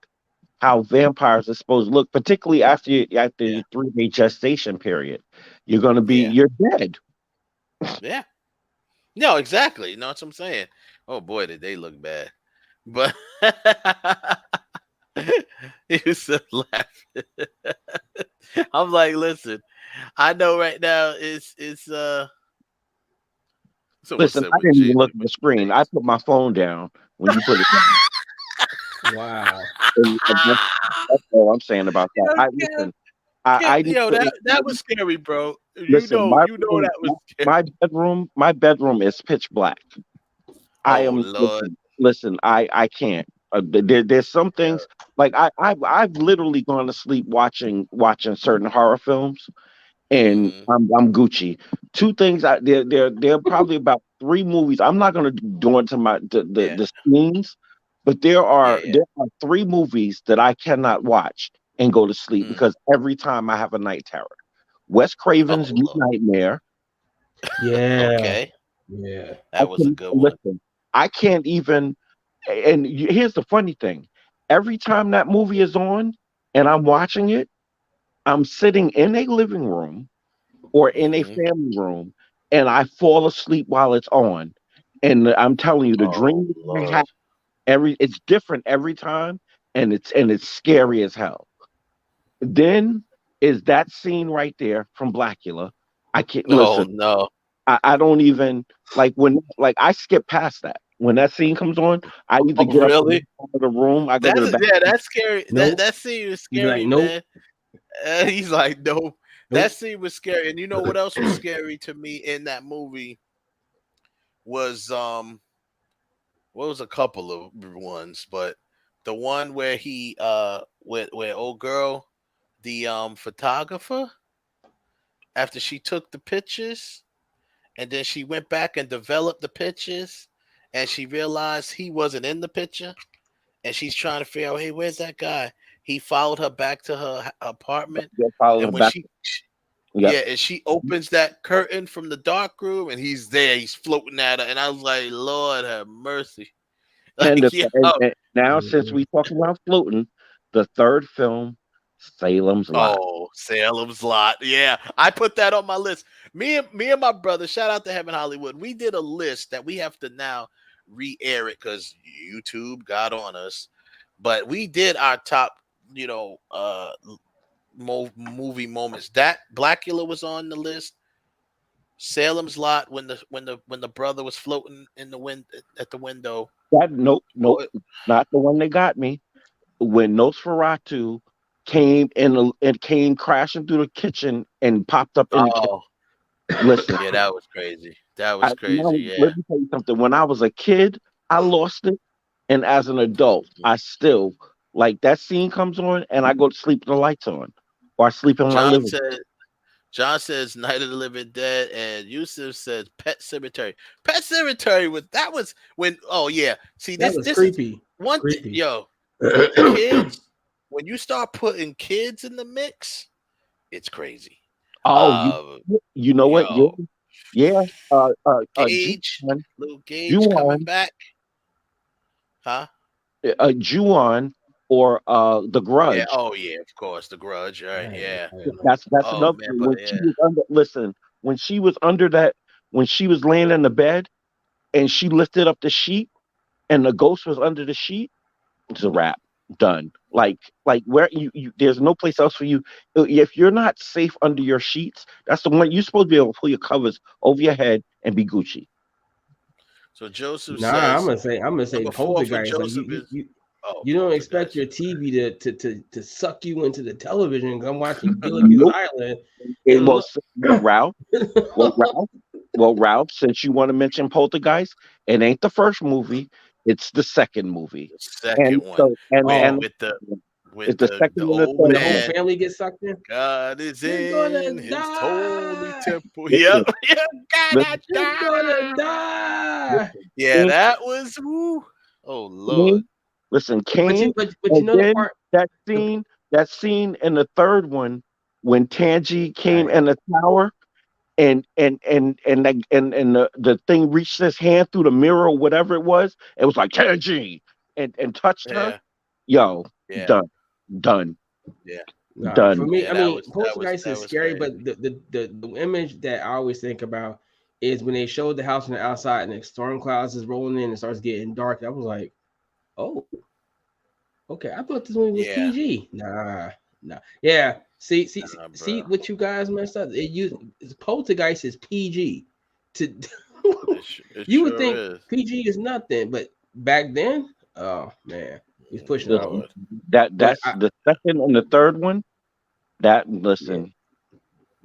how vampires are supposed to look, particularly after your 3-day gestation period. You're dead. Yeah. No, exactly. You know what I'm saying? Oh boy, did they look bad. But he was so laughing. I'm like, listen, I know right now it's someone Listen, said I with didn't J even look at with the screen. I put my phone down when you put it down. Wow. And that's all I'm saying about that. I listen. I didn't Yo, put that was scary, bro. listen. You know that was scary. My bedroom is pitch black. I Oh am Lord. listen. I can't. There's some things like I've literally gone to sleep watching certain horror films, and Mm-hmm. I'm Gucci. Two things. There are probably about three movies. I'm not gonna go into the scenes, but there are three movies that I cannot watch and go to sleep because every time I have a night terror. Wes Craven's New Nightmare. Yeah. Okay. Yeah. That was a good one. Listen, I can't even. And here's the funny thing: every time that movie is on and I'm watching it, I'm sitting in a living room or in a Mm-hmm. family room, and I fall asleep while it's on. And I'm telling you, the Oh dream I Lord. have it's different every time, and it's scary as hell. Then is that scene right there from Blackula. I can't Oh listen. no. I don't even like I skip past that. When that scene comes on, I either Oh get up and really? go to the room, I go to the bathroom. That's scary. Nope. That scene was He'd be like, scary, nope. man. He's like, no. That Nope. scene was scary. And you know what else was scary to me in that movie was what was a couple of ones, but the one where he where old girl, the photographer, after she took the pictures and then she went back and developed the pictures and she realized he wasn't in the picture and she's trying to figure out, hey, where's that guy? He followed her back to her apartment, Get followed her and when back. Yep. and she opens that curtain from the dark room, and he's there, he's floating at her, and I was like, Lord have mercy, And, like, yeah, and now since we talking about floating, the third film, Salem's Lot. oh, Salem's Lot, yeah, I put that on my list. Me and my brother, shout out to Heaven Hollywood, we did a list that we have to now re-air it because YouTube got on us, but we did our top, movie moments. That Blackula was on the list. Salem's Lot when the brother was floating in the wind at the window. That nope, Oh, not the one that got me. When Nosferatu came in and came crashing through the kitchen and popped up in the kitchen. oh, Listen, yeah, that was crazy. That was now, crazy. Yeah. let me tell you something. When I was a kid, I lost it, and as an adult, I still like that scene comes on, and I go to sleep with the lights on, or I sleep in my John living. said. John says Night of the Living Dead, and Yusuf says Pet Cemetery. Pet Cemetery was when. Oh yeah, see That this was is creepy. one thing, Creepy. yo. Kids, when you start putting kids in the mix, it's crazy. Oh, you know what? Yo, Yeah. Gage, little Gage coming Ju-on, back, huh? Ju-on, or The Yeah. Grudge. Oh yeah, of course, The Grudge. Right. Yeah. That's Oh another man, thing. but When she yeah. was under, listen, when she was under that, when she was laying in the bed and she lifted up the sheet and the ghost was under the sheet, it's a wrap. Done. Like where you there's no place else for you. If you're not safe under your sheets, that's the one you're supposed to be able to pull your covers over your head and be Gucci. So Joseph Nah, says I'm gonna say number 4 for poltergeist. Like Joseph is you don't expect poltergeist. your TV to suck you into the television. I'm watching Gilligan's Nope. Island. It And was look, Ralph. Ralph, since you want to mention Poltergeist, it ain't the first movie, it's the second movie. And Second one so and with it's the the second and the old when third the whole one. man. family gets sucked in. God is You're gonna in his holy die. temple. Listen, Yep. Yeah, listen, You're gonna die. yeah, that was woo. Oh Lord. Cain, listen, But Cain, you and know the then part. that scene in the third one when Tangi came Right. in the tower and the thing reached his hand through the mirror or whatever it was. It was like Tangi and touched her. Yeah. Yo, Yeah. done. Yeah. Nah, for Done. me, Yeah, I that mean, was Poltergeist is scary, crazy. but the image that I always think about is when they showed the house on the outside and the storm clouds is rolling in and it starts getting dark. I was like, oh, okay. I thought this movie was Yeah. PG. Nah. Yeah. See bro. what you guys messed up. Poltergeist is PG. To It you would sure think is. PG is nothing, but back then, oh man, he's pushing The- out. But that's the second and the third one. That listen,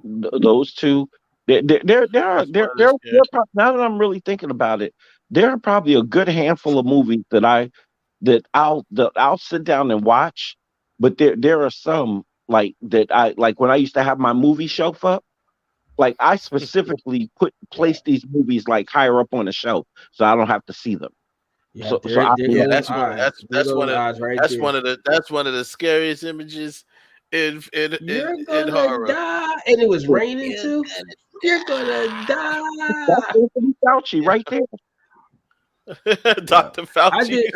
those two. Now that I'm really thinking about it, there are probably a good handful of movies that I'll sit down and watch, but there are some like that I like when I used to have my movie shelf up. Like I specifically place these movies like higher up on the shelf so I don't have to see them. yeah, So I there can. goes That's one. eyes. There goes eyes right there. That's one of the scariest images in You're in gonna horror. die, and it was raining Yeah, too. You're gonna die. That's Anthony Fauci right there. Dr. Fauci. I did.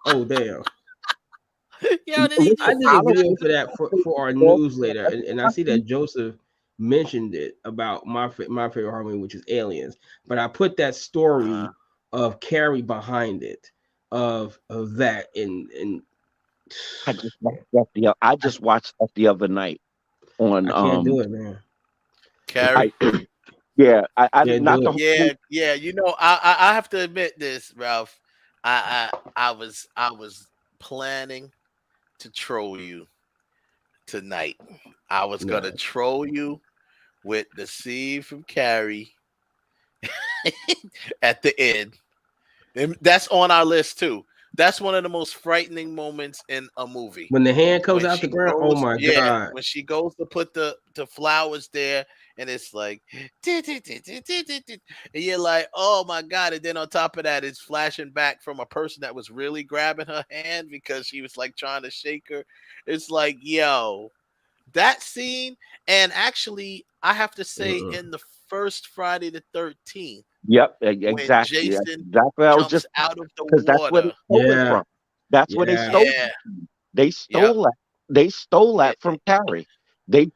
Oh damn. Yo, did he I just did a video for that for our newsletter, and I see that Joseph mentioned it about my favorite horror movie, which is Aliens. But I put that story of Carrie behind it, of that, and I just watched that the other night on. I can't do it, man. Carrie? I Can't not do the it. whole Yeah. You know, I have to admit this, Ralph. I was planning to troll you tonight. I was gonna troll you with the scene from Carrie at the end. And that's on our list too. That's one of the most frightening moments in a movie. When the hand comes When out the she ground, oh goes- my yeah, god! when she goes to put the flowers there, and it's like, and you're like, oh my god! And then on top of that, it's flashing back from a person that was really grabbing her hand because she was like trying to shake her. It's like, yo, that scene, and actually, I have to say, in the first Friday the 13th, Yep, when exactly. That's Jason exactly. I was jumps just out of the because that's where they water. stole it from. That's where they stole. Yeah. It from. They stole that. They stole that from Carrie. They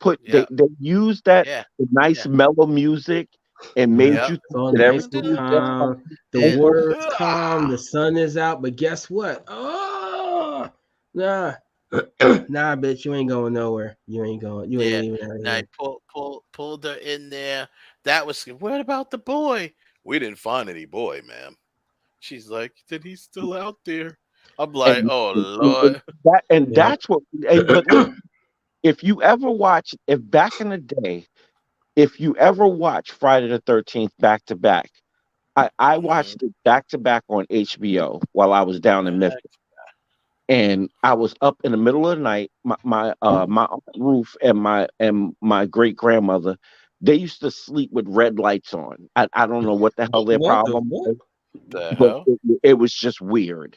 used that nice mellow music and made you It's all think that nice everything and was just fine. calm. The water is calm. The sun is out. But guess what? Oh, nah, nah, bitch, you ain't going nowhere. You ain't going. You ain't leaving out Now here. pulled her in there. That was what about the boy? We didn't find any boy, ma'am. She's like, then he's still out there. I'm like, And, oh and Lord. that's what. But look, if you ever watch, if back in the day, if you ever watch Friday the 13th back to back, I watched it back to back on HBO while I was down in Memphis. And I was up in the middle of the night. My Aunt Ruth and my great grandmother, they used to sleep with red lights on. I don't know what the hell their What the problem fuck? was, but it was just weird.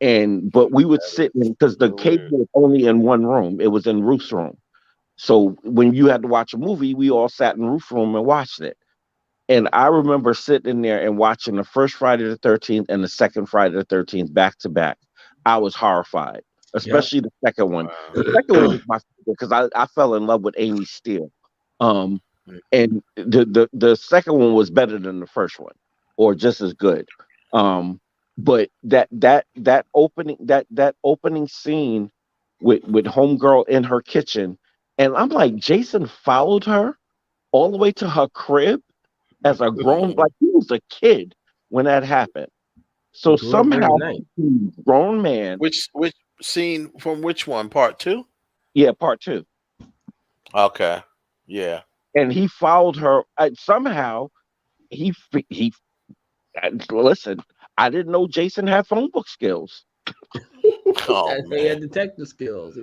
But we would sit in because the cable was only in one room. It was in Ruth's room. So when you had to watch a movie, we all sat in Ruth's room and watched it. And I remember sitting in there and watching the first Friday the 13th and the second Friday the 13th back to back. I was horrified, especially the second one. The second one was my favorite because I fell in love with Amy Steele. And the second one was better than the first one, or just as good. But that opening scene with homegirl in her kitchen, and I'm like, Jason followed her all the way to her crib as a grown, like he was a kid when that happened. So Grew up somehow, overnight. grown man. Which scene from which one? Part 2? Yeah, part 2. Okay. Yeah. And he followed her. Somehow, listen. I didn't know Jason had phone book skills. He had detective skills.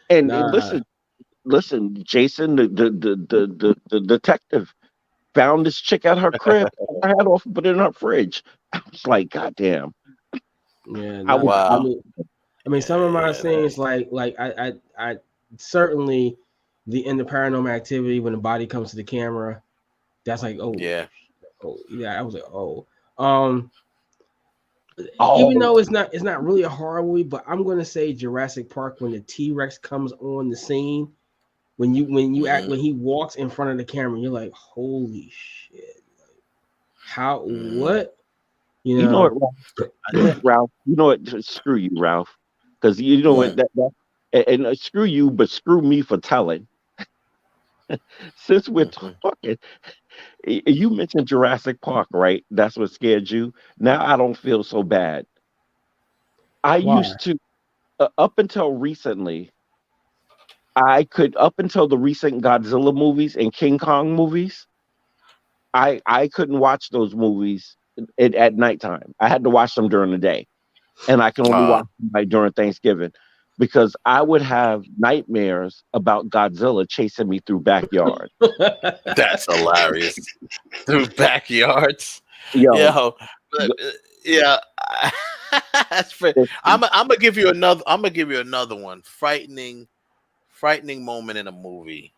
And Nah. listen, Jason, the detective, found this chick at her crib, took her hat off, and put it in her fridge. I was like, God damn. Yeah, I mean, some of my scenes, like I certainly the end of Paranormal Activity when the body comes to the camera, that's like, oh yeah, I was like, even though it's not really a horror movie, but I'm gonna say Jurassic Park when the T-Rex comes on the scene, when he walks in front of the camera, you're like, holy shit, How? What? You know what, Ralph? You know what? Screw you, Ralph. Because you know what? And screw you, but screw me for telling. Since we're talking, you mentioned Jurassic Park, right? That's what scared you. Now I don't feel so bad. I Why? used to, up until recently, up until the recent Godzilla movies and King Kong movies, I couldn't watch those movies at nighttime. I had to watch them during the day, and I can only watch them during Thanksgiving because I would have nightmares about Godzilla chasing me through backyards. That's hilarious. Through backyards. Yo, Yeah. That's fair. I'm gonna give you another. I'm gonna give you another one. Frightening moment in a movie.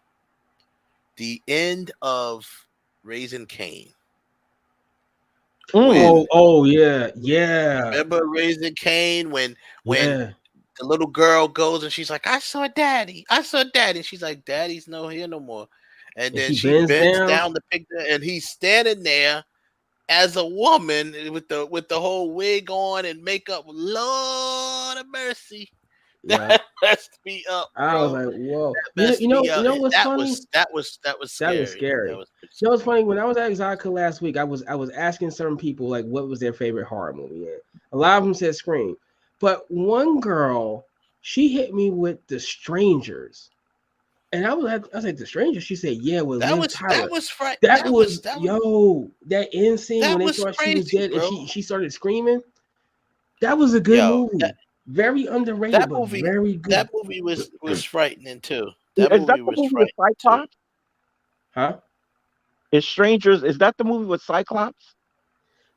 The end of Raising Cain. Oh yeah. Remember Raising Cain when Yeah. the little girl goes and she's like, I saw daddy. And she's like, daddy's no here no more. And then she bends down to pick that, and he's standing there as a woman with the whole wig on and makeup. Lord of mercy. Yeah. That messed me up, bro. I was like, whoa. You know what's funny? That was scary. That was scary. You know what's funny? When I was at Exotica last week, I was asking certain people like what was their favorite horror movie. And a lot of them said Scream. But one girl, she hit me with The Strangers. And I was like, The Strangers? She said, yeah, with Liv Tyler. That was frightening. That end scene when they thought she was dead, bro. And she started screaming. That was a good movie. Very underrated, but very good. That movie was frightening too. Is that the movie with Cyclops? Huh? Is Strangers? Is that the movie with Cyclops?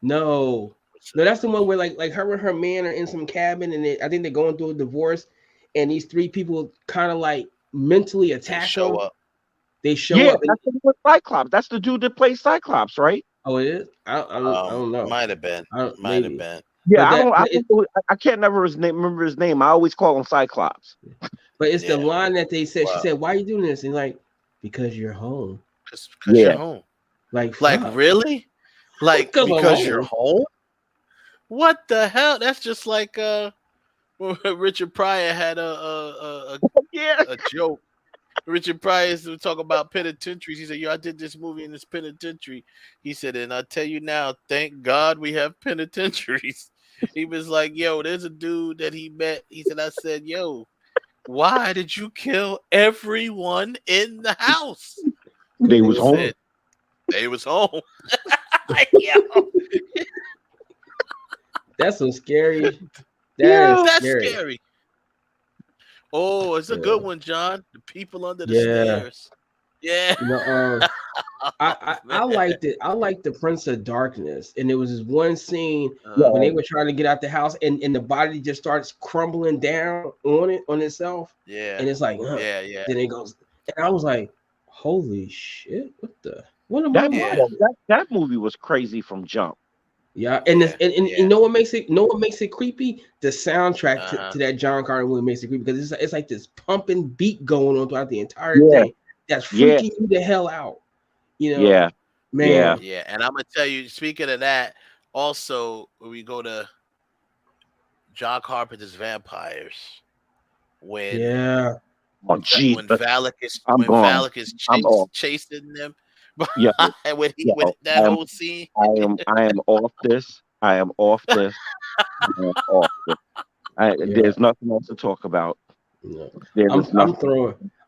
No, that's the one where like her and her man are in some cabin, and I think they're going through a divorce, and these three people kind of like mentally attack them. They show up. That's the one with Cyclops. That's the dude that plays Cyclops, right? Oh, it is. I don't know. Might have been. Yeah, I can't remember his name. I always call him Cyclops. But it's the line that they said. She said, "Why are you doing this?" And like, because you're home. Because you're home. Like really? Like because you're home? What the hell? That's just like Richard Pryor had a joke. Richard Pryor used to talk about penitentiaries. He said, I did this movie in this penitentiary. He said, and I tell you now, thank God we have penitentiaries. He was like, yo, there's a dude that he met. He said, I said, yo, why did you kill everyone in the house? They was home. They was home. That's so scary. That's scary. Oh, it's a good one, John. The people under the stairs. Yeah. I liked it. I liked the Prince of Darkness, and there was this one scene when they were trying to get out the house, and the body just starts crumbling down on itself. Yeah. And it's like, yeah. Then it goes, and I was like, holy shit! What am I watching? That movie was crazy from jump. Yeah, and you know what makes it creepy? The soundtrack to that John Carter movie makes it creepy because it's like this pumping beat going on throughout the entire thing that's freaking you the hell out. Man. Yeah, and I'm gonna tell you. Speaking of that, also we go to John Carpenter's Vampires when Valak is chasing them. Yeah, with that whole scene. I am off this. There's nothing else to talk about. No.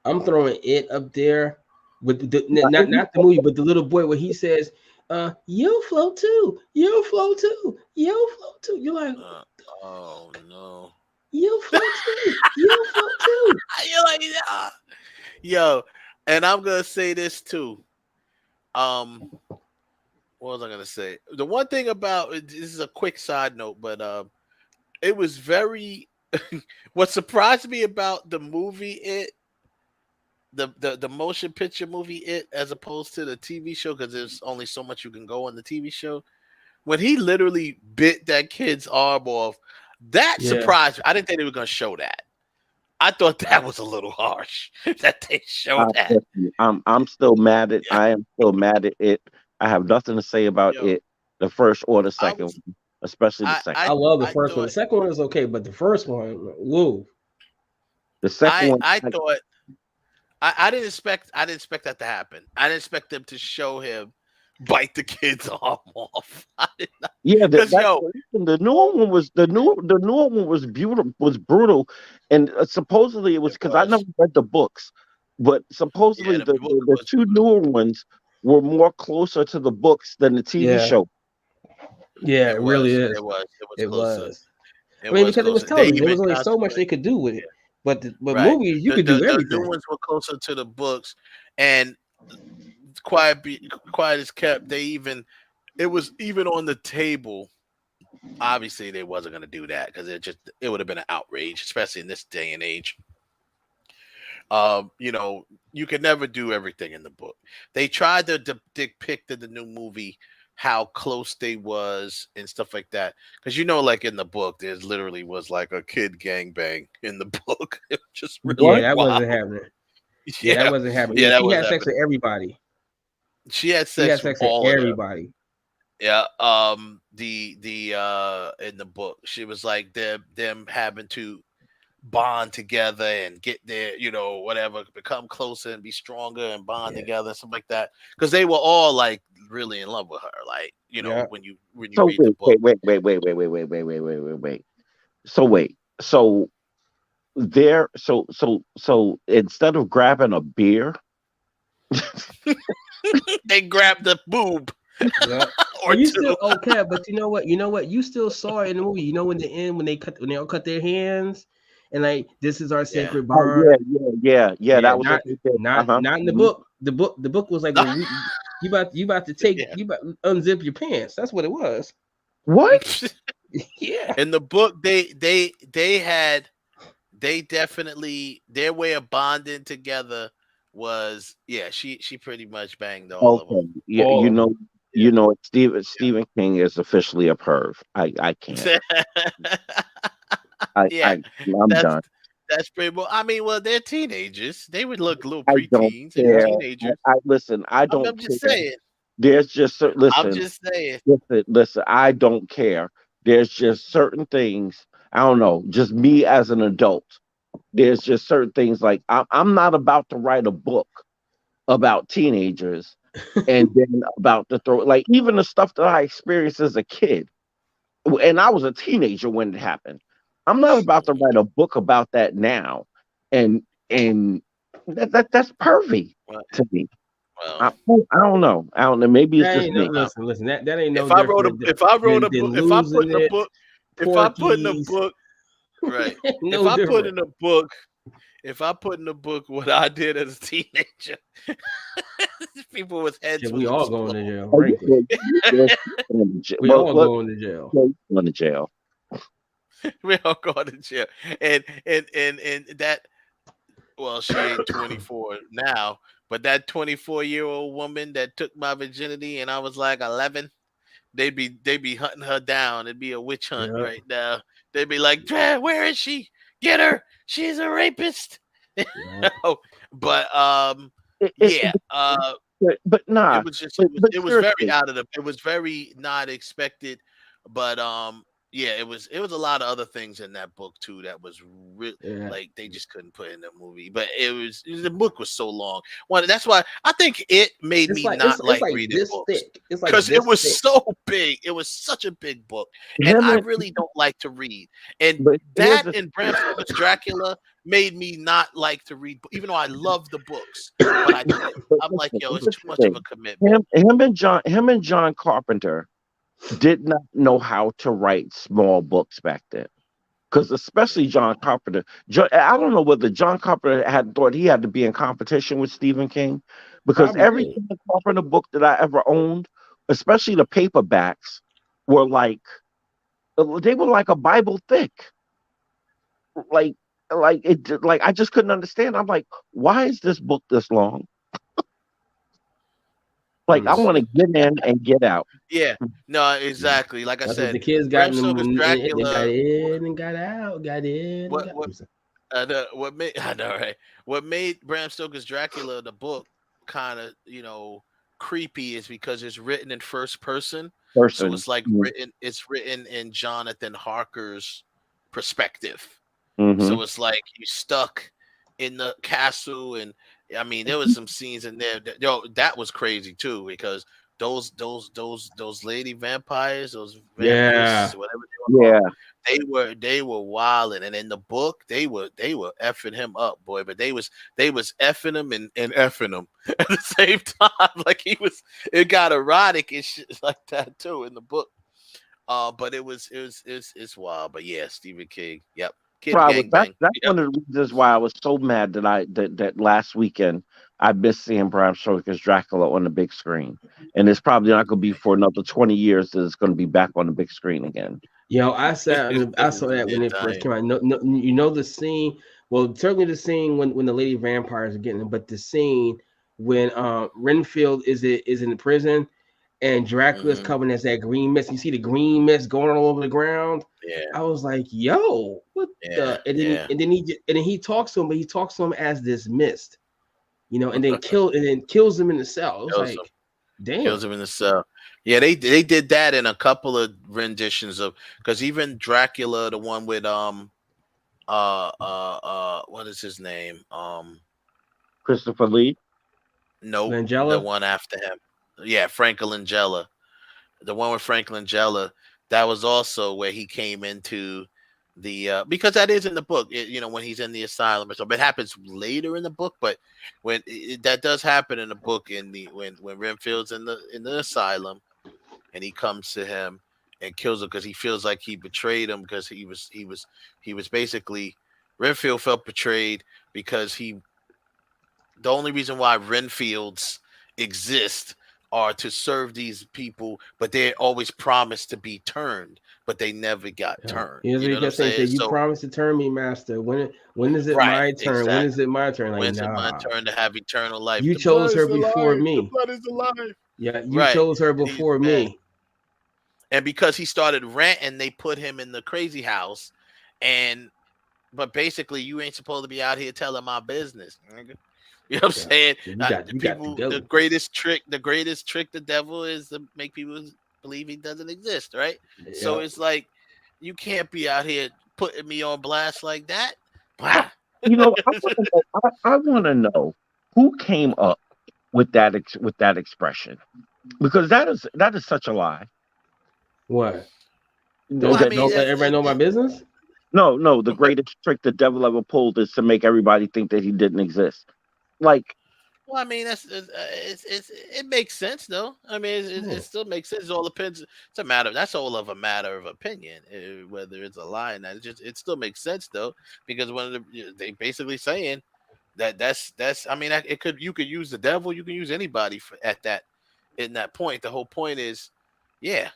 I'm throwing it up there with not the movie, but the little boy where he says, "You'll float too. You'll float too. You'll float too." You're like, oh no. You'll float too. You'll float too. You're like, yo, and I'm gonna say this too. What was I gonna say? The one thing about this is a quick side note, but it was very. What surprised me about the movie, the motion picture movie, as opposed to the TV show, because there's only so much you can go on the TV show. When he literally bit that kid's arm off, that surprised me. I didn't think they were gonna show that. I thought that was a little harsh that they showed that. I'm still mad at. I am still mad at it. I have nothing to say about it. the first or the second one, especially the second. I love the first one. The second one is okay, but the first one, woo. The second one, I thought I didn't expect that to happen. I didn't expect them to show him bite the kid's arm off. I did not, yeah, because the newer one was the newer one was brutal, and supposedly it was because I never read the books, but supposedly the two newer ones were more closer to the books than the TV show. Yeah, it really is. It was. I mean, because it was television, there was only so much they could do with it. But movies, you could do everything. The new ones were closer to the books, and quiet as kept. It was even on the table. Obviously, they wasn't going to do that because it would have been an outrage, especially in this day and age. You could never do everything in the book. They tried to depict in the new movie how close they was and stuff like that. Because like in the book, there's literally was like a kid gangbang in the book. It was just really that wild. wasn't happening. Yeah, that wasn't happening. Yeah, she had sex with everybody. She had sex with everybody. Yeah. The in the book, she was like them having to bond together and get there, whatever, become closer and be stronger and bond together and stuff like that. Because they were all like really in love with her. Like, when you read the book. Wait. So instead of grabbing a beer, they grabbed the boob. Yeah. Or you still okay, but you know what? You still saw it in the movie. When the end when they all cut their hands and like this is our sacred bond. Yeah. That was not in the book. The book was like you about to unzip your pants. That's what it was. What? Yeah. In the book, they definitely their way of bonding together was she pretty much banged all of them. Yeah, Stephen King is officially a perv. I can't. I'm done. That's pretty well. I mean, they're teenagers. They would look little preteens and teenagers. Listen, I don't. I'm just saying. There's just listen. I'm just saying. Listen. I don't care. There's just certain things. I don't know. Just me as an adult. There's just certain things like I'm not about to write a book about teenagers and then about to throw like even the stuff that I experienced as a kid, and I was a teenager when it happened. I'm not about to write a book about that now, and that's pervy to me. I don't know. Maybe it's just me. Listen. That ain't no. If I put in a book, right? If I put in a book what I did as a teenager, people with heads. We all going to jail. We all going to jail. Going to jail. We all going to jail. And that. Well, she ain't 24 now, but that 24-year-old woman that took my virginity, and I was like 11. They'd be hunting her down. It'd be a witch hunt right now. They'd be like, "Where is she? Get her! She's a rapist." But but nah. It was just it was very out of the. It was very not expected, but it was a lot of other things in that book too that was really like they just couldn't put in the movie. But the book was so long. Well, that's why I think it made me not like reading books because it was so big. It was such a big book, and I really don't like to read. And and Bram Stoker's Dracula made me not like to read, even though I love the books. But I'm like, it's too much of a commitment. Him and John Carpenter did not know how to write small books back then, because especially John Carpenter. I don't know whether John Carpenter had thought he had to be in competition with Stephen King, because every John Carpenter book that I ever owned, especially the paperbacks, were like a Bible thick. Like I just couldn't understand. I'm like, why is this book this long? Like, I want to get in and get out. Yeah, no, exactly. Like I said, the kids got in Dracula, got in and got out, got in. What made Bram Stoker's Dracula the book kind of creepy is because it's written in first person. So Person. it's like it's written in Jonathan Harker's perspective. Mm-hmm. So it's like you stuck in the castle, and I mean there was some scenes in there that was crazy too, because those lady vampires, those Yeah. vampires, whatever they were Yeah. called, they were wilding, and in the book they were effing him up, boy. But they was effing him and effing him at the same time. Like it got erotic and shit like that too in the book. But it's wild. But yeah, Stephen King. Yep. Kid Probably gang bang. that's Yep. one of the reasons why I was so mad that last weekend I missed seeing Bram Stoker's Dracula on the big screen, and it's probably not going to be for another 20 years that it's going to be back on the big screen again. I saw that when it first came out. No, you know the scene. Well, certainly the scene when the lady vampires are getting them, but the scene when Renfield is in the prison and Dracula's coming as that green mist. You see the green mist going all over the ground. Yeah. I was like, "Yo, what the?" And then he talks to him, but he talks to him as this mist, and then kills him in the cell. It was Kills him. like, damn. Kills him in the cell. Yeah, they did that in a couple of renditions of, because even Dracula, the one with what is his name? Christopher Lee. No, Langella? the one after him. Yeah, Frank Langella. The one with Frank Langella, that was also where he came into the because that is in the book, when he's in the asylum or something. It happens later in the book, but when that does happen in the book, when Renfield's in the asylum, and he comes to him and kills him because he feels like he betrayed him, because he was basically, Renfield felt betrayed because the only reason why Renfields exist are to serve these people, but they're always promised to be turned, but they never got turned. Here's what You know he what I'm kept saying. saying? You promised to turn me, master. When is it Right, my turn? exactly. When is it my turn? Like, When's it my nah. turn to have eternal life? You The chose blood her is before alive. me. The blood is alive. Yeah, you Right. chose her He's before mad. me. And because he started ranting, they put him in the crazy house. But basically, you ain't supposed to be out here telling my business, nigga. You know what I'm saying? You got to go. The greatest trick the devil is to make people believe he doesn't exist, right? So it's like, you can't be out here putting me on blast like that. I want to know who came up with that expression, because that is such a lie. What? Well, Don't let everybody know my business? No, the greatest trick the devil ever pulled is to make everybody think that he didn't exist. Like, well, I mean, it makes sense though. I mean, it still makes sense. It all depends. That's all of a matter of opinion, whether it's a lie and that. It still makes sense though, because they basically saying that's. I mean, you could use the devil, you can use anybody in that point. The whole point is, yeah.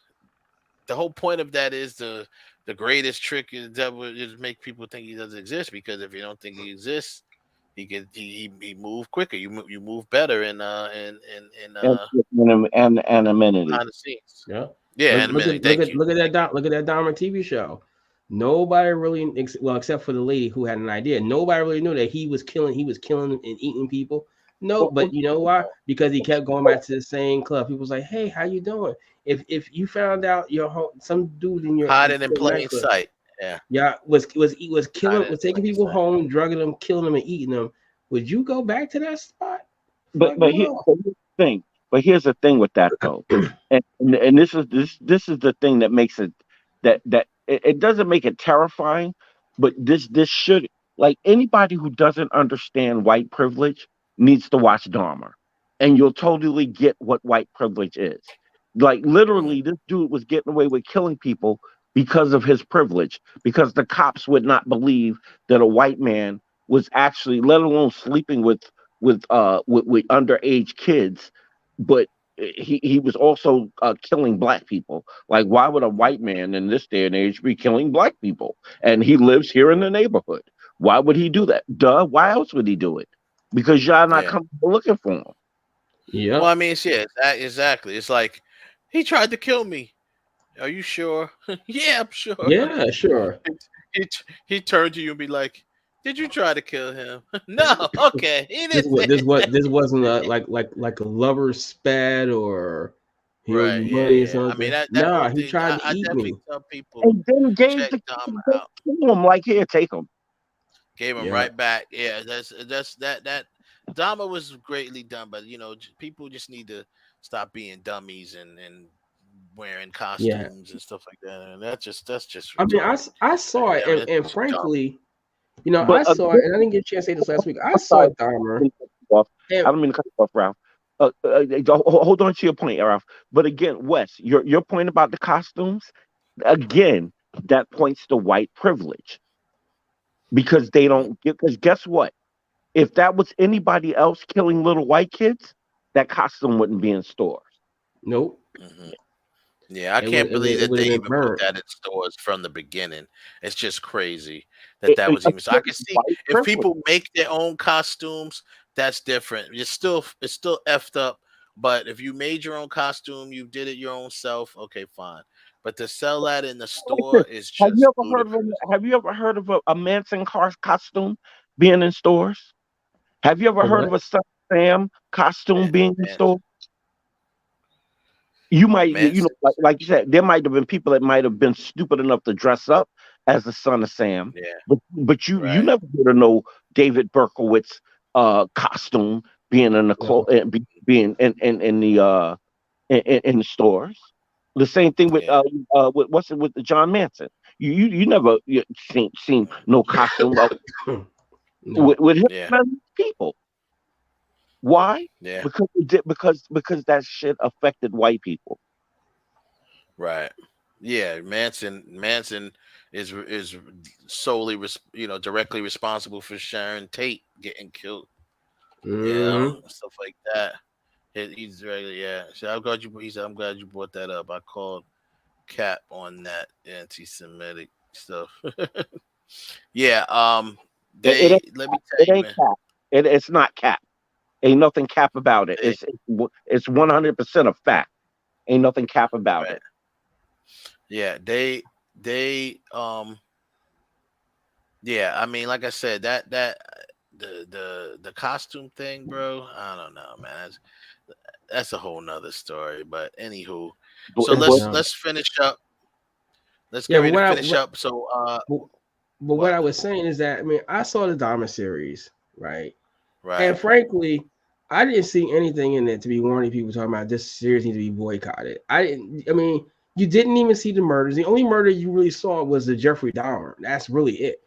The whole point of that is the greatest trick the devil is make people think he doesn't exist, because if you don't think he exists, he move quicker. You move better in anonymity. behind the scenes. Yeah. Yeah, Look at that Dahmer TV show. Nobody really, except for the lady who had an idea. Nobody really knew that he was killing and eating people. No, but you know why? Because he kept going back to the same club. People was like, "Hey, how you doing?" If you found out some dude in your hiding in plain nightclub, sight. Yeah, was taking people home, drugging them, killing them, and eating them. Would you go back to that spot? But here's the thing. But here's the thing with that though, and this is the thing that makes it that it doesn't make it terrifying, but this should, like, anybody who doesn't understand white privilege needs to watch Dahmer, and you'll totally get what white privilege is. Like, literally, this dude was getting away with killing people because of his privilege, because the cops would not believe that a white man was actually, let alone sleeping with underage kids, but he was also killing black people. Like, why would a white man in this day and age be killing black people? And he lives here in the neighborhood. Why would he do that? Duh. Why else would he do it? Because y'all not coming looking for him. Yeah. Well, I mean, exactly. It's like, he tried to kill me. Are you sure? Yeah, I'm sure. Yeah, sure. He turned to you and be like, Did you try to kill him? No. Okay. He This didn't. what this wasn't like a lover spat or he owed Right. you Yeah. money or Yeah. I mean something. that whole Nah, he thing. tried to I eat definitely me. tell people And then gave check the Dom gave out. to him like, here, take him. Gave him Yeah. right back. Yeah. That's that. Dama was greatly done, but people just need to stop being dummies and wearing Yeah. costumes and stuff like that. And that's just I mean, retarded. I saw it, I mean, and it's dumb. frankly, But I saw it, and I didn't get a chance to say this last week. I I'm saw sorry, Dahmer, I and don't mean to cut you off, Ralph. Hold on to your point, Ralph. But again, Wes, your point about the costumes, again, that points to white privilege because they don't get. Because guess what? If that was anybody else killing little white kids, that costume wouldn't be in stores. nope, Hmm. Yeah, I can't believe it that would they have been even put burnt. that in stores from the beginning. It's just crazy that was even. So I Again, can see white if privilege. people make their own costumes, that's different. It's still effed up. But if you made your own costume, you did it your own self. Okay, fine. But to sell that in the Like store this. is Have you just ever heard of ludicrous. Have you ever heard of a Manson car costume being in stores? Have you ever A heard of what? a Son of Sam costume being in Man, stores? You might, Manson. like you said, there might have been people that might have been stupid enough to dress up as the Son of Sam, Yeah, but you right. never heard of no David Berkowitz costume being in the No. being in the in the stores. The same thing Yeah. with what's it with the John Manson. You never seen no costume No. with him Yeah. and people. Why? Yeah. Because that shit affected white people. Right. Yeah, Manson is solely directly responsible for Sharon Tate getting killed. Hmm. Yeah, stuff like that. He's really, yeah. So I'm glad you. He said, "I'm glad you brought that up." I called Cap on that anti-Semitic stuff. Yeah. It, it They ain't let me it tell you, ain't man. cap. It's not cap. Ain't nothing cap about it. They, It's 100% a fact. Ain't nothing cap about right. it. Yeah. They. Yeah. I mean, like I said, that the costume thing, bro. I don't know, man. That's a whole nother story. But anywho, so But let's No. let's finish up. Let's get Yeah, but ready to finish up. So but, but what what? I was saying is that I saw the Dahmer series, right? Right. And frankly, I didn't see anything in it to be warning people talking about this series needs to be boycotted. I didn't. I mean, you didn't even see the murders. The only murder you really saw was the Jeffrey Dahmer. That's really it.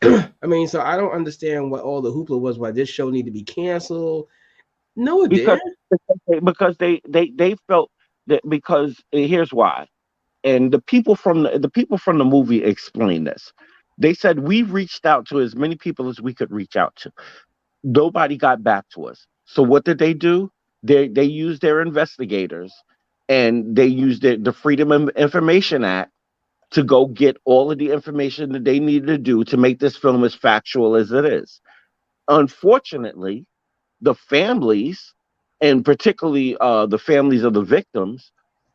I mean, so I don't understand what all the hoopla was. Why this show need to be canceled? No, it because didn't. because they felt that because here's why. And the people from the movie explained this. They said we reached out to as many people as we could reach out to. Nobody got back to us. So what did they do? They used their investigators and they used the Freedom of Information Act to go get all of the information that they needed to do to make this film as factual as it is. Unfortunately, the families, and particularly the families of the victims,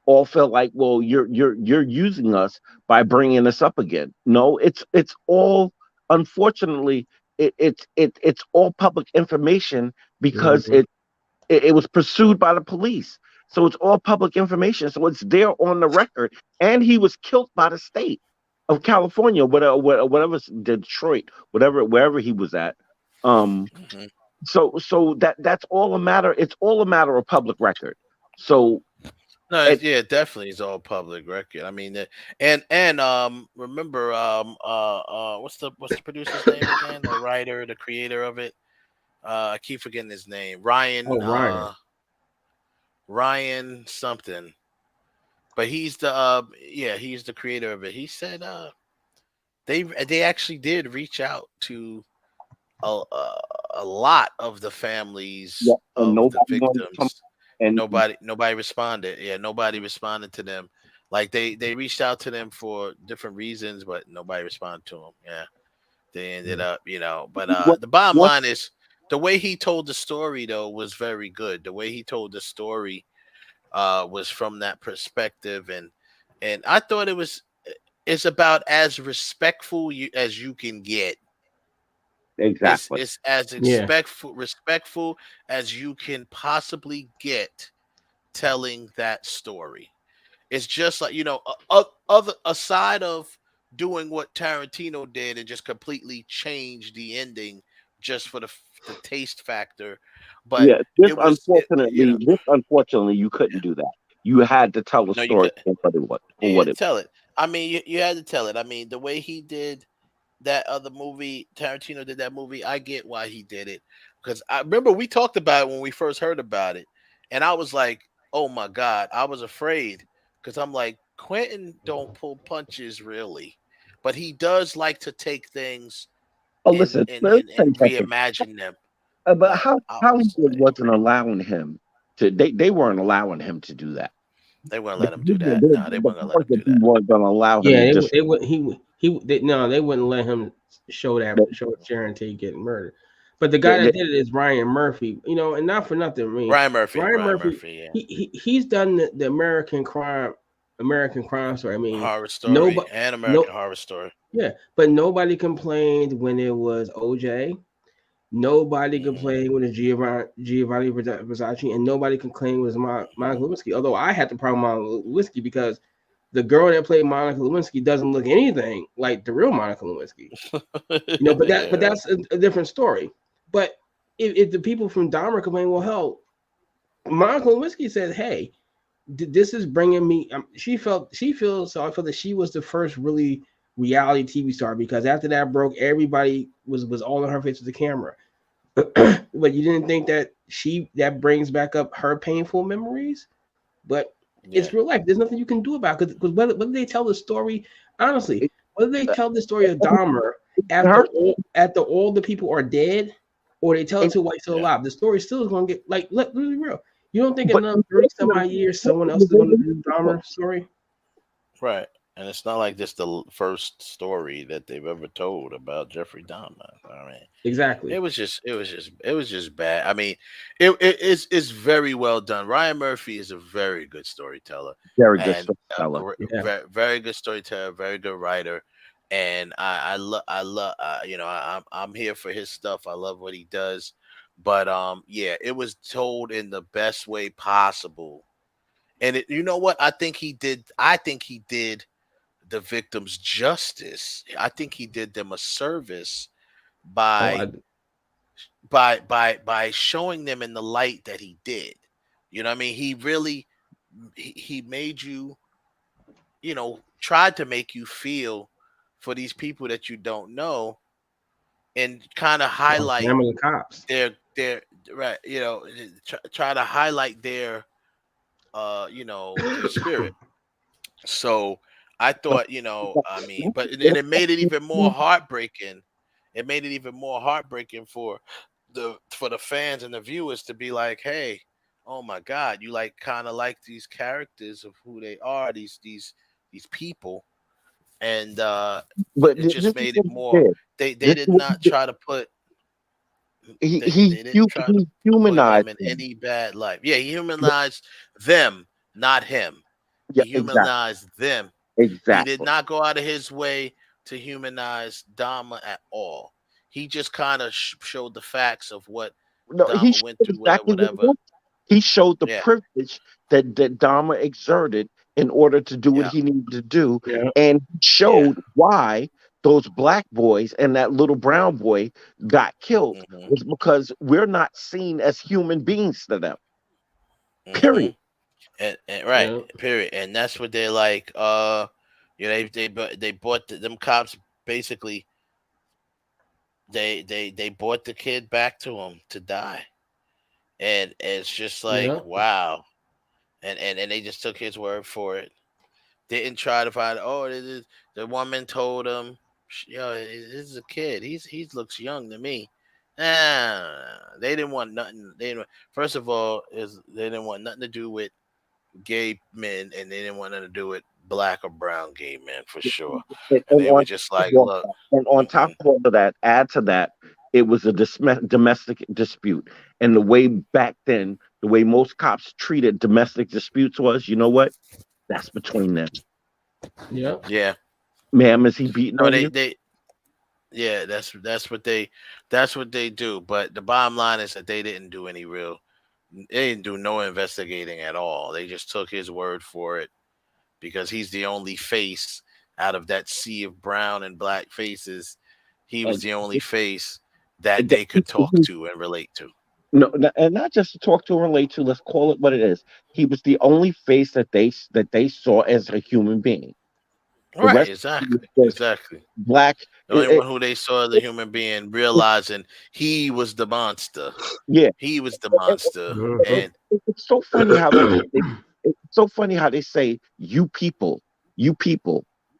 all felt like, well, you're using us by bringing us up again. No, it's all, unfortunately, it's all public information because Mhm. it was pursued by the police. So it's all public information. So it's there on the record. And he was killed by the state of California, whatever Detroit, wherever he was at. Um, Mhm. so that's all a matter. It's all a matter of public record. So No, it, yeah, definitely, it's all public record. I mean, and remember, what's the producer's name again? The writer, the creator of it. I keep forgetting his name. Oh, Ryan. Ryan something. But he's the he's the creator of it. He said they actually did reach out to a, a, a lot of the yeah, families and of the nobody wanted to come. victims. And Nobody responded. Yeah, nobody responded to them. Like they reached out to them for different reasons, but nobody responded to them. Yeah, they ended up, But what the bottom what line is the way he told the story though was very good. The way he told the story was from that perspective, and I thought it's about as respectful as you can get Exactly. It's as respectful as you can possibly get telling that story. It's just like other aside of doing what Tarantino did and just completely change the ending just for the taste factor, but Yeah, this it was unfortunately you couldn't do that. You had to tell the no, you story could for yeah what it tell it. I mean, you had to tell it. I mean, the way he did that other movie, Tarantino did that movie. I get why he did it because I remember we talked about it when we first heard about it, and I was like, "Oh my god!" I was afraid because I'm like, Quentin don't pull punches really, but he does like to take things Oh, and listen, and let's and, tell and you something. reimagine them. But But how I was Hollywood like, wasn't allowing him to. They weren't allowing him to do that. they wouldn't The, let him do that. No, they the weren't gonna let powers him that do be that. weren't going to allow him Yeah, to they, just. they would no, they wouldn't let him show Sharon Tate getting murdered. But the guy that did it is Ryan Murphy, and not for nothing. I mean, Ryan Murphy, Ryan Murphy, yeah, he's done the American crime story. I mean, Horror Story nobody, and American no, Horror Story. yeah, but nobody complained when it was OJ. Nobody complained when it's Giovanni Versace, and nobody complained with Monica Lewinsky. Although I had the problem with Monica Lewinsky because the girl that played Monica Lewinsky doesn't look anything like the real Monica Lewinsky. But that's a different story. But if the people from Dahmer complain, well, hell, Monica Lewinsky said, "Hey, this is bringing me." She feels so. I feel that she was the first really reality TV star because after that broke, everybody was all in her face with the camera. But you didn't think that that brings back up her painful memories, but it's real life. There's nothing you can do about it because whether they tell the story, honestly, whether they tell the story of Dahmer after all the people are dead, or they tell it to while he's still alive, the story still is going to get let's be real. You don't think another 30 some odd years someone else is going to do the Dahmer story? Right. And it's not like this the first story that they've ever told about Jeffrey Dahmer. I mean, exactly. It was just bad. I mean, it's very well done. Ryan Murphy is a very good storyteller, Very good and storyteller. very good storyteller, very good writer. And I love I'm here for his stuff. I love what he does. But yeah, it was told in the best way possible. And you know what? I think he did the victims justice. I think he did them a service by by showing them in the light that he did. You know what I mean? He really he made you, tried to make you feel for these people that you don't know and kind of highlight Family cops. their right, try to highlight their their spirit. So I thought, I mean, but and it made it even more heartbreaking. It made it even more heartbreaking for the fans and the viewers to be like, hey, oh my God, you like kind of like these characters of who they are, these people, and But it this just is made it what he more. did. They This is did what he not did. try to put He they didn't try to he put him humanized in him. any bad light. Yeah, he humanized them, not him. Yeah, He exactly. humanized them. He did Exactly. not go out of his way to humanize Dama at all. He just kind of showed the facts of what No, he Dama showed went through, exactly what it whatever. was. He showed the Yeah. privilege that Dahmer exerted in order to do what Yeah. he needed to do, Yeah. and he Yeah. showed why those black boys and that little brown boy got killed Mm-hmm. was because we're not seen as human beings to them. Mm-hmm. Period. And right. Yeah. Period. And that's what they're like. They bought them cops basically. They brought the kid back to him to die, and it's just like Yeah. wow, and they just took his word for it. Didn't try to find. Oh, the woman told him, "Yo, this is a kid. He looks young to me." They didn't want nothing. First of all, they didn't want nothing to do with gay men, and they didn't want nothing to do with black or brown gay men for sure. And, And and they were on just top like, of all look, and on top of all of that, add to that, it was a domestic dispute. And the way back then, the way most cops treated domestic disputes was, you know what? That's between them. Yeah. yeah. Ma'am, is he beating No, on you? they Yeah, that's what they do. But the bottom line is that they didn't do any real they didn't do no investigating at all. They just took his word for it because he's the only face out of that sea of brown and black faces. He was And the only face that that- they could talk to and relate to. no, and not just to talk to and relate to. Let's call it what it is. He was the only face that they saw as a human being. The Right, rest exactly. was Exactly. black. The only one who they saw as a human being realizing he was the monster. Yeah, He was the and- monster. and And it's so funny how it's so funny how they say you people,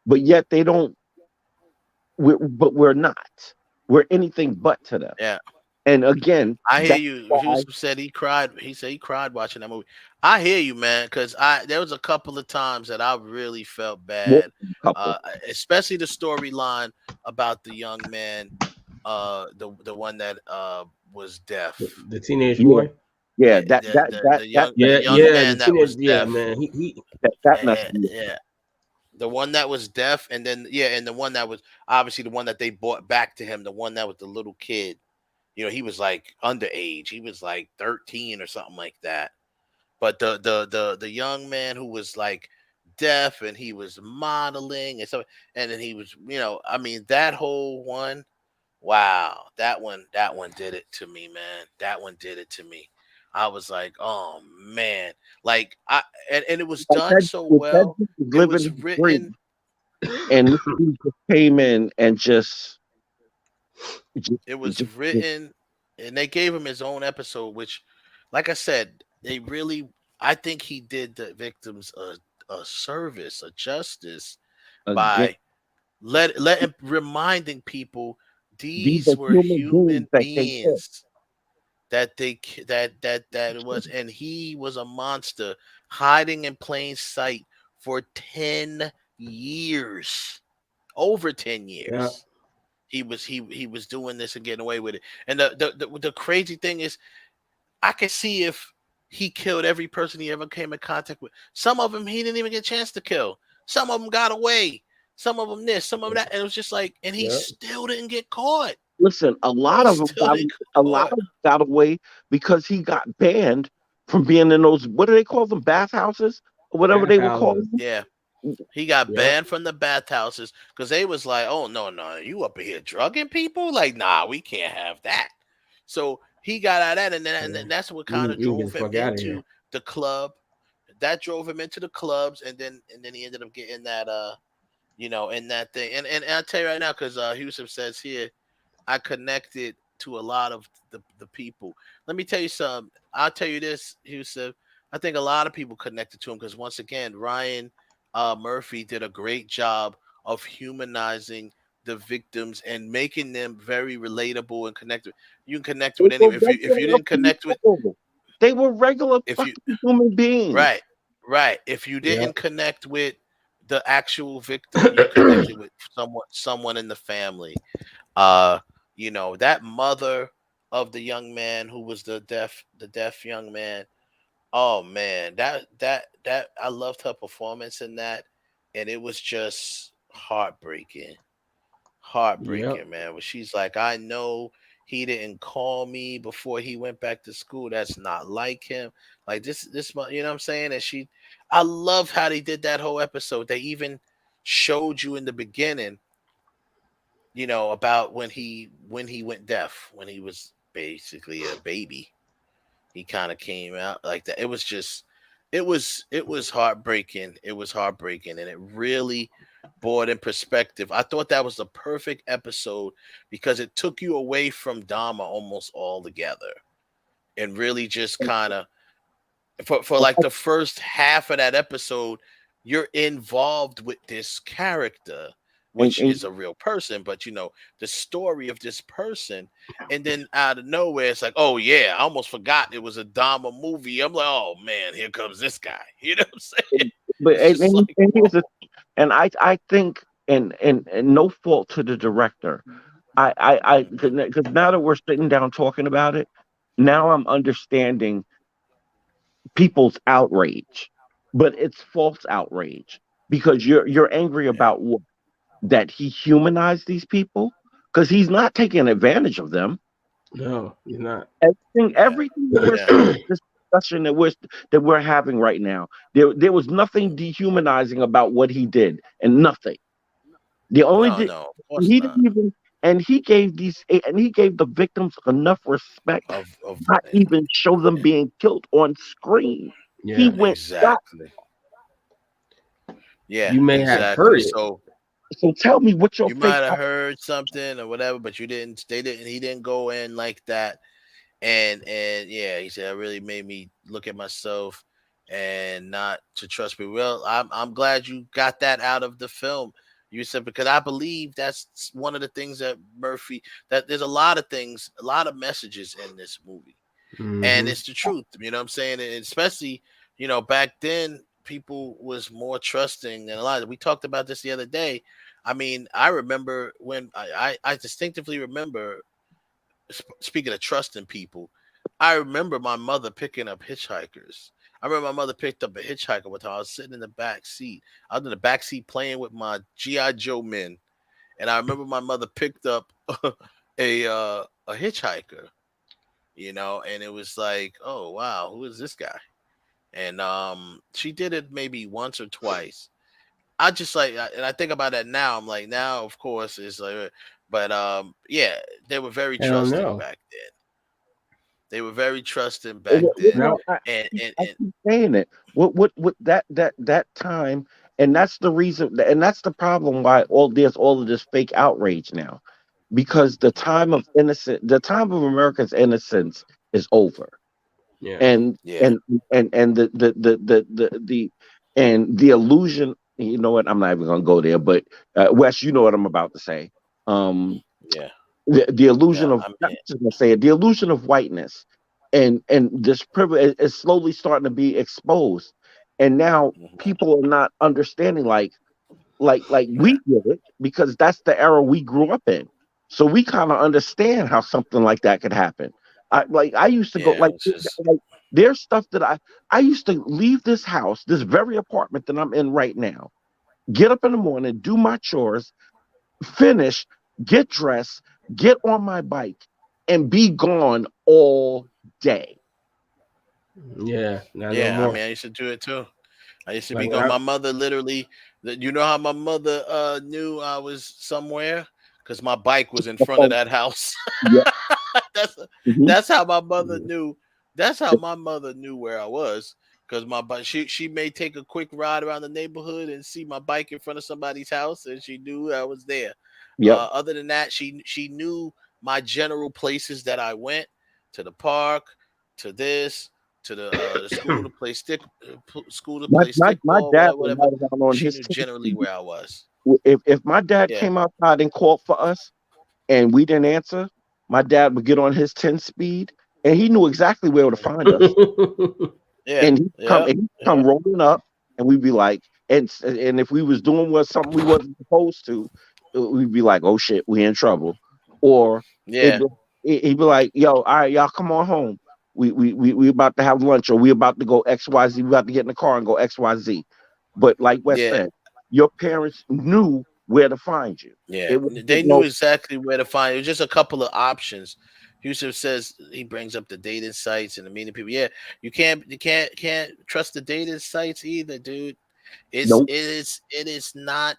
but yet they don't. But we're not. We're anything but to them. yeah. And again, I hear that's you. why Yusuf said he cried. He said he cried watching that movie. I hear you, man, because I there was a couple of times that I really felt more bad, than a couple. especially the storyline about the young man, the one that was deaf. The teenage Yeah, boy. yeah. Yeah, the Yeah, young yeah, the man that teenage. was Yeah, deaf. man. He that messed me up. Yeah, the one that was deaf, and then and the one that was obviously the one that they brought back to him, the one that was the little kid. He was like underage. He was like 13 or something like that. But the young man who was like deaf and he was modeling and so and then he was, I mean that whole one, wow, that one did it to me, man. That one did it to me. I was like, oh man. Like and it was done so If that well. dude was It living was his dream, written. and this dude just came in and It was just written, and they gave him his own episode, which, like I said, I think he did the victims a service, a justice again. by reminding people These these are were human beings human that they kill. beings that that it was, and he was a monster hiding in plain sight for 10 years, over 10 yeah. years. He was doing this and getting away with it. And the crazy thing is, I could see if he killed every person he ever came in contact with. Some of them he didn't even get a chance to kill. Some of them got away. Some of them this, some of that, and it was just like, and he Yeah. still didn't get caught. Listen, He still didn't get a lot caught. of them got away because he got banned from being in those, what do they call them, bathhouses or whatever they were called. Bathhouses. Yeah, he got Yep. banned from the bathhouses because they was like, oh no, you up in here drugging people? Like, nah, we can't have that. So he got out of that, and then that's what kind of You can get drove the him fuck out of here. into the club. That drove him into the clubs, and then he ended up getting that in that thing. And I'll tell you right now, because Yusuf says here, I connected to a lot of the people. Let me tell you something. I'll tell you this, Yusuf. I think a lot of people connected to him because once again, Ryan Murphy did a great job of humanizing the victims and making them very relatable and connected. You can connect They with were anyone. If you regular didn't connect with people. They were regular if you fucking human beings. right, if you Yeah. didn't connect with the actual victim, you connected with someone in the family. Uh, that mother of the young man who was the deaf young man. Oh man, that I loved her performance in that, and it was just heartbreaking. Yep. Heartbreaking, man. When she's like, I know he didn't call me before he went back to school. That's not like him. Like you know what I'm saying? And I love how they did that whole episode. They even showed you in the beginning, about when he went deaf, when he was basically a baby. He kind of came out like that. It was heartbreaking. It was heartbreaking, and it really brought in perspective. I thought that was the perfect episode because it took you away from Dama almost altogether, and really just kind of for like the first half of that episode, you're involved with this character, which And is a real person, but the story of this person, and then out of nowhere, it's like, oh yeah, I almost forgot it was a Dama movie. I'm like, oh man, here comes this guy. You know what I'm saying? but It's just like, and here's the, and I think, and no fault to the director. I because now that we're sitting down talking about it, now I'm understanding people's outrage, but it's false outrage because you're angry about what, that he humanized these people. because he's not taking advantage of them. No, he's not. Everything that we're saying, this discussion that we're having right now, there was nothing dehumanizing about what he did, and nothing. The only No, no, of course he not. didn't even, and he gave the victims enough respect, Of not even show them being killed on screen. He Yeah. went exactly. Yeah, You may have exactly. heard it. So tell me what your You fake might have heard something or whatever, but you didn't. They didn't. He didn't go in like that. And yeah, he said it really made me look at myself and not to trust me. Well, I'm glad you got that out of the film. You said because I believe that's one of the things that Murphy that there's a lot of things, a lot of messages in this movie. And Mhm. it's the truth. You know what I'm saying? And especially, back then people was more trusting than a lot. We talked about this the other day. I mean, I remember when I distinctively remember speaking of trusting people, I remember my mother picking up hitchhikers. I remember my mother picked up a hitchhiker one time. I was sitting in the back seat. I was in the back seat playing with my GI Joe men, and I remember my mother picked up a hitchhiker. And it was like, oh wow, who is this guy? And she did it maybe once or twice. I just and I think about that now. I'm like, now of course it's like, but yeah, they were very Hell trusting no. back then. They were very trusting back Well, then, Now, I keep saying it. What that time, and that's the reason, and that's the problem why there's all of this fake outrage now, because the time of America's innocence is over, yeah. and yeah, and the illusion. You know what? I'm not even gonna go there, but Wes, you know what I'm about to say. Um, yeah, the illusion yeah. of I I'm mean, just gonna say it, the illusion of whiteness and this privilege is slowly starting to be exposed, and now people are not understanding like we get it because that's the era we grew up in, so we kind of understand how something like that could happen. I used to go yeah. It's just like there's stuff that I used to leave this house, this very apartment that I'm in right now, get up in the morning, do my chores, finish, get dressed, get on my bike, and be gone all day. Yeah. Not no yeah. I more. mean, I used to do it too. I used to be Like gone. My mother literally. You know how my mother knew I was somewhere because my bike was in front of that house. Yeah. that's Mhm. that's how my mother knew. That's how my mother knew where I was because my bike. She may take a quick ride around the neighborhood and see my bike in front of somebody's house, and she knew I was there. Yep. Other than that, she knew my general places that I went to the park, to this, to the school to play school to play My stickball, dad would whatever. ride around on She his knew 10 generally speed. where I was. If my dad Yeah, came outside and called for us and we didn't answer, my dad would get on his 10 speed and he knew exactly where to find us. yeah, And yeah, he'd yeah, come rolling up, and we'd be like, and if we was doing something we wasn't supposed to, we'd be like, oh shit, we in trouble, or it'd yeah, be, he'd be like, yo, all right, y'all come on home. We about to have lunch, or we about to go XYZ. We about to get in the car and go XYZ. But like Wes yeah. said, your parents knew where to find you. Yeah, It wasn't they knew no exactly where to find it. Was just a couple of options. Yusuf says he brings up the dating sites and the meeting people. Yeah, you can't trust the dating sites either, dude. It's no it is it is not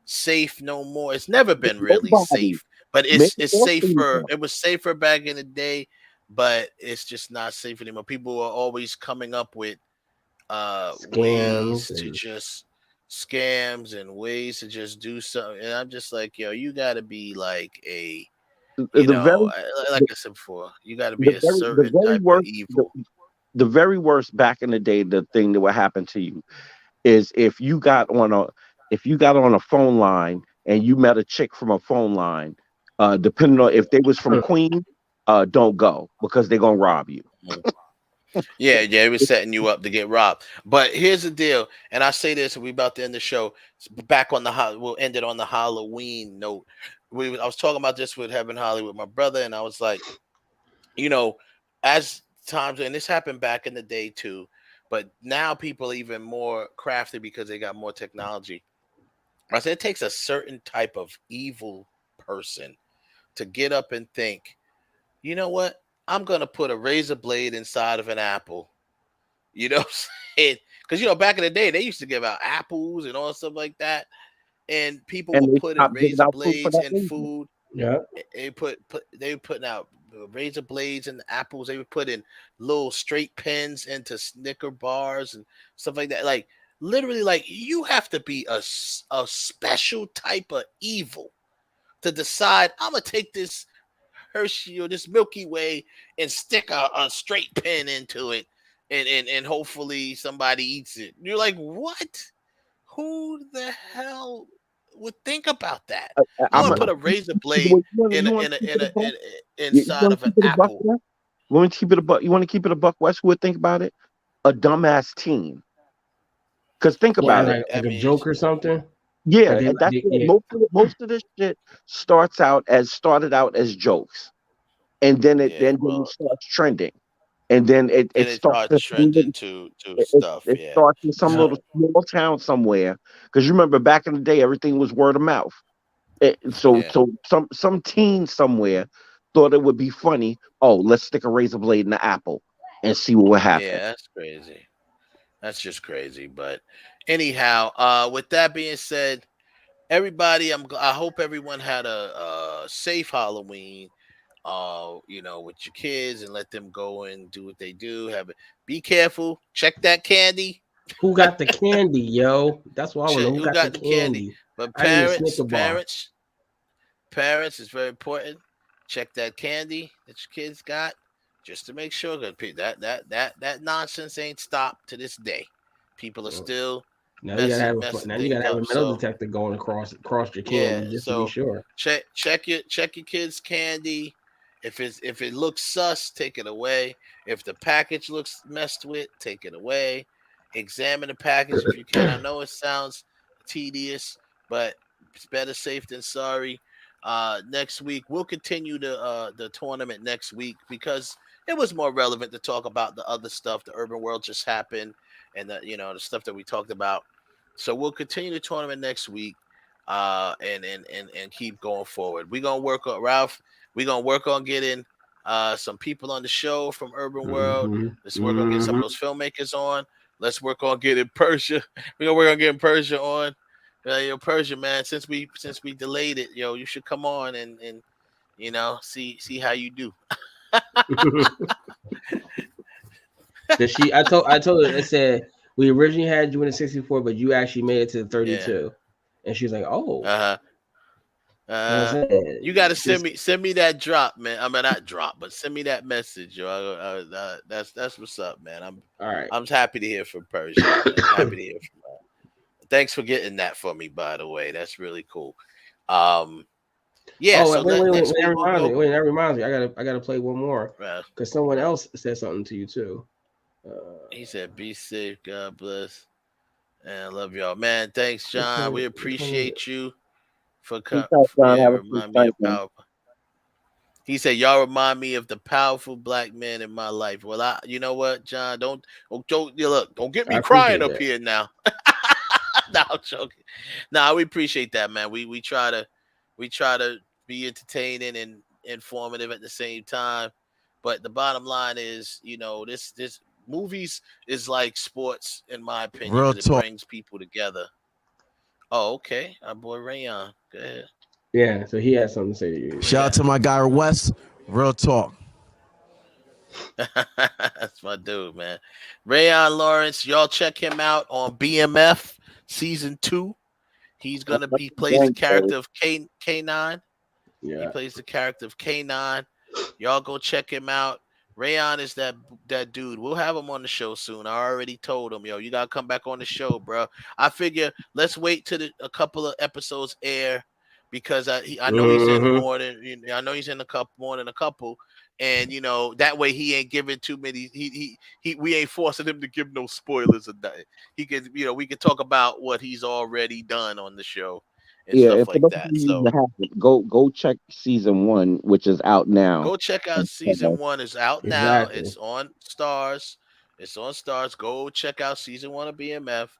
safe no more. It's never been really nobody, safe, but men it's or safer. female. It was safer back in the day, but it's just not safe anymore. People are always coming up with Scams ways to and just scams and ways to just do something. And I'm just like, yo, you got to be like The very like I said before, you got to be the a very the certain very type of worst evil. the very worst back in the day, the thing that would happen to you is if you got on a phone line and you met a chick from a phone line, depending on if they was from Queens, don't go because they're gonna rob you. Mhm. Yeah, yeah, it was setting you up to get robbed. But here's the deal, and I say this, and we about to end the show. Back on we'll end it on the Halloween note. I was talking about this with Heaven Holly with my brother, and I was like, you know, as times, and this happened back in the day too, but now people are even more crafty because they got more technology. I said it takes a certain type of evil person to get up and think, you know what? I'm gonna put a razor blade inside of an apple. You know what I'm saying? Because back in the day, they used to give out apples and all stuff like that, and people And would they put in stopped giving razor out food for blades that in reason. food. Yeah. They were putting out razor blades in the apples. They would put in little straight pins into Snicker bars and stuff like that. Like literally, like you have to be a special type of evil to decide I'm gonna take this Hershey or this Milky Way and stick a straight pin into it, and hopefully somebody eats it. You're like, what? Who the hell would think about that? I'm I'm gonna a, put a razor blade you want in you a, want in a, to keep in it a a, buck? in a, You inside want of to an keep it a buck? apple. West? You want to keep it a buck? You want to keep it a buck West? Who would think about it? A dumbass teen. Because think What, about Yeah, it. like I a mean, joke or something? Like Yeah, they, and that's what yeah. most of this shit started out as jokes, and yeah. then it Well, starts trending, and then then it it starts starts in some trending little, to it, it stuff. it Yeah, starts in some Yeah. little small town somewhere. Because you remember back in the day, everything was word of mouth. yeah, So some teen somewhere thought it would be funny. Oh, let's stick a razor blade in the apple and see what would happen. yeah. That's crazy. That's just crazy. But anyhow, with that being said, everybody, I hope everyone had a safe Halloween. With your kids and let them go and do what they do. Be careful. Check that candy. Who got the candy, yo? That's what I want to Check know. Who who got the got the candy. candy? But I need a parents, Snicker bar. parents, parents is very important. Check that candy that your kids got, just to make sure that nonsense ain't stopped to this day. People are still Now you gotta messing have messing now you gotta things have a up. metal So detector going across your yeah, candy just to be so sure. check your kids' candy. If it looks sus, take it away. If the package looks messed with, take it away. Examine the package if you can. I know it sounds tedious, but it's better safe than sorry. Next week we'll continue the tournament next week because it was more relevant to talk about the other stuff. The urban world just happened, and the stuff that we talked about. So we'll continue the tournament next week, and keep going forward. We're gonna work on Ralph. We're gonna work on getting some people on the show from Urban World. Let's work on getting some of those filmmakers on. Let's work on getting Persia. We're gonna work on getting Persia on. Persia, man. Since we delayed it, you should come on and see how you do. I told her, it said we originally had you in the 64, but you actually made it to the Yeah. 32. And she's like, oh. You gotta send me that drop, man. I mean not drop, but send me that message, yo. That's what's up, man. All right. I'm happy to hear from Persia. Happy to hear from her. Thanks for getting that for me, by the way. That's really cool. Yeah. Oh, So wait, next week that reminds me. I gotta play one more because someone right. else said something to you too. He said, "Be safe, God bless, and I love y'all, man. Thanks, John. We appreciate you for coming. Yeah, remind me of power." He said, "Y'all remind me of the powerful black man in my life." Well, you know what, John? Don't get me crying up here now. No, I'm joking. No, we appreciate that, man. We try to be entertaining and informative at the same time. But the bottom line is, this movies is like sports, in my opinion, Real because it talk. brings people together. Oh, okay. Our boy Rayon. Go ahead. Yeah, so he had something to say to you. Shout out to my guy Wes. Real talk. That's my dude, man. Rayon Lawrence, y'all check him out on BMF season 2. He plays the character of K9. Yeah. He plays the character of K9. Y'all go check him out. Rayon is that dude. We'll have him on the show soon. I already told him, yo, you gotta come back on the show, bro. I figure let's wait till a couple of episodes air because I know he's in more than I know he's in more than a couple, and that way he ain't giving too many. We ain't forcing him to give no spoilers or nothing. He could we could talk about what he's already done on the show and Yeah, stuff and for like those that. of you So that haven't, go check season 1, which is out now. go check out season 1 is out now. Exactly. It's on Stars. Go check out season 1 of BMF,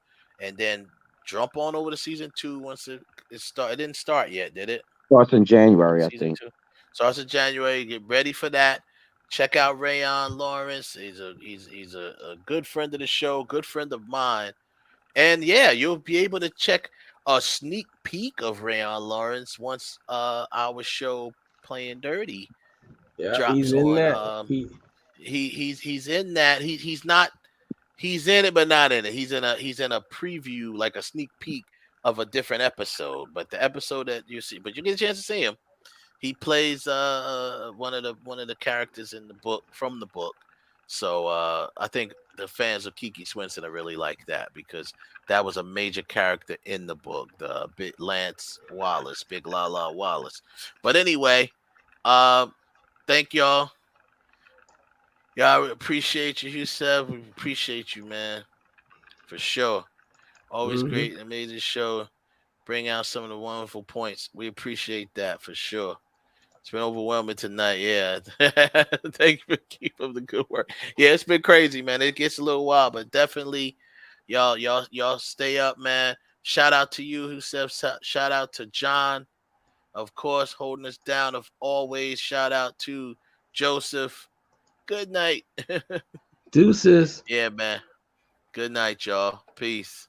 and then jump on over to season 2 once it start. It didn't start yet, did it? Starts in January, I Season think. 2 Starts in January. Get ready for that. Check out Rayon Lawrence. He's a good friend of the show, good friend of mine. And yeah, you'll be able to check a sneak peek of Rayon Lawrence once our show Playing Dirty Yeah, drops he's in on. that. He's in that. He's not. He's in it, but not in it. He's in a preview, like a sneak peek of a different episode. But the episode that you see, but you get a chance to see him. He plays one of the characters in the book from the book. So I think the fans of Kiki Swinson are really like that because that was a major character in the book, the big Lance Wallace, Big Lala Wallace. But anyway, thank y'all. Y'all appreciate you, Yusef. We appreciate you, man, for sure. Always great, amazing show. Bring out some of the wonderful points. We appreciate that for sure. It's been overwhelming tonight. Yeah. Thank you for keeping up the good work. Yeah, it's been crazy, man. It gets a little wild, but definitely y'all stay up, man. Shout out to you, Yusef. Shout out to John, of course, holding us down of always. Shout out to Joseph. Good night. Deuces. Yeah, man. Good night, y'all. Peace.